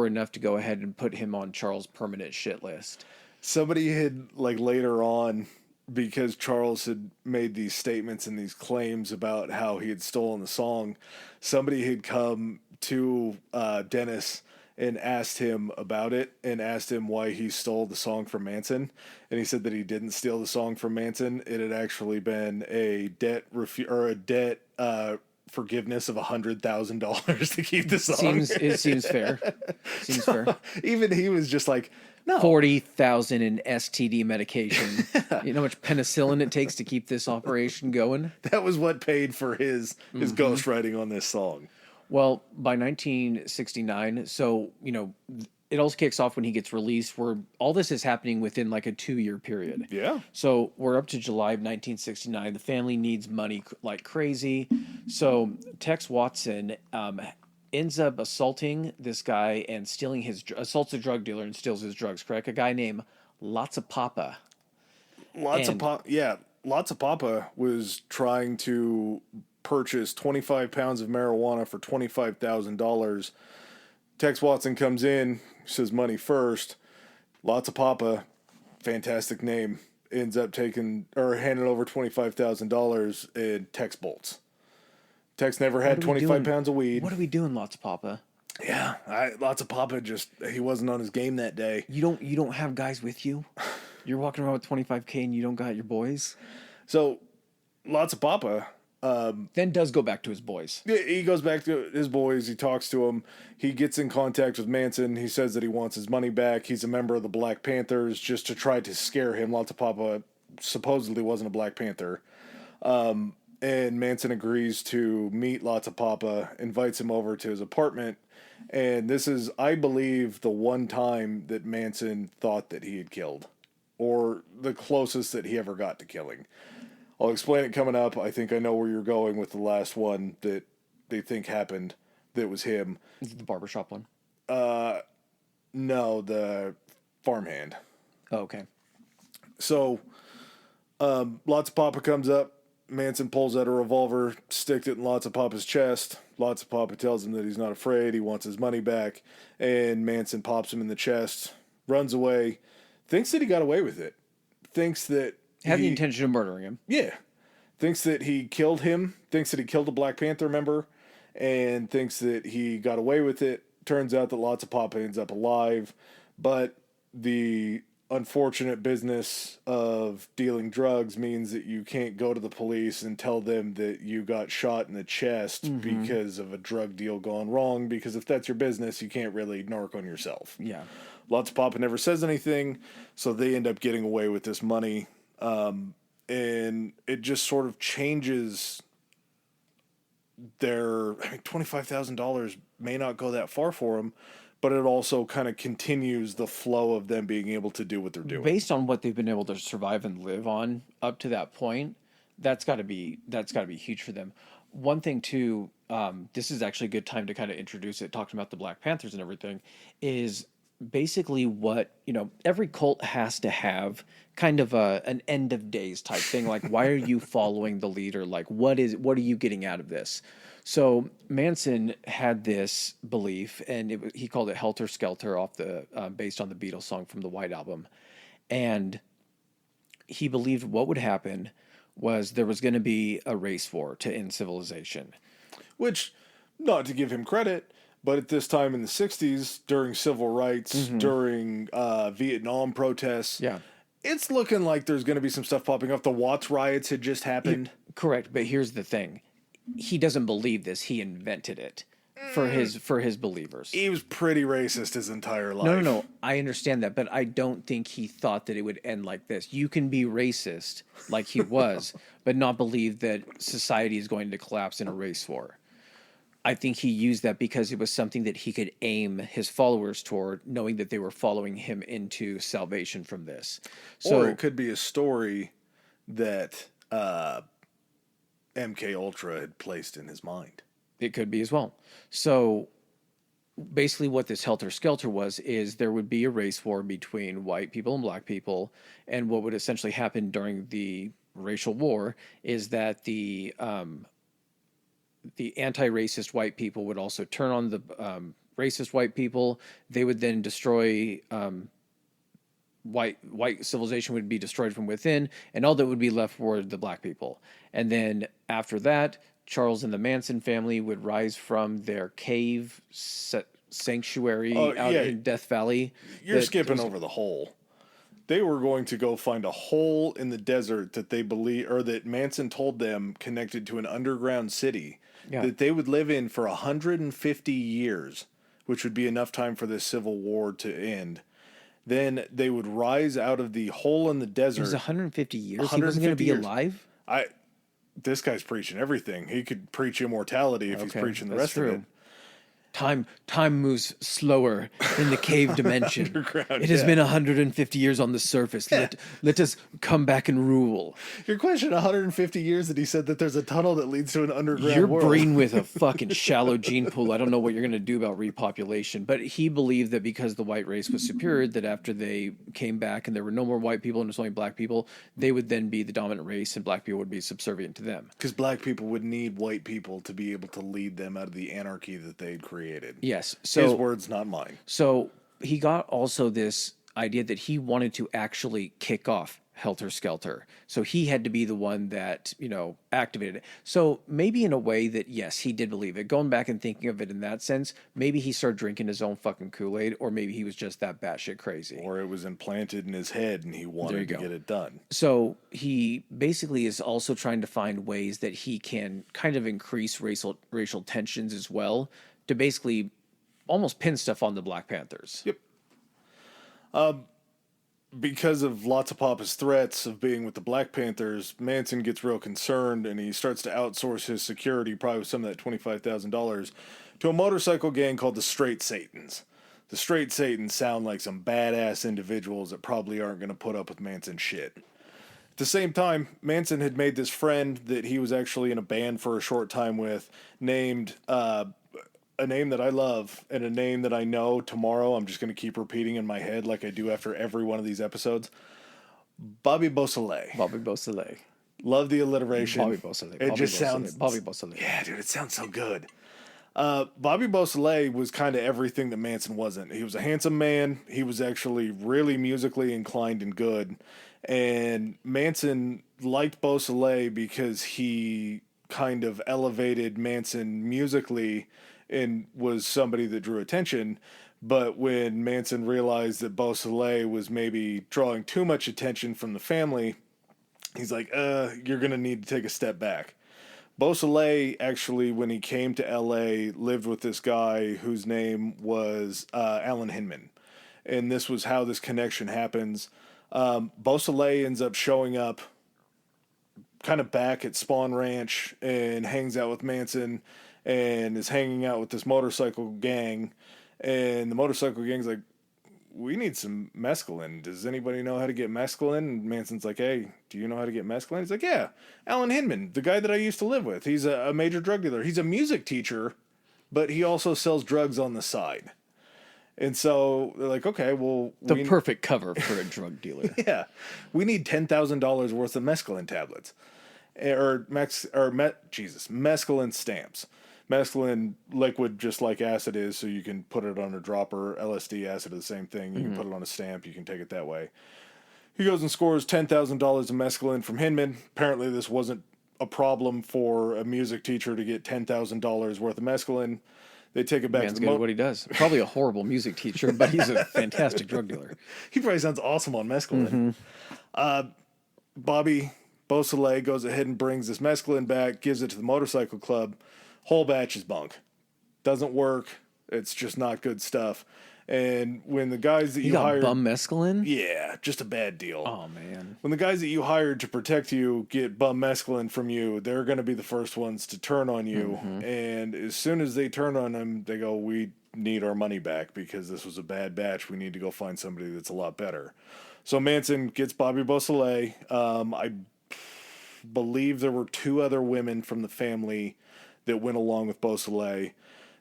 S2: enough to go ahead and put him on Charles' permanent shit list.
S1: Somebody had, like, later on, because Charles had made these statements and these claims about how he had stolen the song, somebody had come to Dennis and asked him about it and asked him why he stole the song from Manson. And he said that he didn't steal the song from Manson. It had actually been a debt forgiveness of $100,000 to keep the song.
S2: It seems fair. Seems fair.
S1: Even he was just like, no.
S2: 40,000 in STD medication. You know how much penicillin it takes to keep this operation going?
S1: That was what paid for his ghostwriting on this song.
S2: Well, by 1969, so, it also kicks off when he gets released, where all this is happening within like a 2-year period.
S1: Yeah.
S2: So we're up to July of 1969. The family needs money like crazy. So Tex Watson ends up assaulting this guy and assaults a drug dealer and steals his drugs, correct? A guy named Lots of Papa.
S1: Lots of Papa was trying to purchase 25 pounds of marijuana for $25,000. Tex Watson comes in, says money first. Lots of Papa, fantastic name, ends up handing over $25,000, and Tex bolts. Tex never had 25 pounds of weed.
S2: What are we doing, Lots of Papa?
S1: Yeah, Lots of Papa he wasn't on his game that day.
S2: You don't have guys with you? You're walking around with 25K and you don't got your boys?
S1: So, Lots of Papa
S2: then does go back to his boys.
S1: Yeah, he goes back to his boys. He talks to them. He gets in contact with Manson. He says that he wants his money back. He's a member of the Black Panthers just to try to scare him. Lots of Papa supposedly wasn't a Black Panther. And Manson agrees to meet Lots of Papa, invites him over to his apartment. And this is, I believe, the one time that Manson thought that he had killed, or the closest that he ever got to killing. I'll explain it coming up. I think I know where you're going with the last one that they think happened that was him.
S2: Is it the barbershop one?
S1: No, the farmhand.
S2: Oh, okay.
S1: So, Lots of Papa comes up. Manson pulls out a revolver, sticks it in Lots of Papa's chest. Lots of Papa tells him that he's not afraid. He wants his money back. And Manson pops him in the chest, runs away, thinks that he got away with it. Thinks that
S2: had the intention of murdering him.
S1: Yeah. Thinks that he killed him. Thinks that he killed a Black Panther member. And thinks that he got away with it. Turns out that Lots of Papa ends up alive. But the unfortunate business of dealing drugs means that you can't go to the police and tell them that you got shot in the chest because of a drug deal gone wrong. Because if that's your business, you can't really narc on yourself.
S2: Yeah.
S1: Lots of Papa never says anything. So they end up getting away with this money. And it just sort of changes their, I mean, $25,000 may not go that far for them, but it also kind of continues the flow of them being able to do what they're doing.
S2: Based on what they've been able to survive and live on up to that point, that's got to be huge for them. One thing too, this is actually a good time to kind of introduce it, talking about the Black Panthers and everything, is basically what, every cult has to have kind of an end of days type thing. Like, why are you following the leader? Like, what are you getting out of this? So Manson had this belief, and he called it Helter Skelter, based on the Beatles song from the White Album. And he believed what would happen was there was going to be a race war to end civilization.
S1: Which, not to give him credit, but at this time in the 60s, during civil rights, during Vietnam protests,
S2: Yeah.
S1: it's looking like there's going to be some stuff popping up. The Watts riots had just happened.
S2: Correct, but here's the thing. He doesn't believe this. He invented it for his believers.
S1: He was pretty racist his entire life.
S2: No. I understand that, but I don't think he thought that it would end like this. You can be racist like he was, but not believe that society is going to collapse in a race war. I think he used that because it was something that he could aim his followers toward, knowing that they were following him into salvation from this. So
S1: Or it could be a story that MK Ultra had placed in his mind.
S2: it could be as well. So basically what this Helter Skelter is there would be a race war between white people and black people. And what would essentially happen during the racial war is that the anti-racist white people would also turn on the racist white people. They would then destroy white civilization would be destroyed from within, and all that would be left were the black people. And then after that, Charles and the Manson family would rise from their cave sanctuary out in Death Valley.
S1: You're skipping over the hole. They were going to go find a hole in the desert that they believe, or that Manson told them connected to an underground city that they would live in for 150 years, which would be enough time for this civil war to end. Then they would rise out of the hole in the desert.
S2: It was 150 years. He wasn't going to be alive.
S1: This guy's preaching everything. He could preach immortality if he's preaching the rest of it.
S2: Time moves slower in the cave dimension.
S1: Underground,
S2: it has been 150 years on the surface. Let us come back and rule.
S1: Your question, 150 years that he said that there's a tunnel that leads to an underground
S2: You're
S1: world.
S2: breeding with a fucking shallow gene pool. I don't know what you're going to do about repopulation. But he believed that because the white race was superior, that after they came back and there were no more white people and there's only black people, they would then be the dominant race and black people would be subservient to them.
S1: Because black people would need white people to be able to lead them out of the anarchy that they'd created.
S2: Yes. So,
S1: his words, not mine.
S2: So he got also this idea that he wanted to actually kick off Helter Skelter. So he had to be the one that, activated it. So maybe in a way that, yes, he did believe it. Going back and thinking of it in that sense, maybe he started drinking his own fucking Kool-Aid, or maybe he was just that batshit crazy.
S1: Or it was implanted in his head and he wanted to get it done.
S2: So he basically is also trying to find ways that he can kind of increase racial tensions as well, to basically almost pin stuff on the Black Panthers.
S1: Yep. Because of lots of Papa's threats of being with the Black Panthers, Manson gets real concerned and he starts to outsource his security, probably with some of that $25,000, to a motorcycle gang called the Straight Satans. The Straight Satans sound like some badass individuals that probably aren't going to put up with Manson's shit. At the same time, Manson had made this friend that he was actually in a band for a short time with, named a name that I love and a name that I know tomorrow I'm just going to keep repeating in my head like I do after every one of these episodes. Bobby Beausoleil.
S2: Bobby Beausoleil.
S1: Love the alliteration.
S2: Bobby Beausoleil.
S1: It just sounds...
S2: Bobby Beausoleil.
S1: Yeah, dude, it sounds so good. Bobby Beausoleil was kind of everything that Manson wasn't. He was a handsome man. He was actually really musically inclined and good. And Manson liked Beausoleil because he kind of elevated Manson musically and was somebody that drew attention. But when Manson realized that Beausoleil was maybe drawing too much attention from the family, he's like, you're going to need to take a step back. Beausoleil, actually, when he came to L.A., lived with this guy whose name was Alan Hinman. And this was how this connection happens. Beausoleil ends up showing up kind of back at Spawn Ranch and hangs out with Manson and is hanging out with this motorcycle gang. And the motorcycle gang's like, we need some mescaline. Does anybody know how to get mescaline? And Manson's like, hey, do you know how to get mescaline? He's like, yeah, Alan Hinman, the guy that I used to live with. He's a major drug dealer. He's a music teacher, but he also sells drugs on the side. And so they're like, okay, well...
S2: The perfect cover for a drug dealer.
S1: Yeah. We need $10,000 worth of mescaline tablets. Mescaline stamps. Mescaline liquid, just like acid is, so you can put it on a dropper. LSD, acid are the same thing. You can put it on a stamp. You can take it that way. He goes and scores $10,000 of mescaline from Hinman. Apparently this wasn't a problem for a music teacher to get $10,000 worth of mescaline. They take it back
S2: Man's
S1: to
S2: good at what he does. Probably a horrible music teacher, but he's a fantastic drug dealer.
S1: He probably sounds awesome on mescaline. Bobby Beausoleil goes ahead and brings this mescaline back, gives it to the motorcycle club. Whole batch is bunk. Doesn't work. It's just not good stuff. And when the guys that you hired...
S2: bum mescaline?
S1: Yeah, just a bad deal.
S2: Oh, man.
S1: When the guys that you hired to protect you get bum mescaline from you, they're going to be the first ones to turn on you. And as soon as they turn on them, they go, we need our money back because this was a bad batch. We need to go find somebody that's a lot better. So Manson gets Bobby Beausoleil. I believe there were 2 other women from the family that went along with Beausoleil.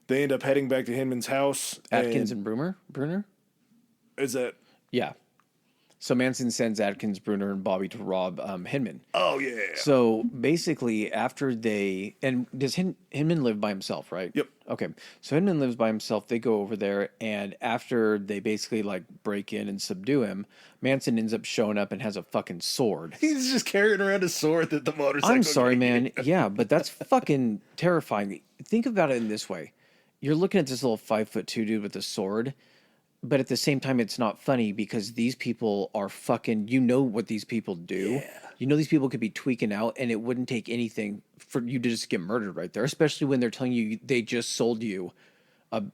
S1: They end up heading back to Hinman's house.
S2: Atkins and Bruner?
S1: Is that...
S2: Yeah. So Manson sends Atkins, Bruner, and Bobby to rob Hinman.
S1: Oh, yeah.
S2: So basically, after they... And does Hinman live by himself, right?
S1: Yep.
S2: Okay. So Hinman lives by himself. They go over there, and after they basically, like, break in and subdue him, Manson ends up showing up and has a fucking sword.
S1: He's just carrying around a sword that the motorcycle...
S2: I'm sorry, man. Yeah, but that's fucking terrifying. Think about it in this way. You're looking at this little 5'2" dude with a sword, but at the same time, it's not funny because these people are fucking, you know what these people do.
S1: Yeah.
S2: You know these people could be tweaking out, and it wouldn't take anything for you to just get murdered right there, especially when they're telling you they just sold you,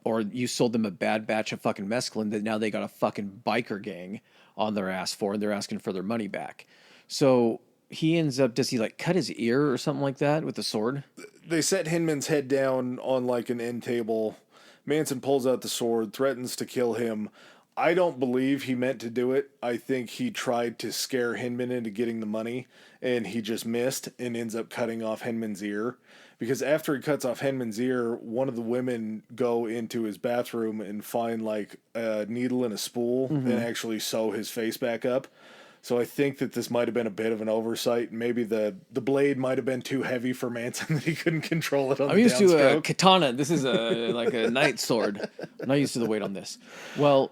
S2: or you sold them a bad batch of fucking mescaline that now they got a fucking biker gang on their ass for, and they're asking for their money back. So he ends up, does he like cut his ear or something like that with the sword?
S1: They set Hinman's head down on like an end table. Manson pulls out the sword, threatens to kill him. I don't believe he meant to do it. I think he tried to scare Hinman into getting the money, and he just missed and ends up cutting off Hinman's ear. Because after he cuts off Hinman's ear, one of the women go into his bathroom and find like a needle and a spool and actually sew his face back up. So I think that this might have been a bit of an oversight. Maybe the blade might have been too heavy for Manson that he couldn't control it on
S2: I'm used to a katana. This is like a knight sword. I'm not used to the weight on this. Well,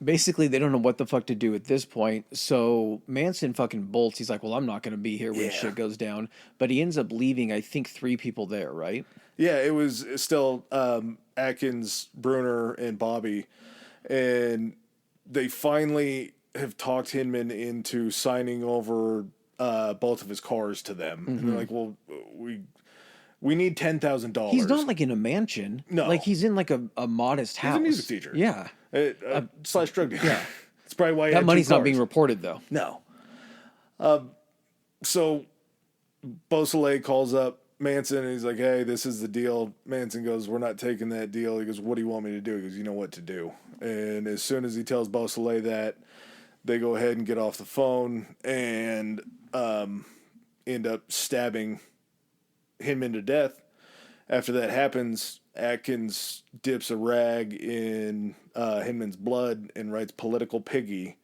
S2: basically, they don't know what the fuck to do at this point. So Manson fucking bolts. He's like, well, I'm not going to be here when shit goes down. But he ends up leaving, I think, 3 people there, right?
S1: Yeah, it was still Atkins, Bruner, and Bobby. And they finally have talked Hinman into signing over both of his cars to them. And they're like, well, we need $10,000.
S2: He's not like in a mansion.
S1: No.
S2: Like he's in like a modest house.
S1: He's a music teacher.
S2: Yeah.
S1: Slash drug dealer.
S2: Yeah.
S1: That's probably why he
S2: That
S1: had
S2: money's
S1: 2
S2: not
S1: cars.
S2: being reported though.
S1: No. So Beausoleil calls up Manson and he's like, hey, this is the deal. Manson goes, we're not taking that deal. He goes, what do you want me to do? He goes, you know what to do. And as soon as he tells Beausoleil that, they go ahead and get off the phone and end up stabbing Hinman to death. After that happens, Atkins dips a rag in Hinman's blood and writes "political piggy"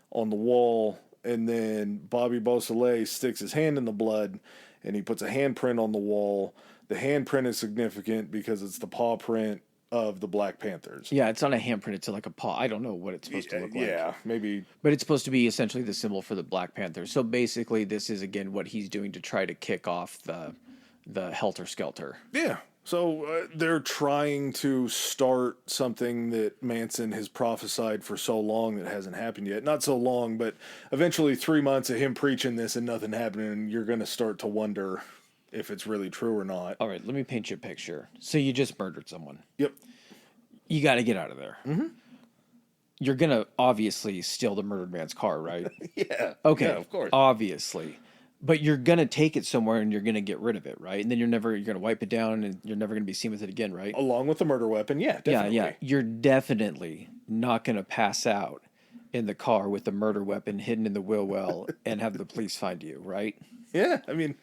S1: on the wall. And then Bobby Beausoleil sticks his hand in the blood and he puts a handprint on the wall. The handprint is significant because it's the paw print of the Black Panthers.
S2: Yeah, it's not a handprint. It's like a paw. I don't know what it's supposed to look like.
S1: Yeah, maybe.
S2: But it's supposed to be essentially the symbol for the Black Panthers. So basically, this is, again, what he's doing to try to kick off the Helter Skelter.
S1: Yeah. So they're trying to start something that Manson has prophesied for so long that hasn't happened yet. Not so long, but eventually 3 months of him preaching this and nothing happening, and you're going to start to wonder if it's really true or not.
S2: All right, let me paint you a picture. So you just murdered someone.
S1: Yep.
S2: You got to get out of there. you're gonna obviously steal the murdered man's car, right?
S1: Yeah.
S2: Okay,
S1: Yeah, of course.
S2: obviously. But you're gonna take it somewhere and you're gonna get rid of it, right? And then you're gonna wipe it down and you're never gonna be seen with it again, right?
S1: Along with the murder weapon, yeah, definitely.
S2: Yeah. You're definitely not gonna pass out in the car with the murder weapon hidden in the wheel well and have the police find you, right?
S1: Yeah, I mean,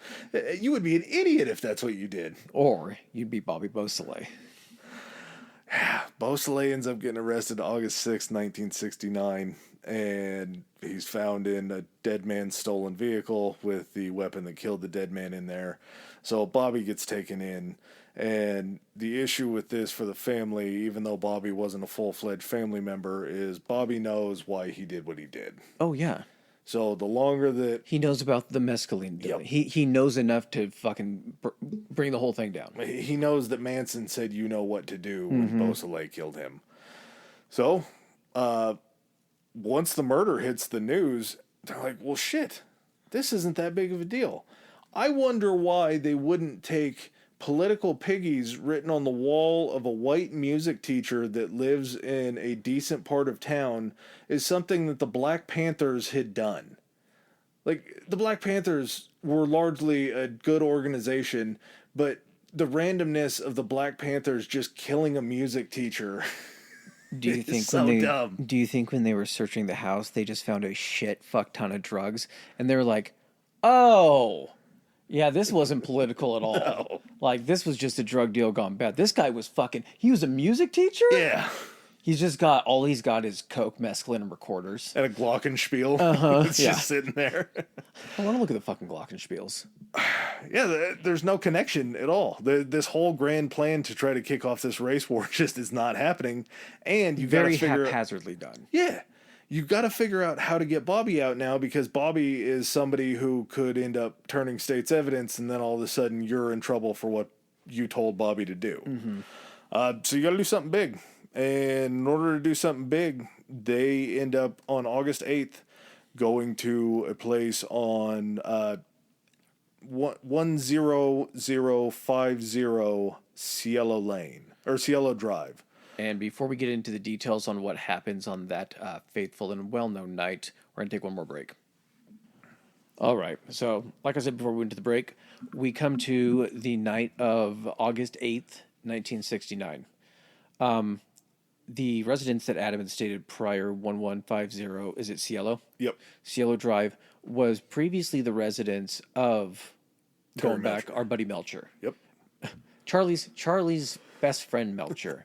S1: you would be an idiot if that's what you did.
S2: Or you'd be Bobby Beausoleil.
S1: Beausoleil ends up getting arrested August 6th, 1969, and he's found in a dead man's stolen vehicle with the weapon that killed the dead man in there. So Bobby gets taken in, and the issue with this for the family, even though Bobby wasn't a full-fledged family member, is Bobby knows why he did what he did.
S2: Oh yeah.
S1: So the longer that
S2: He knows about the mescaline.
S1: Yep.
S2: He knows enough to fucking bring the whole thing down.
S1: he knows that Manson said you know what to do when Beausoleil killed him. So, once the murder hits the news, they're like, well, shit, this isn't that big of a deal. I wonder why they wouldn't take political piggies written on the wall of a white music teacher that lives in a decent part of town is something that the Black Panthers had done. Like, the Black Panthers were largely a good organization, but the randomness of the Black Panthers just killing a music teacher
S2: Do you
S1: is
S2: think
S1: so
S2: when they
S1: dumb.
S2: do you think when they were searching the house they just found a shit fuck ton of drugs and they were like, "Oh, yeah, this wasn't political at all.
S1: No.
S2: Like this was just a drug deal gone bad. This guy was fucking. He was a music teacher.
S1: Yeah.
S2: He's just got is coke, mescaline, and recorders.
S1: And a Glockenspiel. It's
S2: yeah.
S1: just sitting there.
S2: I want to look at the fucking glockenspiels.
S1: Yeah, there's no connection at all. This whole grand plan to try to kick off this race war just is not happening. And you got to
S2: Very
S1: figure out,
S2: haphazardly done.
S1: yeah, you've got to figure out how to get Bobby out now because Bobby is somebody who could end up turning state's evidence, and then all of a sudden you're in trouble for what you told Bobby to do. So you got to do something big. And in order to do something big, they end up on August 8th going to a place on 10050 Cielo Lane or Cielo Drive.
S2: And before we get into the details on what happens on that faithful and well-known night, we're going to take one more break. All right. So, like I said before we went to the break, we come to the night of August 8th, 1969. The residence that Adam had stated prior, 1150, is it Cielo?
S1: Yep.
S2: Cielo Drive, was previously the residence of,
S1: Terry
S2: going back,
S1: Melcher.
S2: our buddy Melcher.
S1: Yep.
S2: Charlie's best friend Melcher.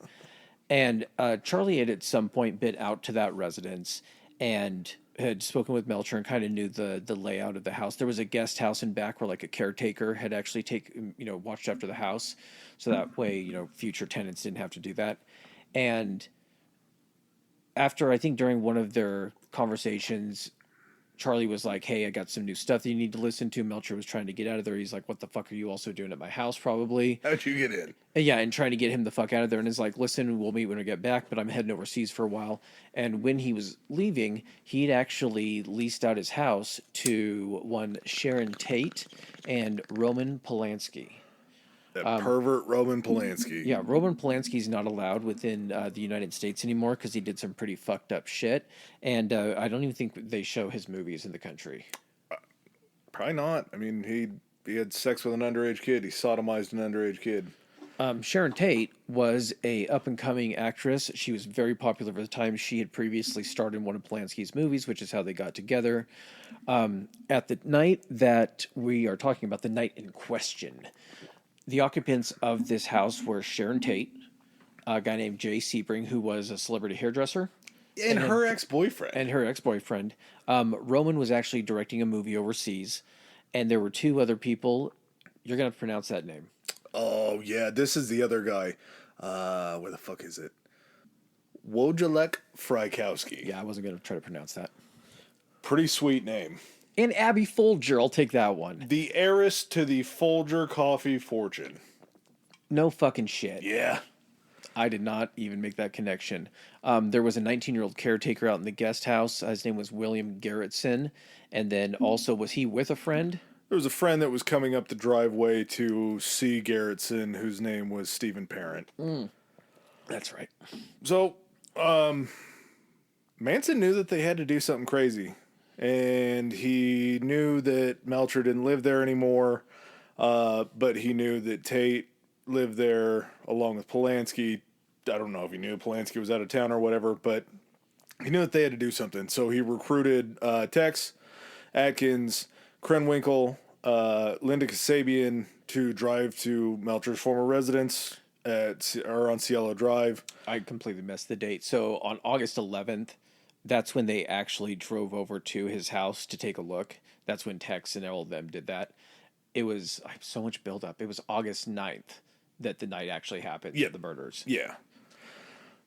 S2: And Charlie had at some point been out to that residence and had spoken with Melcher and kind of knew the layout of the house. There was a guest house in back where like a caretaker had actually watched after the house. So that way, future tenants didn't have to do that. And after, I think during one of their conversations, Charlie was like, hey, I got some new stuff that you need to listen to. Melcher was trying to get out of there. He's like, what the fuck are you also doing at my house, probably?
S1: How'd you get in?
S2: And trying to get him the fuck out of there. And is like, listen, we'll meet when we get back, but I'm heading overseas for a while. And when he was leaving, he'd actually leased out his house to one Sharon Tate and Roman Polanski.
S1: That pervert Roman Polanski.
S2: Yeah, Roman Polanski's not allowed within the United States anymore because he did some pretty fucked up shit. And I don't even think they show his movies in the country.
S1: Probably not. I mean, he had sex with an underage kid. He sodomized an underage kid.
S2: Sharon Tate was a up-and-coming actress. She was very popular for the time. She had previously starred in one of Polanski's movies, which is how they got together. At the night that we are talking about, the night in question, the occupants of this house were Sharon Tate, a guy named Jay Sebring, who was a celebrity hairdresser.
S1: And her ex-boyfriend.
S2: And her ex-boyfriend. Roman was actually directing a movie overseas. And there were two other people. You're going to pronounce that name.
S1: Oh, yeah. This is the other guy. Where the fuck is it? Wojciech Frykowski.
S2: Yeah, I wasn't going to try to pronounce that.
S1: Pretty sweet name.
S2: And Abby Folger, I'll take that one.
S1: The heiress to the Folger coffee fortune.
S2: No fucking shit.
S1: Yeah.
S2: I did not even make that connection. There was a 19-year-old caretaker out in the guest house. His name was William Garrettson. And then also, was he with a friend?
S1: There was a friend that was coming up the driveway to see Garrettson, whose name was Stephen Parent.
S2: That's right.
S1: So, Manson knew that they had to do something crazy. And he knew that Melcher didn't live there anymore. But he knew that Tate lived there along with Polanski. I don't know if he knew Polanski was out of town or whatever, but he knew that they had to do something. So he recruited Tex, Atkins, Krenwinkel, Linda Kasabian to drive to Melcher's former residence on Cielo Drive.
S2: I completely missed the date. So on August 11th, that's when they actually drove over to his house to take a look. That's when Tex and all of them did that. It was I have so much buildup. It was August 9th that the night actually happened.
S1: Yeah.
S2: The murders.
S1: Yeah.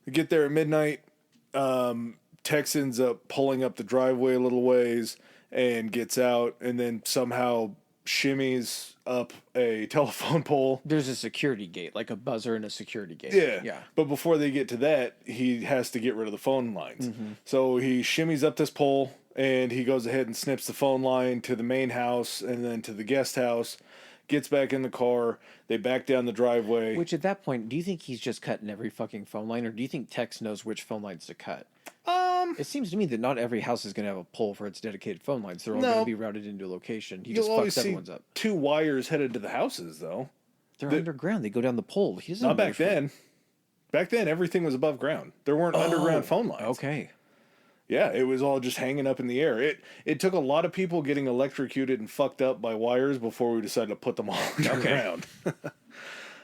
S1: They get there at midnight. Tex ends up pulling up the driveway a little ways and gets out and then somehow shimmies up a telephone pole.
S2: There's a security gate, like a buzzer and a security gate.
S1: Yeah.
S2: Yeah.
S1: But before they get to that, he has to get rid of the phone lines. So he shimmies up this pole and he goes ahead and snips the phone line to the main house and then to the guest house, gets back in the car. They back down the driveway.
S2: Which at that point, do you think he's just cutting every fucking phone line, or do you think Tex knows which phone lines to cut? It seems to me that not every house is going to have a pole for its dedicated phone lines. They're all going to be routed into a location. He just fucks everyone's up.
S1: Two wires headed to the houses, though.
S2: They're underground. They go down the pole. He doesn't
S1: Not
S2: know
S1: back then. Back then, everything was above ground. There weren't underground phone lines.
S2: Okay.
S1: Yeah, it was all just hanging up in the air. It took a lot of people getting electrocuted and fucked up by wires before we decided to put them all underground.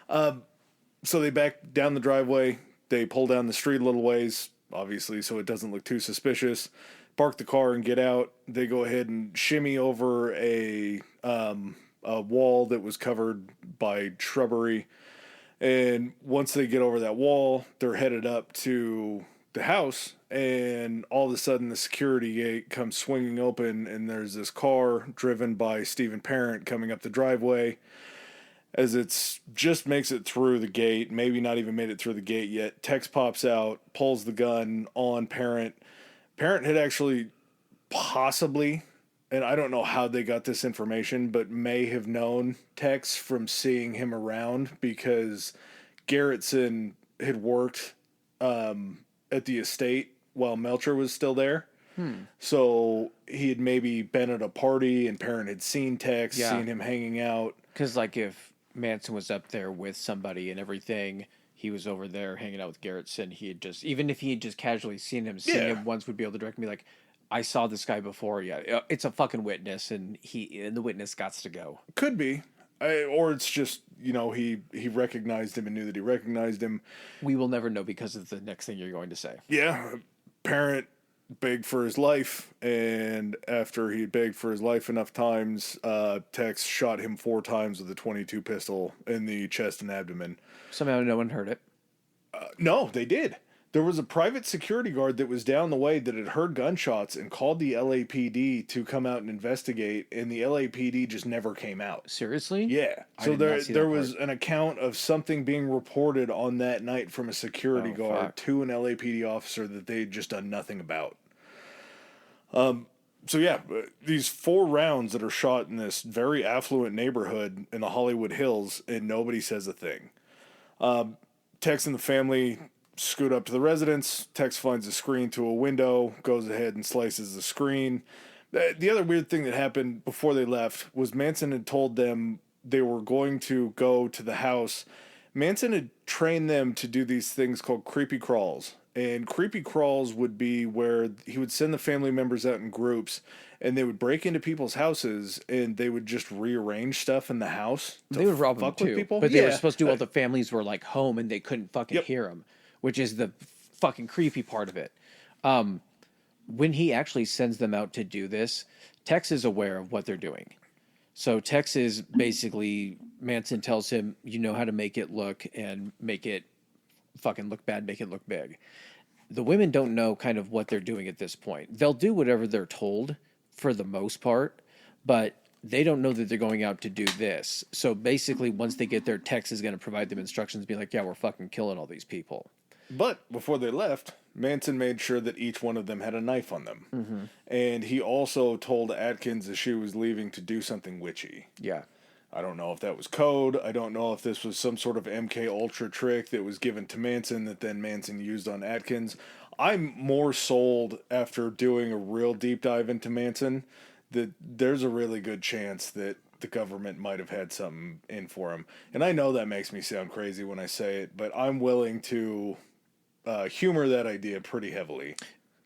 S1: So they back down the driveway. They pull down the street a little ways, obviously, so it doesn't look too suspicious. Park the car and get out. They go ahead and shimmy over a wall that was covered by shrubbery. And once they get over that wall, they're headed up to the house, and all of a sudden the security gate comes swinging open, and there's this car driven by Stephen Parent coming up the driveway. As it's just makes it through the gate, maybe not even made it through the gate yet, Tex pops out, pulls the gun on Parent. Parent had actually possibly, and I don't know how they got this information, but may have known Tex from seeing him around because Garrettson had worked at the estate while Melcher was still there. So he had maybe been at a party and Parent had seen Tex, seen him hanging out.
S2: Because, like, if Manson was up there with somebody and everything, he was over there hanging out with Garrettson, he had just, even if he had just casually seen him once, would be able to direct me, like, I saw this guy before. Yeah, it's a fucking witness, and the witness gots to go.
S1: Could be. Or it's just, he recognized him and knew that he recognized him.
S2: We will never know because of the next thing you're going to say.
S1: Yeah. Parent begged for his life, and after he begged for his life enough times, Tex shot him 4 times with a .22 pistol in the chest and abdomen.
S2: Somehow no one heard it.
S1: No, they did. There was a private security guard that was down the way that had heard gunshots and called the LAPD to come out and investigate, and the LAPD just never came out.
S2: Seriously?
S1: Yeah. So there was an account of something being reported on that night from a security guard to an LAPD officer that they had just done nothing about. So yeah, these 4 rounds that are shot in this very affluent neighborhood in the Hollywood Hills, and nobody says a thing. Tex and the family scoot up to the residence. Tex finds a screen to a window, goes ahead and slices the screen. The other weird thing that happened before they left was Manson had told them they were going to go to the house. Manson had trained them to do these things called creepy crawls. And creepy crawls would be where he would send the family members out in groups, and they would break into people's houses, and they would just rearrange stuff in the house.
S2: They would rob them too.
S1: People.
S2: But they were supposed to do all the families were like home, and they couldn't fucking hear them, which is the fucking creepy part of it. When he actually sends them out to do this, Tex is aware of what they're doing. So Tex is basically, Manson tells him, you know how to make it look and make it fucking look bad, make it look big. The women don't know kind of what they're doing at this point. They'll do whatever they're told for the most part, but they don't know that they're going out to do this. So basically, once they get there, Tex is going to provide them instructions, be like, yeah, we're fucking killing all these people.
S1: But before they left, Manson made sure that each one of them had a knife on them. Mm-hmm. And he also told Atkins as she was leaving to do something witchy.
S2: Yeah.
S1: I don't know if that was code. I don't know if this was some sort of MK Ultra trick that was given to Manson that then Manson used on Atkins. I'm more sold after doing a real deep dive into Manson that there's a really good chance that the government might have had something in for him. And I know that makes me sound crazy when I say it, but I'm willing to humor that idea pretty heavily.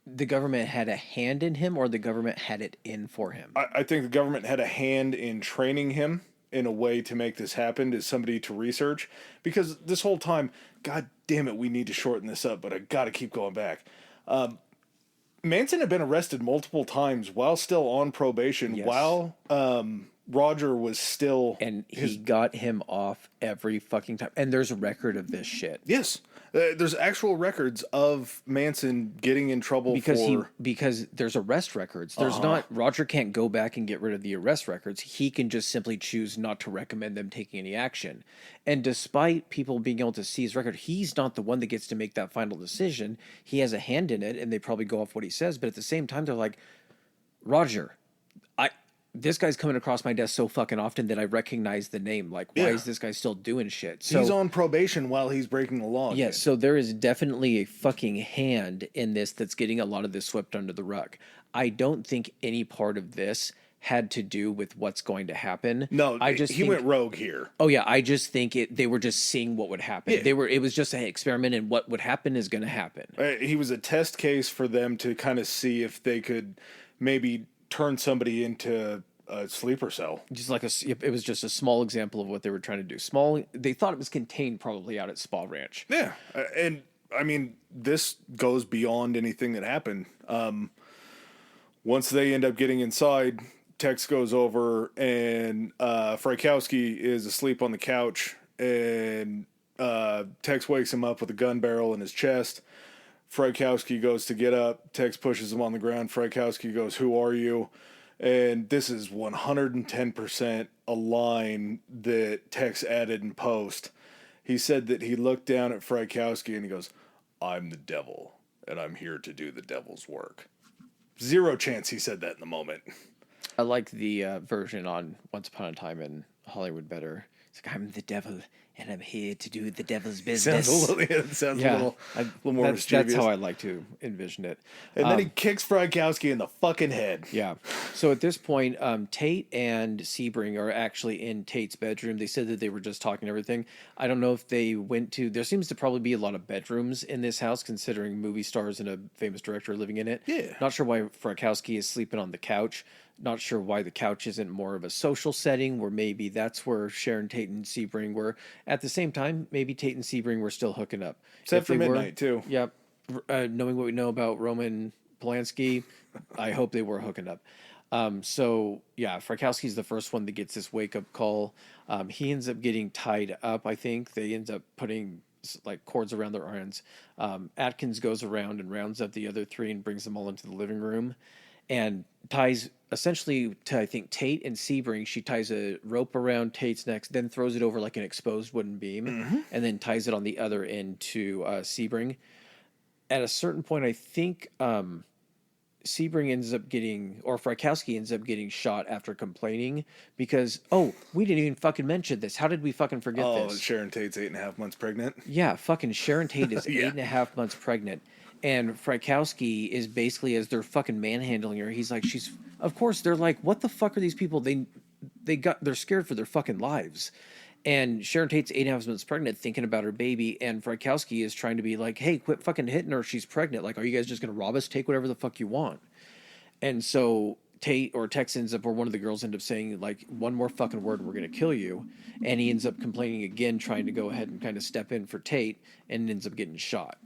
S2: The government had a hand in him, or the government had it in for him?
S1: I think the government had a hand in training him in a way to make this happen as somebody to research. Because this whole time, God damn it, we need to shorten this up, but I gotta keep going back. Manson had been arrested multiple times while still on probation,
S2: Yes.
S1: while Roger was still...
S2: And he got him off every fucking time. And there's a record of this shit.
S1: Yes. There's actual records of Manson getting in trouble
S2: because there's arrest records. There's not... Roger can't go back and get rid of the arrest records. He can just simply choose not to recommend them taking any action. And despite people being able to see his record, he's not the one that gets to make that final decision. He has a hand in it, and they probably go off what he says. But at the same time, they're like, Roger, this guy's coming across my desk so fucking often that I recognize the name. Like, why is this guy still doing shit? So,
S1: he's on probation while he's breaking the law.
S2: Yeah, so there is definitely a fucking hand in this that's getting a lot of this swept under the rug. I don't think any part of this had to do with what's going to happen.
S1: No,
S2: I just
S1: he went rogue here.
S2: Oh yeah, I just think they were just seeing what would happen.
S1: Yeah.
S2: It was just an experiment, and what would happen is going to happen.
S1: He was a test case for them to kind of see if they could maybe turn somebody into a sleeper cell.
S2: Just like it was just a small example of what they were trying to do. Small, they thought it was contained probably out at Spa Ranch.
S1: Yeah, and I mean, this goes beyond anything that happened. Once they end up getting inside, Tex goes over and Frykowski is asleep on the couch, and Tex wakes him up with a gun barrel in his chest. Frykowski goes to get up. Tex pushes him on the ground. Frykowski goes, "Who are you?" And this is 110% a line that Tex added in post. He said that he looked down at Frykowski and he goes, "I'm the devil, and I'm here to do the devil's work." Zero chance he said that in the moment.
S2: I like the version on Once Upon a Time in Hollywood better. It's like, I'm the devil, and I'm here to do the devil's business.
S1: A little more mischievous.
S2: That's how I like to envision it.
S1: And then he kicks Frykowski in the fucking head.
S2: Yeah. So at this point, Tate and Sebring are actually in Tate's bedroom. They said that they were just talking everything. I don't know if they went to... There seems to probably be a lot of bedrooms in this house, considering movie stars and a famous director living in it.
S1: Yeah.
S2: Not sure why Frykowski is sleeping on the couch. Not sure why the couch isn't more of a social setting, where maybe that's where Sharon Tate and Sebring were. At the same time, maybe Tate and Sebring were still hooking up.
S1: Except for midnight, too.
S2: Yep. Knowing what we know about Roman Polanski, I hope they were hooking up. So, yeah, Frykowski's the first one that gets this wake-up call. He ends up getting tied up, I think. They end up putting like cords around their arms. Atkins goes around and rounds up the other three and brings them all into the living room. And ties essentially to, I think, Tate and Sebring. She ties a rope around Tate's neck, then throws it over like an exposed wooden beam, and then ties it on the other end to Sebring. At a certain point, I think Sebring ends up getting, or Frykowski ends up getting shot after complaining because, we didn't even fucking mention this. How did we fucking forget this?
S1: Oh, Sharon Tate's 8.5 months pregnant?
S2: Yeah, fucking Sharon Tate is 8.5 months pregnant. And Frykowski is basically, as they're fucking manhandling her, he's like, of course, they're like, what the fuck are these people? They're scared for their fucking lives. And Sharon Tate's 8.5 months pregnant, thinking about her baby, and Frykowski is trying to be like, hey, quit fucking hitting her. She's pregnant. Like, are you guys just going to rob us? Take whatever the fuck you want. And so Tate or Tex ends up, or one of the girls end up saying, like, one more fucking word, we're going to kill you. And he ends up complaining again, trying to go ahead and kind of step in for Tate, and ends up getting shot.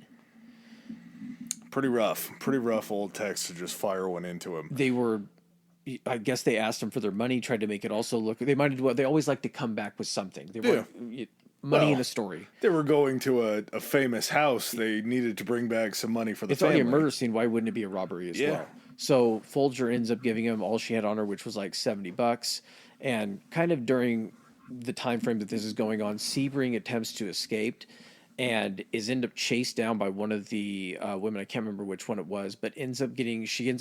S1: Pretty rough old Tex to just fire one into him.
S2: I guess they asked him for their money, tried to make it also look... They always like to come back with something. Money in a story.
S1: They were going to a famous house. They needed to bring back some money for the family.
S2: It's already a murder scene. Why wouldn't it be a robbery as well? So Folger ends up giving him all she had on her, which was like $70. And kind of during the time frame that this is going on, Sebring attempts to escape and end up chased down by one of the women. I can't remember which one it was, but she ends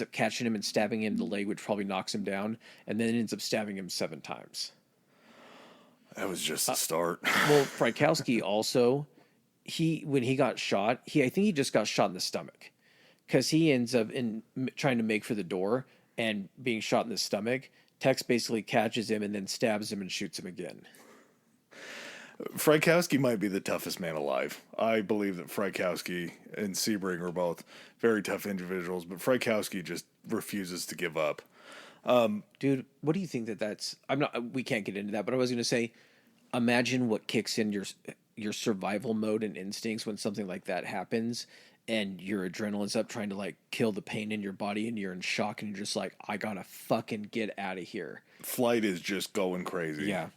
S2: up catching him and stabbing him in the leg, which probably knocks him down, and then ends up stabbing him 7 times.
S1: That was just the start.
S2: Well, Frykowski also, when he got shot, I think he just got shot in the stomach, because he ends up trying to make for the door and being shot in the stomach. Tex basically catches him and then stabs him and shoots him again.
S1: Frykowski might be the toughest man alive. I believe that Frykowski and Sebring are both very tough individuals, but Frykowski just refuses to give up.
S2: Dude, what do you think that's? We can't get into that, but I was going to say, imagine what kicks in your survival mode and instincts when something like that happens, and your adrenaline's up trying to like kill the pain in your body, and you're in shock, and you're just like, I gotta fucking get out of here.
S1: Flight is just going crazy.
S2: Yeah.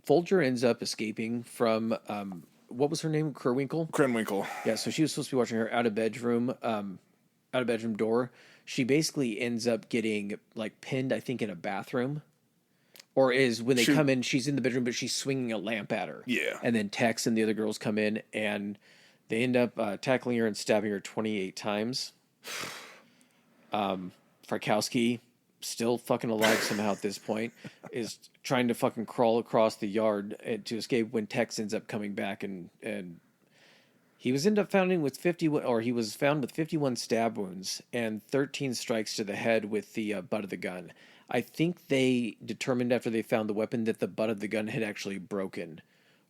S2: Folger ends up escaping from what was her name?
S1: Krenwinkel.
S2: Yeah, so she was supposed to be watching her out of bedroom door. She basically ends up getting like pinned, I think, in a bathroom. Or is when they come in, she's in the bedroom, but she's swinging a lamp at her.
S1: Yeah.
S2: And then Tex and the other girls come in, and they end up tackling her and stabbing her 28 times. Frykowski, still fucking alive somehow at this point, is trying to fucking crawl across the yard to escape when Tex ends up coming back, and he was found with 51 stab wounds and 13 strikes to the head with the butt of the gun. I think they determined after they found the weapon that the butt of the gun had actually broken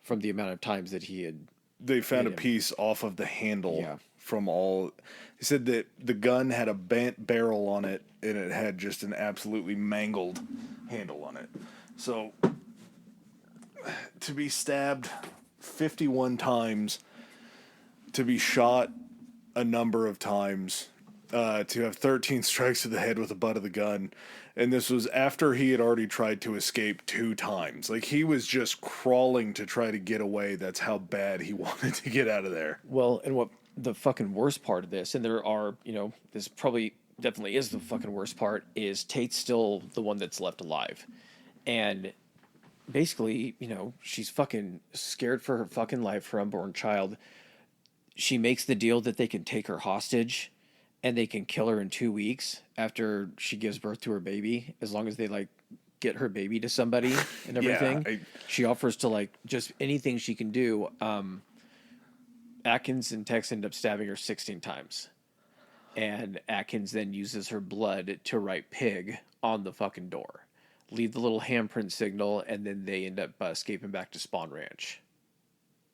S2: from the amount of times that he had.
S1: They found a piece off of the handle.
S2: Yeah.
S1: From all. They said that the gun had a bent barrel on it, and it had just an absolutely mangled handle on it. So, to be stabbed 51 times, to be shot a number of times, to have 13 strikes to the head with the butt of the gun, and this was after he had already tried to escape 2 times. Like, he was just crawling to try to get away. That's how bad he wanted to get out of there.
S2: Well, and what the fucking worst part of this, and there are, this probably definitely is the fucking worst part, is Tate's still the one that's left alive. And basically, she's fucking scared for her fucking life, her unborn child. She makes the deal that they can take her hostage and they can kill her in 2 weeks after she gives birth to her baby, as long as they like get her baby to somebody and everything. She offers to like just anything she can do. Atkins and Tex end up stabbing her 16 times. And Atkins then uses her blood to write pig on the fucking door. Leave the little handprint signal, and then they end up escaping back to Spawn Ranch.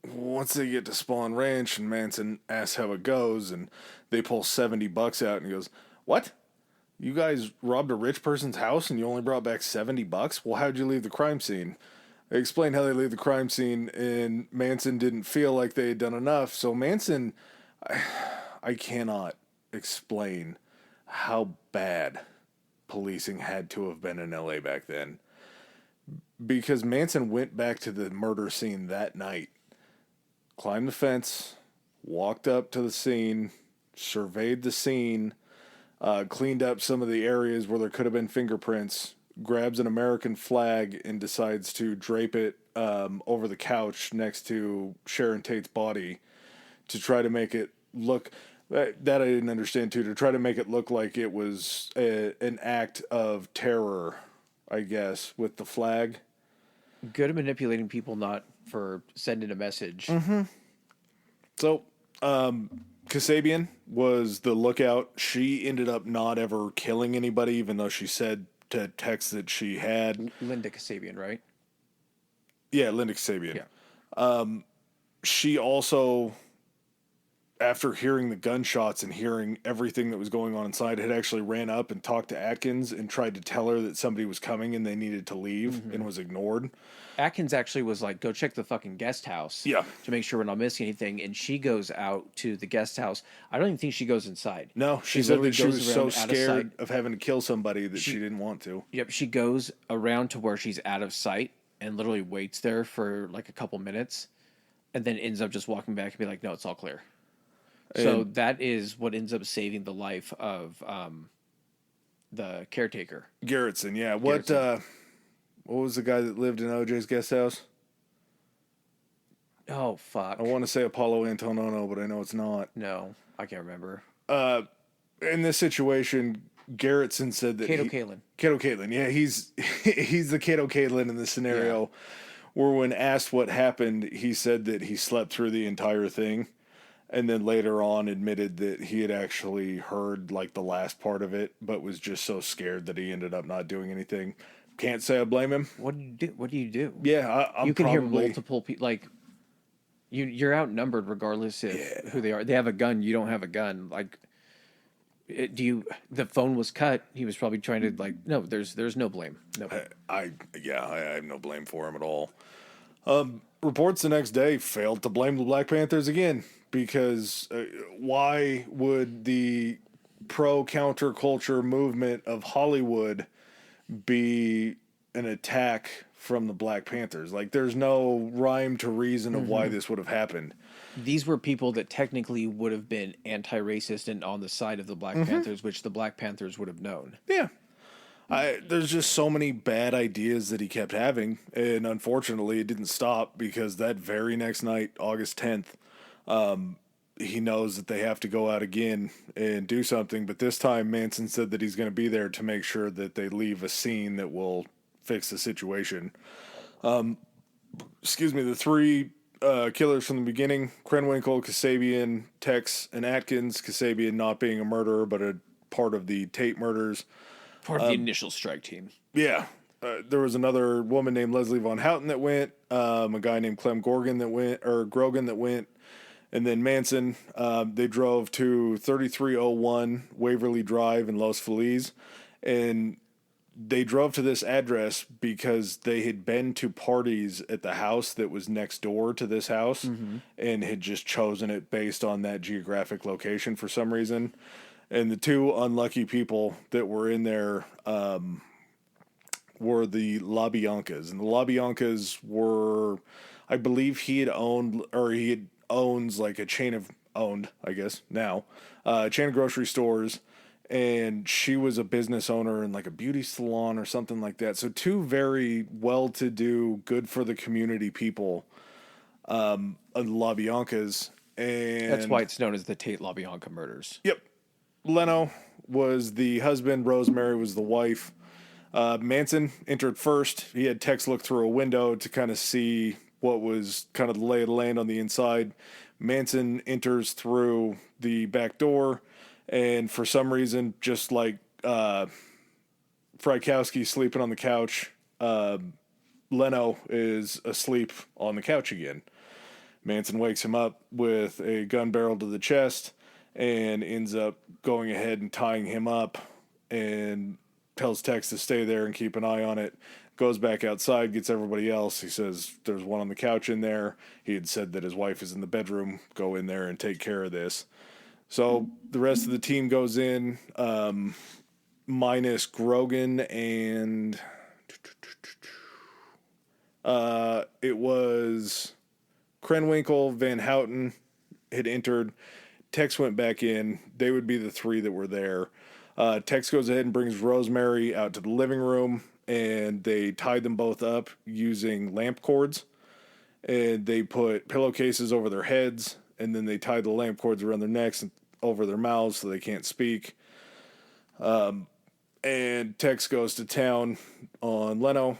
S1: Once they get to Spawn Ranch and Manson asks how it goes, and they pull $70 out, and he goes, "What? You guys robbed a rich person's house and you only brought back $70? Well, how'd you leave the crime scene?" They explained how they leave the crime scene, and Manson didn't feel like they had done enough. So Manson, I cannot explain how bad policing had to have been in LA back then. Because Manson went back to the murder scene that night, climbed the fence, walked up to the scene, surveyed the scene, cleaned up some of the areas where there could have been fingerprints, grabs an American flag and decides to drape it over the couch next to Sharon Tate's body to try to make it look... That I didn't understand, too. To try to make it look like it was an act of terror, I guess, with the flag.
S2: Good at manipulating people, not for sending a message.
S1: Mm-hmm. So, Kasabian was the lookout. She ended up not ever killing anybody, even though she said to Tex that she had.
S2: Linda Kasabian, right?
S1: Yeah, Linda Kasabian.
S2: Yeah.
S1: She also, after hearing the gunshots and hearing everything that was going on inside, had actually ran up and talked to Atkins and tried to tell her that somebody was coming and they needed to leave, and was ignored.
S2: Atkins actually was like, go check the fucking guest house to make sure we're not missing anything. And she goes out to the guest house. I don't even think she goes inside.
S1: No, she said that she was so scared of having to kill somebody that she didn't want to.
S2: Yep, she goes around to where she's out of sight and literally waits there for like a couple minutes and then ends up just walking back and be like, no, it's all clear. So that is what ends up saving the life of the caretaker.
S1: Garrettson, yeah. What was the guy that lived in OJ's guest house?
S2: Oh, fuck.
S1: I want to say Apollo Antonono, but I know it's not.
S2: No, I can't remember.
S1: In this situation, Garrettson said that
S2: Kato Kalin.
S1: Kato Caitlin, yeah, he's the Kato Caitlin in the scenario where when asked what happened, he said that he slept through the entire thing, and then later on admitted that he had actually heard like the last part of it, but was just so scared that he ended up not doing anything. Can't say I blame him.
S2: What do you do? What do you do?
S1: Yeah, I'm
S2: You can hear
S1: probably,
S2: multiple people. Like you're outnumbered regardless of who they are. They have a gun. You don't have a gun. Like, do you? The phone was cut. He was probably trying to like. No, there's no blame. No.
S1: I have no blame for him at all. Reports the next day failed to blame the Black Panthers again because why would the pro counterculture movement of Hollywood be an attack from the Black Panthers? Like, there's no rhyme to reason of why this would have happened.
S2: These were people that technically would have been anti-racist and on the side of the Black Panthers, which the Black Panthers would have known.
S1: Yeah. There's just so many bad ideas that he kept having, and unfortunately it didn't stop because that very next night, August 10th, he knows that they have to go out again and do something, but this time Manson said that he's going to be there to make sure that they leave a scene that will fix the situation. The three killers from the beginning, Krenwinkel, Kasabian, Tex, and Atkins, Kasabian not being a murderer but a part of the Tate murders.
S2: Part of the initial strike team.
S1: Yeah. There was another woman named Leslie Von Houten that went, a guy named Clem Grogan that went, and then Manson. They drove to 3301 Waverly Drive in Los Feliz, and they drove to this address because they had been to parties at the house that was next door to this house and had just chosen it based on that geographic location for some reason. And the two unlucky people that were in there were the LaBiancas. And the LaBiancas were, I believe he owns like a chain of, a chain of grocery stores. And she was a business owner in like a beauty salon or something like that. So two very well-to-do, good for the community people, the LaBiancas. And
S2: That's why it's known as the Tate-LaBianca murders.
S1: Yep. Leno was the husband. Rosemary was the wife. Manson entered first. He had Tex look through a window to kind of see what was kind of the lay of the land on the inside. Manson enters through the back door, and for some reason, just like Frykowski sleeping on the couch, Leno is asleep on the couch again. Manson wakes him up with a gun barrel to the chest and ends up going ahead and tying him up and tells Tex to stay there and keep an eye on it. Goes back outside, gets everybody else. He says there's one on the couch in there. He had said that his wife is in the bedroom. Go in there and take care of this. So the rest of the team goes in, minus Grogan and it was Krenwinkel, Van Houten had entered. Tex went back in. They would be the three that were there. Tex goes ahead and brings Rosemary out to the living room, and they tied them both up using lamp cords. And they put pillowcases over their heads, and then they tied the lamp cords around their necks and over their mouths so they can't speak. And Tex goes to town on Leno.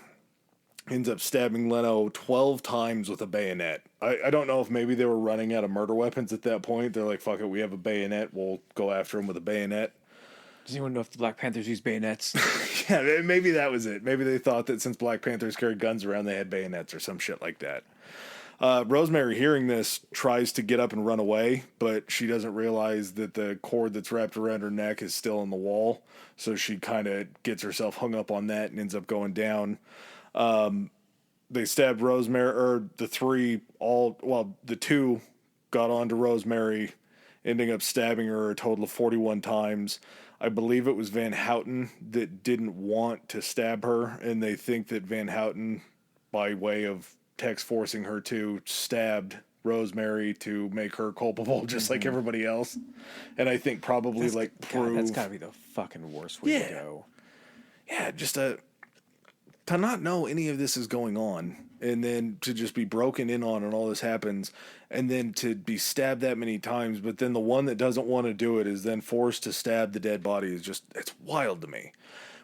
S1: Ends up stabbing Leno 12 times with a bayonet. I don't know if maybe they were running out of murder weapons at that point. They're like, fuck it, we have a bayonet. We'll go after him with a bayonet.
S2: Does anyone know if the Black Panthers use bayonets?
S1: Yeah, maybe that was it. Maybe they thought that since Black Panthers carried guns around, they had bayonets or some shit like that. Rosemary, hearing this, tries to get up and run away, but she doesn't realize that the cord that's wrapped around her neck is still in the wall. So she kind of gets herself hung up on that and ends up going down. They stabbed Rosemary, or the two got onto Rosemary, ending up stabbing her a total of 41 times. I believe it was Van Houten that didn't want to stab her, and they think that Van Houten, by way of Tex forcing her to, stabbed Rosemary to make her culpable just like everybody else. And I think probably prove...
S2: that's gotta be the fucking worst way to go.
S1: Yeah, just to not know any of this is going on and then to just be broken in on and all this happens, and then to be stabbed that many times, but then the one that doesn't want to do it is then forced to stab the dead body is just, it's wild to me.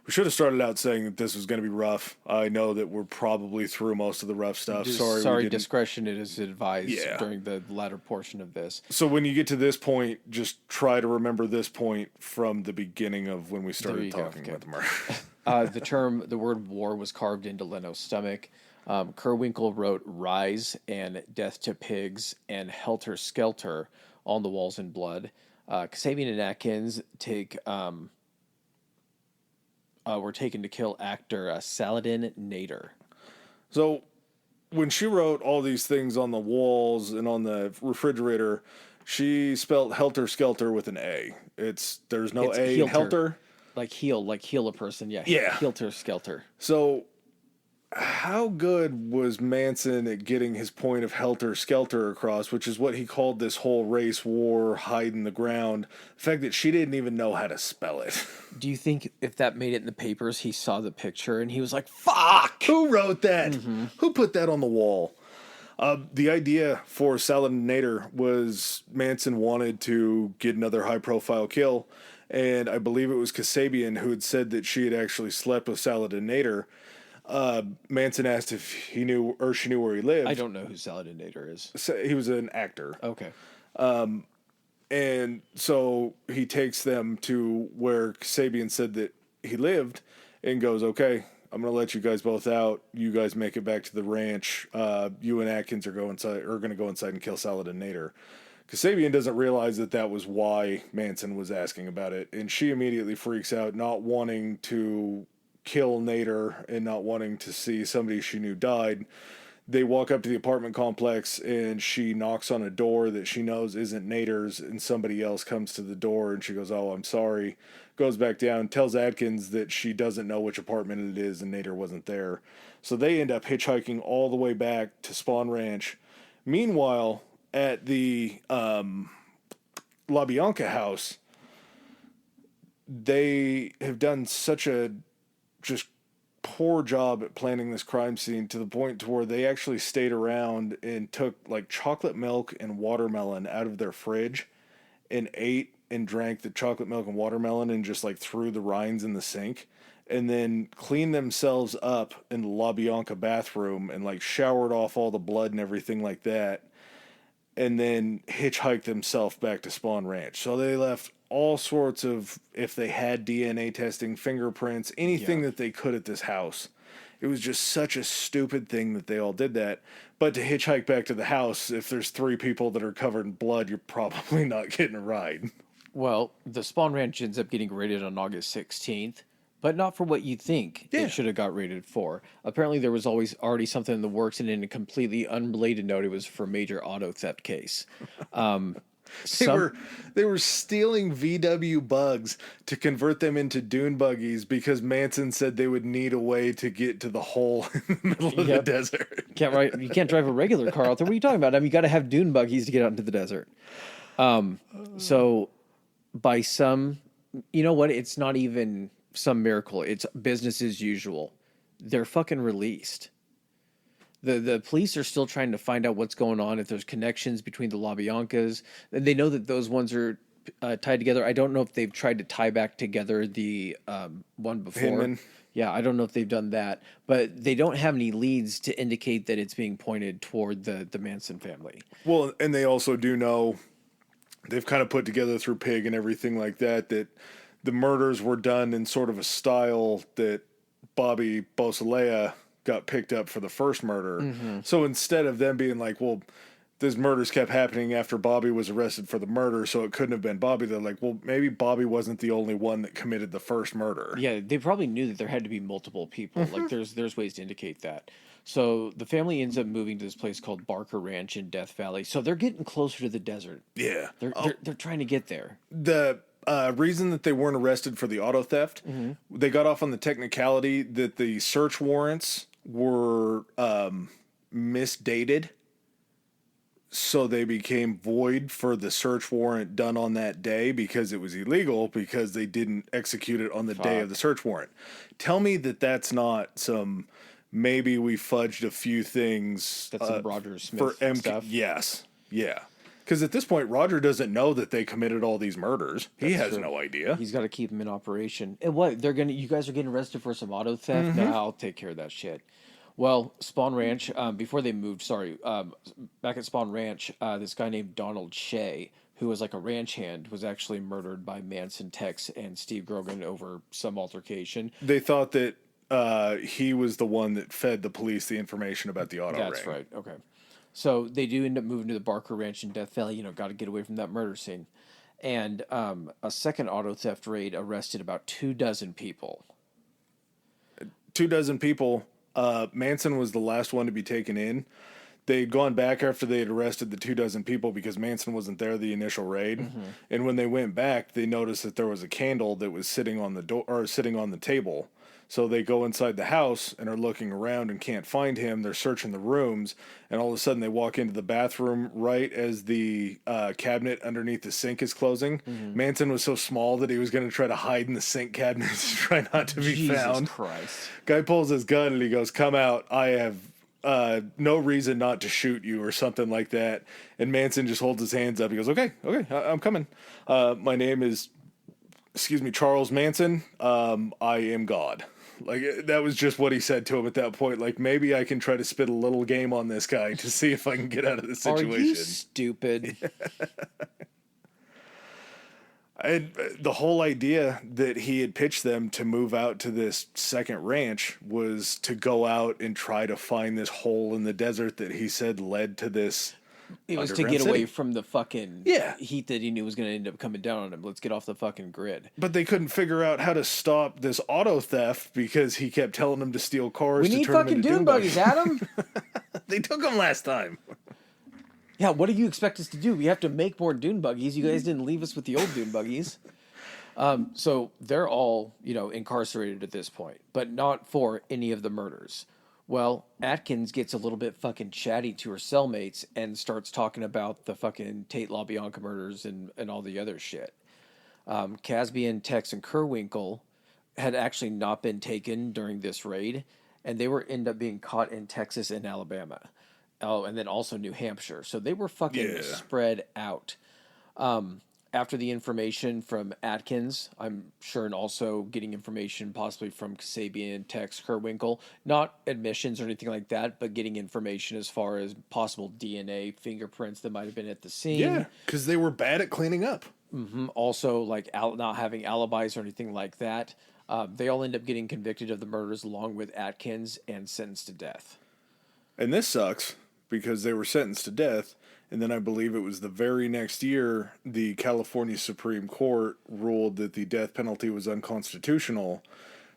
S1: We should have started out saying that this was going to be rough. I know that we're probably through most of the rough stuff.
S2: Sorry, discretion is advised
S1: Yeah.
S2: during the latter portion of this.
S1: So when you get to this point, just try to remember this point from the beginning of when we started talking about the murder.
S2: The word war was carved into Leno's stomach. Kerwinkle wrote Rise and Death to Pigs and Helter Skelter on the walls in blood. Kasabian and Atkins were taken to kill actor Saladin Nader.
S1: So when she wrote all these things on the walls and on the refrigerator, she spelled Helter Skelter with an A. There's no A in Helter.
S2: Like heal a person. Yeah. Helter Skelter.
S1: So how good was Manson at getting his point of Helter Skelter across, which is what he called this whole race war, hide in the ground? The fact that she didn't even know how to spell it.
S2: Do you think if that made it in the papers, he saw the picture and he was like, fuck!
S1: Who wrote that? Mm-hmm. Who put that on the wall? The idea for Saladin Nader was Manson wanted to get another high-profile kill, and I believe it was Kasabian who had said that she had actually slept with Saladin Nader. Manson asked if he knew or she knew where he lived.
S2: I don't know who Saladin Nader is.
S1: So he was an actor.
S2: Okay.
S1: And so he takes them to where Kasabian said that he lived and goes, okay, I'm going to let you guys both out. You guys make it back to the ranch. You and Atkins are going to go inside and kill Saladin Nader. Kasabian doesn't realize that was why Manson was asking about it. And she immediately freaks out, not wanting to kill Nader and not wanting to see somebody she knew died. They walk up to the apartment complex and she knocks on a door that she knows isn't Nader's, and somebody else comes to the door and she goes, oh, I'm sorry. Goes back down, tells Atkins that she doesn't know which apartment it is and Nader wasn't there. So they end up hitchhiking all the way back to Spawn Ranch. Meanwhile, at the LaBianca house, they have done such a just poor job at planning this crime scene to the point to where they actually stayed around and took like chocolate milk and watermelon out of their fridge and ate and drank the chocolate milk and watermelon and just like threw the rinds in the sink, and then cleaned themselves up in the LaBianca bathroom and like showered off all the blood and everything like that, and then hitchhiked themselves back to Spawn Ranch. So they left all sorts of, if they had DNA testing, fingerprints, anything that they could at this house. It was just such a stupid thing that they all did that. But to hitchhike back to the house, if there's 3 people that are covered in blood, you're probably not getting a ride.
S2: Well, the Spawn Ranch ends up getting raided on August 16th, but not for what you think it should have got raided for. Apparently there was already something in the works, and in a completely unrelated note, it was for a major auto theft case.
S1: They were stealing VW bugs to convert them into dune buggies because Manson said they would need a way to get to the hole in the middle of the desert.
S2: You can't drive a regular car out there. What are you talking about? I mean, you got to have dune buggies to get out into the desert. So by some, you know what? It's not even some miracle. It's business as usual. They're fucking released. The police are still trying to find out what's going on, if there's connections between the LaBiancas. They know that those ones are tied together. I don't know if they've tried to tie back together the one before. Hinman. Yeah, I don't know if they've done that. But they don't have any leads to indicate that it's being pointed toward the Manson family.
S1: Well, and they also do know, they've kind of put together through Pig and everything like that the murders were done in sort of a style that Bobby Beausoleil got picked up for the first murder. Mm-hmm. So instead of them being like, well, these murders kept happening after Bobby was arrested for the murder, so it couldn't have been Bobby, they're like, well, maybe Bobby wasn't the only one that committed the first murder.
S2: Yeah, they probably knew that there had to be multiple people. Mm-hmm. Like there's ways to indicate that. So the family ends up moving to this place called Barker Ranch in Death Valley. So they're getting closer to the desert.
S1: Yeah.
S2: They're trying to get there.
S1: The reason that they weren't arrested for the auto theft, they got off on the technicality that the search warrants were misdated, so they became void for the search warrant done on that day because it was illegal because they didn't execute it on the day of the search warrant. Tell me that that's not some maybe we fudged a few things.
S2: That's some Roger
S1: for
S2: Smith stuff.
S1: Yes, yeah. Because at this point, Roger doesn't know that they committed all these murders. He has
S2: true.
S1: no idea.
S2: He's got to keep them in operation. And what you guys are getting arrested for some auto theft? No, I'll take care of that shit. Well, Spawn Ranch, before they moved, back at Spawn Ranch, this guy named Donald Shea, who was like a ranch hand, was actually murdered by Manson, Tex, and Steve Grogan over some altercation.
S1: They thought that he was the one that fed the police the information about the auto ring.
S2: That's right. Okay. So they do end up moving to the Barker Ranch in Death Valley. Got to get away from that murder scene. And a second auto theft raid arrested about 24 people.
S1: 24 people. Manson was the last one to be taken in. They'd gone back after they had arrested the 24 people because Manson wasn't there the initial raid. Mm-hmm. And when they went back, they noticed that there was a candle that was sitting on the door or sitting on the table. So they go inside the house and are looking around and can't find him. They're searching the rooms, and all of a sudden they walk into the bathroom right as the cabinet underneath the sink is closing. Mm-hmm. Manson was so small that he was going to try to hide in the sink cabinet to try not to be found.
S2: Jesus Christ.
S1: Guy pulls his gun and he goes, "Come out. I have no reason not to shoot you," or something like that. And Manson just holds his hands up. He goes, okay, I'm coming. My name is, Charles Manson. I am God. Like, that was just what he said to him at that point. Like, maybe I can try to spit a little game on this guy to see if I can get out of the situation.
S2: Are you stupid?
S1: And the whole idea that he had pitched them to move out to this second ranch was to go out and try to find this hole in the desert that he said led to this.
S2: It was to get away from the fucking
S1: Yeah.
S2: heat that he knew was going to end up coming down on him. Let's get off the fucking grid.
S1: But they couldn't figure out how to stop this auto theft because he kept telling them to steal cars.
S2: We
S1: to
S2: need
S1: turn them
S2: fucking
S1: into
S2: dune buggies, Adam.
S1: They took them last time.
S2: Yeah, what do you expect us to do? We have to make more dune buggies. You guys didn't leave us with the old dune buggies. So they're all, incarcerated at this point, but not for any of the murders. Well, Atkins gets a little bit fucking chatty to her cellmates and starts talking about the fucking Tate-LaBianca murders and all the other shit. Casbian, Tex, and Kerwinkle had actually not been taken during this raid, and they end up being caught in Texas and Alabama. Oh, and then also New Hampshire. So they were fucking spread out. After the information from Atkins, I'm sure, and also getting information possibly from Kasabian, Tex, Kerwinkle, not admissions or anything like that, but getting information as far as possible DNA, fingerprints that might have been at the scene.
S1: Yeah, because they were bad at cleaning up.
S2: Mm-hmm. Also, not having alibis or anything like that. They all end up getting convicted of the murders along with Atkins and sentenced to death.
S1: And this sucks because they were sentenced to death. And then I believe it was the very next year, the California Supreme Court ruled that the death penalty was unconstitutional.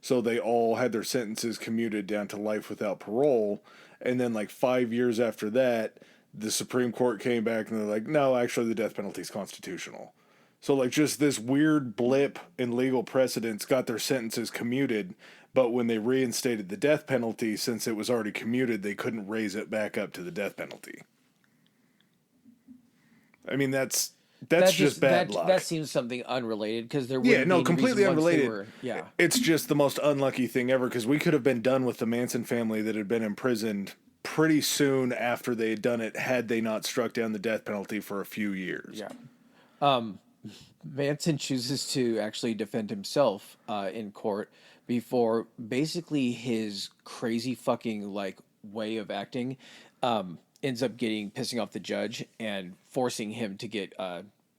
S1: So they all had their sentences commuted down to life without parole. And then 5 years after that, the Supreme Court came back and they're like, no, actually the death penalty is constitutional. So just this weird blip in legal precedents got their sentences commuted. But when they reinstated the death penalty, since it was already commuted, they couldn't raise it back up to the death penalty. I mean, that's just bad luck.
S2: That seems something unrelated because there
S1: completely unrelated.
S2: Yeah,
S1: it's just the most unlucky thing ever because we could have been done with the Manson family that had been imprisoned pretty soon after they had done it had they not struck down the death penalty for a few years.
S2: Yeah. Manson chooses to actually defend himself in court before basically his crazy fucking way of acting ends up pissing off the judge and forcing him to get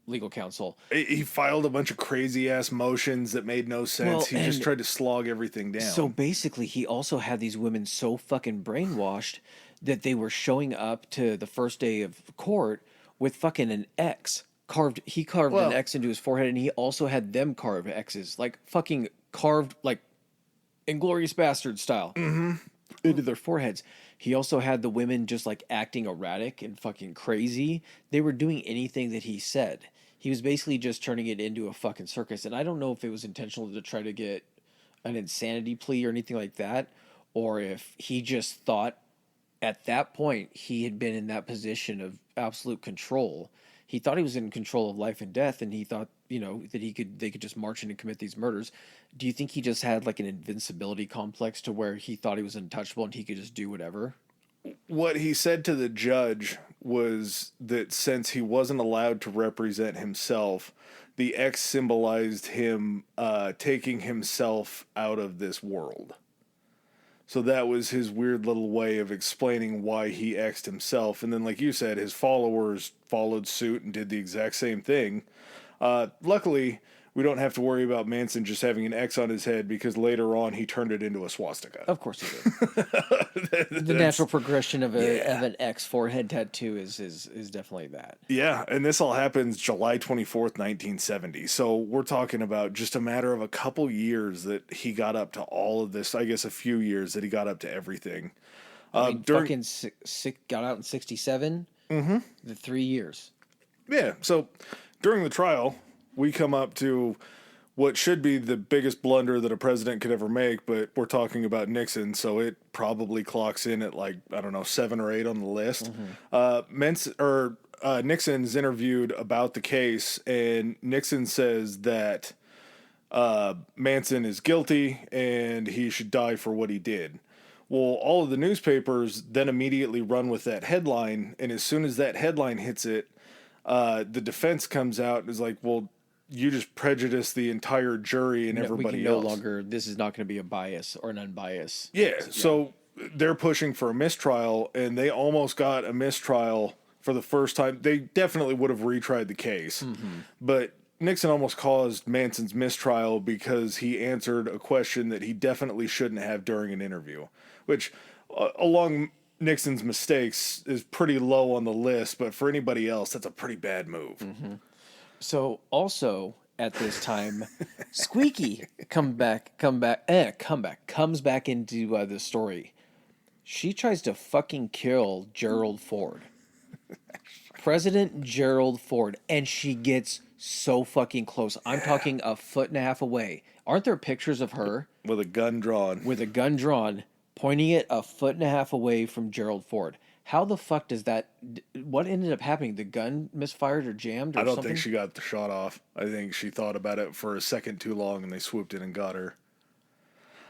S2: legal counsel.
S1: He filed a bunch of crazy ass motions that made no sense. He just tried to slog everything down.
S2: So basically, he also had these women so fucking brainwashed that they were showing up to the first day of court with fucking an X carved. He carved an X into his forehead, and he also had them carve X's, fucking carved, Inglourious Bastard style, into their foreheads. He also had the women just acting erratic and fucking crazy. They were doing anything that he said. He was basically just turning it into a fucking circus. And I don't know if it was intentional to try to get an insanity plea or anything like that, or if he just thought at that point he had been in that position of absolute control. he thought he was in control of life and death, and he thought, that they could just march in and commit these murders. Do you think he just had like an invincibility complex to where he thought he was untouchable and he could just do whatever?
S1: What he said to the judge was that since he wasn't allowed to represent himself, the X symbolized him taking himself out of this world. So that was his weird little way of explaining why he X'd himself. And then, like you said, his followers followed suit and did the exact same thing. Luckily, we don't have to worry about Manson just having an X on his head because later on he turned it into a swastika.
S2: Of course he did. The natural progression of an X forehead tattoo is definitely that.
S1: Yeah, and this all happens July 24th, 1970. So we're talking about just a matter of a couple years that he got up to all of this. I guess a few years that he got up to everything.
S2: Fucking got out in 67. Mm-hmm. The 3 years.
S1: Yeah, so during the trial, we come up to what should be the biggest blunder that a president could ever make, but we're talking about Nixon, so it probably clocks in at 7 or 8 on the list. Mm-hmm. Nixon's interviewed about the case, and Nixon says that Manson is guilty and he should die for what he did. Well, all of the newspapers then immediately run with that headline, and as soon as that headline hits it, the defense comes out and is like, well, you just prejudice the entire jury and everybody else.
S2: No longer, this is not going to be a bias or an unbiased.
S1: Yeah, so they're pushing for a mistrial, and they almost got a mistrial for the first time. They definitely would have retried the case, but Nixon almost caused Manson's mistrial because he answered a question that he definitely shouldn't have during an interview, which, along Nixon's mistakes, is pretty low on the list, but for anybody else, that's a pretty bad move.
S2: Mm-hmm. So also at this time, Squeaky comes back into the story. She tries to fucking kill Gerald Ford. President Gerald Ford, and she gets so fucking close. I'm talking a foot and a half away. Aren't there pictures of her
S1: with a gun drawn,
S2: pointing it a foot and a half away from Gerald Ford? How the fuck does that... What ended up happening? The gun misfired or jammed or something?
S1: I don't think she got the shot off. I think she thought about it for a second too long and they swooped in and got her.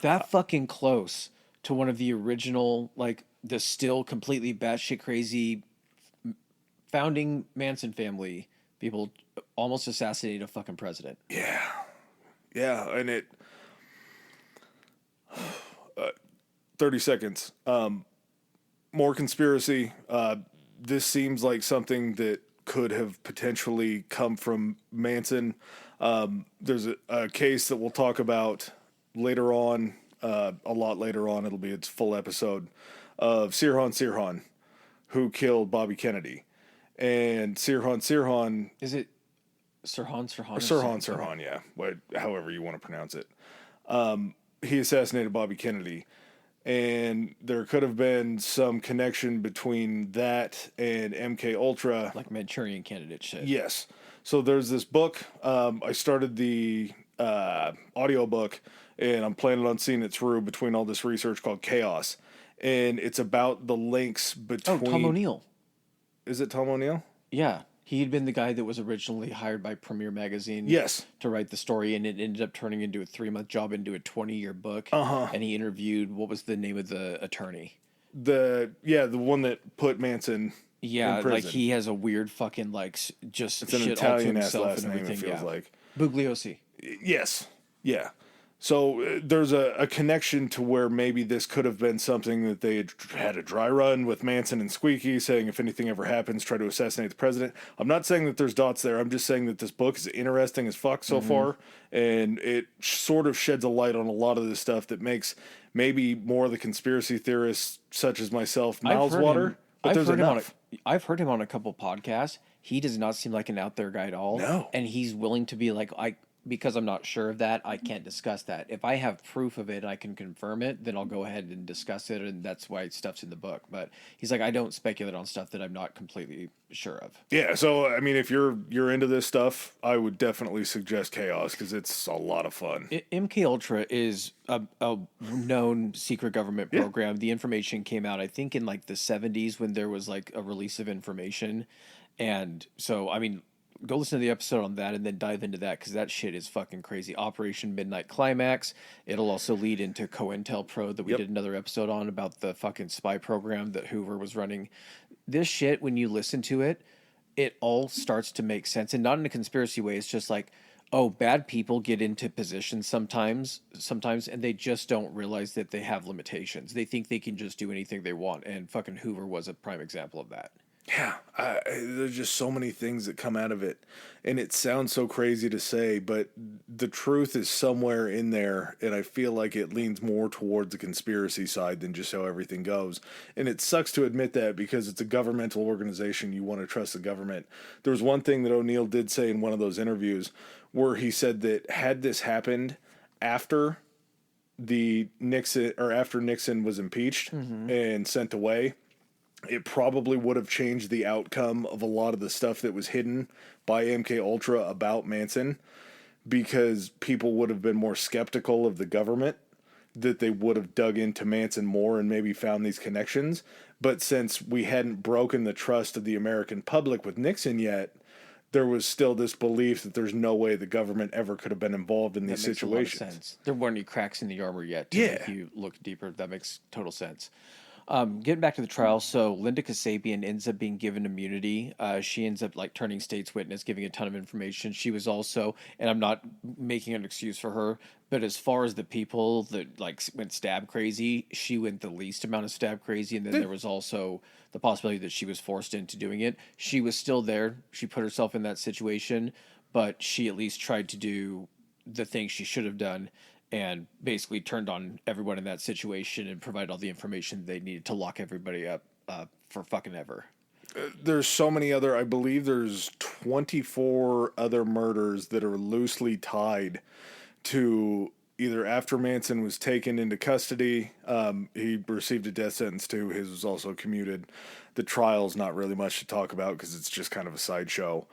S2: That fucking close to one of the original, the still completely batshit crazy founding Manson family people almost assassinated a fucking president.
S1: Yeah. Yeah, and it... 30 seconds. More conspiracy. This seems like something that could have potentially come from Manson. There's a case that we'll talk about later on, a lot later on. It'll be its full episode of Sirhan, who killed Bobby Kennedy. And Sirhan...
S2: Is it Sirhan?
S1: Sirhan, yeah. However you want to pronounce it. He assassinated Bobby Kennedy. And there could have been some connection between that and MK Ultra,
S2: like Manchurian Candidate shit.
S1: Yes. So there's this book. I started the audiobook, and I'm planning on seeing it through between all this research called Chaos, and it's about the links between.
S2: Oh, Tom O'Neill.
S1: Is it Tom O'Neill?
S2: Yeah. He had been the guy that was originally hired by Premiere Magazine to write the story, and it ended up turning into a 3-month job into a 20-year book. And he interviewed, what was the name of the attorney?
S1: The one that put Manson in prison.
S2: He has a weird fucking, just
S1: it's an
S2: shit
S1: Italian
S2: all to
S1: ass
S2: himself
S1: last
S2: and
S1: name,
S2: everything.
S1: it feels like.
S2: Bugliosi.
S1: Yes. Yeah. So there's a connection to where maybe this could have been something that they had a dry run with Manson and Squeaky, saying if anything ever happens, try to assassinate the president. I'm not saying that there's dots there. I'm just saying that this book is interesting as fuck so far, and it sort of sheds a light on a lot of this stuff that makes maybe more of the conspiracy theorists, such as myself, mouths water. But there's enough.
S2: I've heard him on a couple podcasts. He does not seem like an out there guy at all.
S1: No.
S2: And he's willing to be because I'm not sure of that, I can't discuss that. If I have proof of it and I can confirm it, then I'll go ahead and discuss it, and that's why stuff's in the book. But he's like, I don't speculate on stuff that I'm not completely sure of.
S1: Yeah, so, I mean, if you're into this stuff, I would definitely suggest Chaos, because it's a lot of fun.
S2: MK Ultra is a known secret government program. The information came out, I think, in the 70s when there was a release of information. And so, I mean, go listen to the episode on that and then dive into that because that shit is fucking crazy. Operation Midnight Climax. It'll also lead into COINTELPRO that we did another episode on about the fucking spy program that Hoover was running. This shit, when you listen to it, it all starts to make sense, and not in a conspiracy way. It's just like, oh, bad people get into positions sometimes, and they just don't realize that they have limitations. They think they can just do anything they want, and fucking Hoover was a prime example of that.
S1: Yeah, there's just so many things that come out of it, and it sounds so crazy to say, but the truth is somewhere in there, and I feel like it leans more towards the conspiracy side than just how everything goes. And it sucks to admit that because it's a governmental organization. You want to trust the government. There was one thing that O'Neill did say in one of those interviews where he said that had this happened after after Nixon was impeached and sent away, it probably would have changed the outcome of a lot of the stuff that was hidden by MK Ultra about Manson, because people would have been more skeptical of the government, that they would have dug into Manson more and maybe found these connections. But since we hadn't broken the trust of the American public with Nixon yet, there was still this belief that there's no way the government ever could have been involved in these situations.
S2: A lot of sense. There weren't any cracks in the armor yet to make you look deeper. That makes total sense. Getting back to the trial, so Linda Kasabian ends up being given immunity. She ends up like turning state's witness, giving a ton of information. She was also, and I'm not making an excuse for her, but as far as the people that like went stab crazy, she went the least amount of stab crazy. And then there was also the possibility that she was forced into doing it. She was still there. She put herself in that situation, but she at least tried to do the thing she should have done, and basically turned on everyone in that situation and provided all the information they needed to lock everybody up for fucking ever.
S1: There's so many other, I believe there's 24 other murders that are loosely tied to either after Manson was taken into custody, he received a death sentence too. His was also commuted. The trial's not really much to talk about because it's just kind of a sideshow.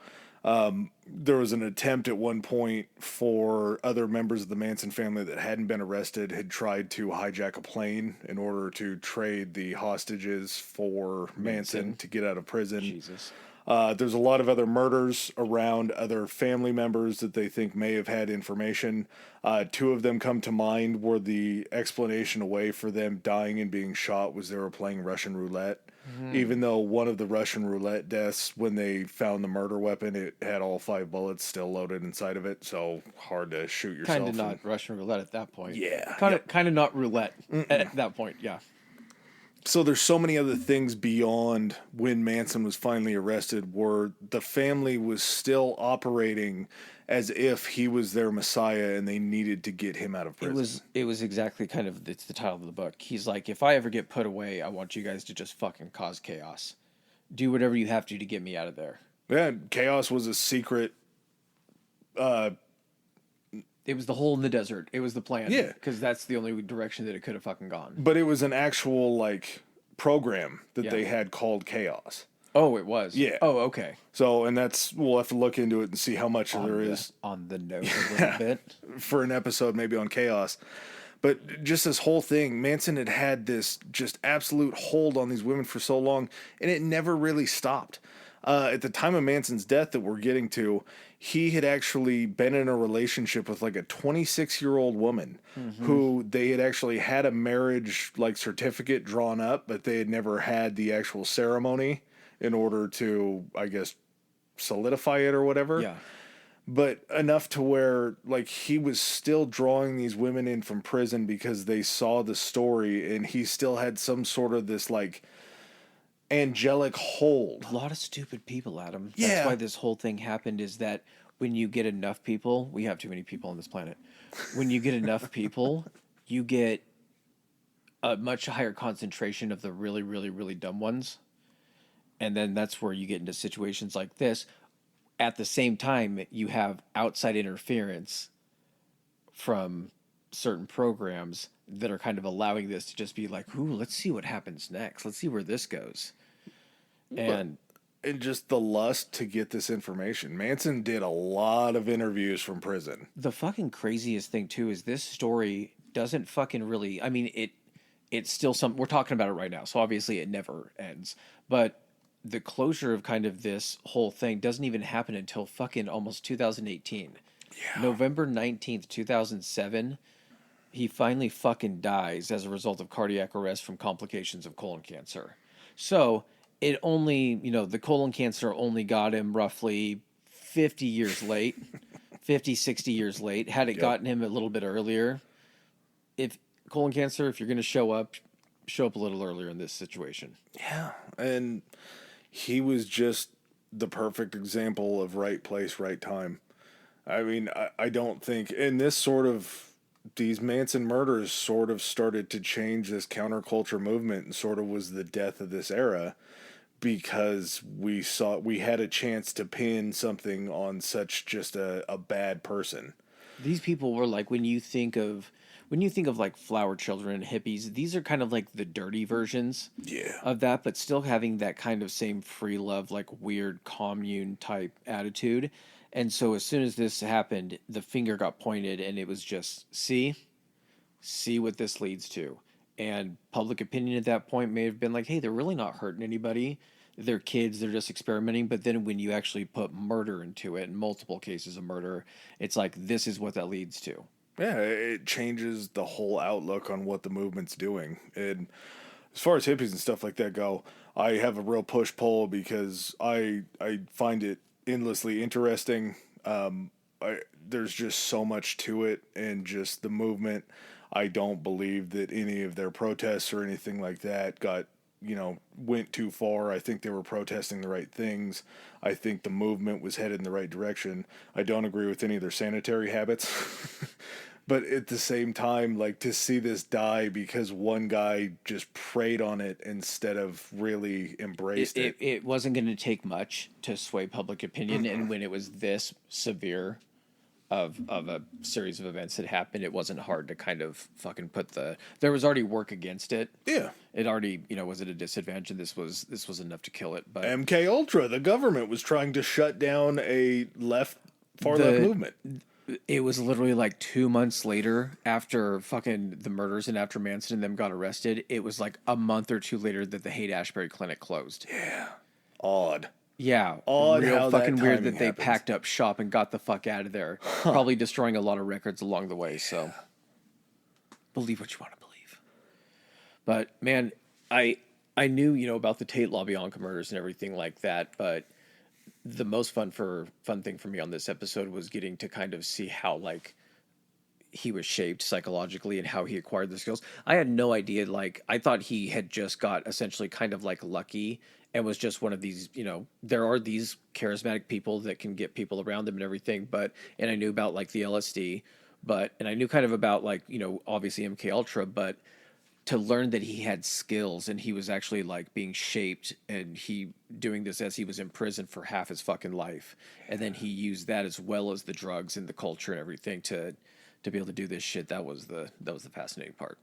S1: There was an attempt at one point for other members of the Manson family that hadn't been arrested had tried to hijack a plane in order to trade the hostages for Manson to get out of prison.
S2: Jesus.
S1: There's a lot of other murders around other family members that they think may have had information. Two of them come to mind where the explanation away for them dying and being shot was they were playing Russian roulette. Even though one of the Russian roulette deaths, when they found the murder weapon, it had all 5 bullets still loaded inside of it, so hard to shoot yourself.
S2: Kind of not Russian roulette at that point.
S1: Yeah.
S2: Kind of not roulette at that point, yeah.
S1: So there's so many other things beyond when Manson was finally arrested where the family was still operating as if he was their messiah and they needed to get him out of prison.
S2: It was exactly kind of, it's the title of the book. He's like, if I ever get put away, I want you guys to just fucking cause chaos. Do whatever you have to get me out of there.
S1: Yeah, chaos was a secret.
S2: It was the hole in the desert. It was the plan.
S1: Yeah.
S2: Because that's the only direction that it could have fucking gone.
S1: But it was an actual, like, program that they had called Chaos.
S2: Oh, it was?
S1: Yeah.
S2: Oh, okay.
S1: So, and we'll have to look into it and see how much there is.
S2: On the note a little bit.
S1: For an episode maybe on Chaos. But just this whole thing, Manson had this just absolute hold on these women for so long, and it never really stopped. At the time of Manson's death that we're getting to, he had actually been in a relationship with like a 26-year-old woman who they had actually had a marriage like certificate drawn up, but they had never had the actual ceremony in order to, I guess, solidify it or whatever.
S2: Yeah.
S1: But enough to where like he was still drawing these women in from prison because they saw the story, and he still had some sort of this like angelic hold.
S2: A lot of stupid people, Adam.
S1: Yeah.
S2: That's why this whole thing happened, is that when you get enough people, we have too many people on this planet. When you get enough people, you get a much higher concentration of the really, really, really dumb ones. And then that's where you get into situations like this. At the same time, you have outside interference from certain programs that are kind of allowing this to just be like, ooh, let's see what happens next. Let's see where this goes. And
S1: just the lust to get this information. Manson did a lot of interviews from prison.
S2: the fucking craziest thing too is this story doesn't fucking really, I mean, it's still we're talking about it right now, so obviously it never ends. But the closure of kind of this whole thing doesn't even happen until fucking almost 2018.
S1: Yeah.
S2: November 19th, 2007, he finally fucking dies as a result of cardiac arrest from complications of colon cancer. So it only, the colon cancer only got him roughly 50 years late, 50, 60 years late. Had it gotten him a little bit earlier, if colon cancer, if you're going to show up a little earlier in this situation.
S1: Yeah. And he was just the perfect example of right place, right time. I mean, I don't think, and these Manson murders sort of started to change this counterculture movement and sort of was the death of this era because we had a chance to pin something on such just a bad person.
S2: These people were like, when you think of like flower children and hippies, these are kind of like the dirty versions of that, but still having that kind of same free love, like weird commune type attitude. And so as soon as this happened, the finger got pointed and it was just, see what this leads to. And public opinion at that point may have been like, hey, they're really not hurting anybody. They're kids, they're just experimenting. But then when you actually put murder into it, and multiple cases of murder, it's like, this is what that leads to.
S1: Yeah, it changes the whole outlook on what the movement's doing. And as far as hippies and stuff like that go, I have a real push-pull because I find it endlessly interesting. There's just so much to it and just the movement. I don't believe that any of their protests or anything like that went too far. I think they were protesting the right things. I think the movement was headed in the right direction. I don't agree with any of their sanitary habits. But at the same time, like, to see this die because one guy just preyed on it instead of really embraced it.
S2: It wasn't going to take much to sway public opinion. And when it was this severe of a series of events that happened, it wasn't hard to kind of fucking there was already work against it.
S1: Yeah.
S2: It already, was at a disadvantage, and this was enough to kill it. But
S1: MK Ultra, the government was trying to shut down a far left movement.
S2: It was literally like 2 months later after fucking the murders and after Manson and them got arrested. It was like a month or two later that the Haight-Ashbury Clinic closed.
S1: Yeah. Odd.
S2: Yeah.
S1: Odd
S2: real
S1: how
S2: fucking
S1: that
S2: weird that they
S1: happens.
S2: packed up shop and got the fuck out of there. Probably destroying a lot of records along the way. So believe what you want to believe. But man, I knew, about the Tate-LaBianca murders and everything like that, but the most fun thing for me on this episode was getting to kind of see how like he was shaped psychologically and how he acquired the skills. I had no idea. Like, I thought he had just got essentially kind of like lucky and was just one of these, there are these charismatic people that can get people around them and everything. And I knew about like the LSD, and I knew kind of about like, obviously MK Ultra, but to learn that he had skills and he was actually like being shaped and he doing this as he was in prison for half his fucking life. And then he used that as well as the drugs and the culture and everything to be able to do this shit. That was the fascinating part.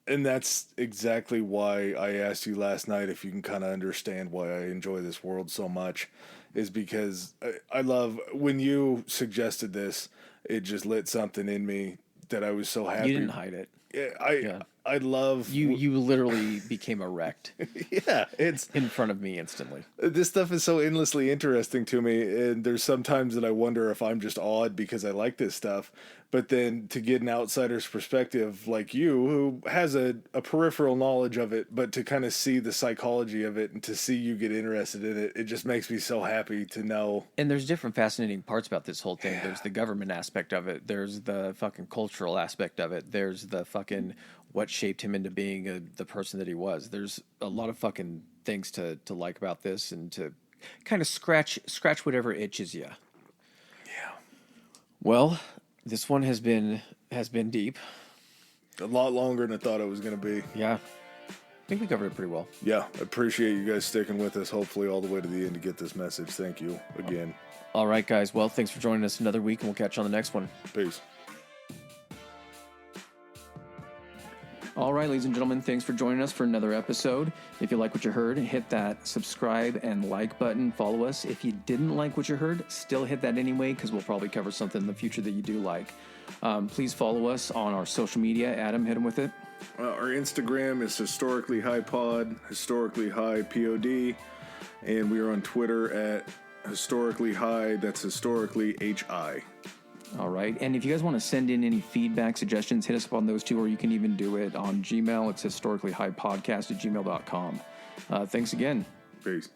S1: And that's exactly why I asked you last night if you can kind of understand why I enjoy this world so much, is because I love when you suggested this, it just lit something in me that I was so happy.
S2: You didn't hide it.
S1: Yeah, I love
S2: you literally became erect.
S1: Yeah, it's
S2: in front of me instantly.
S1: This stuff is so endlessly interesting to me, and there's sometimes that I wonder if I'm just awed because I like this stuff. But then to get an outsider's perspective like you, who has a peripheral knowledge of it, but to kind of see the psychology of it and to see you get interested in it, it just makes me so happy to know.
S2: And there's different fascinating parts about this whole thing. Yeah. There's the government aspect of it. There's the fucking cultural aspect of it. There's the fucking what shaped him into being the person that he was. There's a lot of fucking things to like about this and to kind of scratch whatever itches you.
S1: Yeah.
S2: Well, this one has been deep.
S1: A lot longer than I thought it was going to be.
S2: Yeah. I think we covered it pretty well.
S1: Yeah. I appreciate you guys sticking with us, hopefully all the way to the end to get this message. Thank you again.
S2: All right, guys. Well, thanks for joining us another week, and we'll catch you on the next one.
S1: Peace.
S2: All right, ladies and gentlemen, thanks for joining us for another episode. If you like what you heard, hit that subscribe and like button. Follow us. If you didn't like what you heard, still hit that anyway, because we'll probably cover something in the future that you do like. Please follow us on our social media. Adam, hit him with it.
S1: Our Instagram is historically high pod, historically high pod. And we are on Twitter at historically high. That's historically HI.
S3: All right. And if you guys want to send in any feedback, suggestions, hit us up on those two, or you can even do it on Gmail. It's historicallyhighpodcast@gmail.com. Thanks again.
S1: Peace.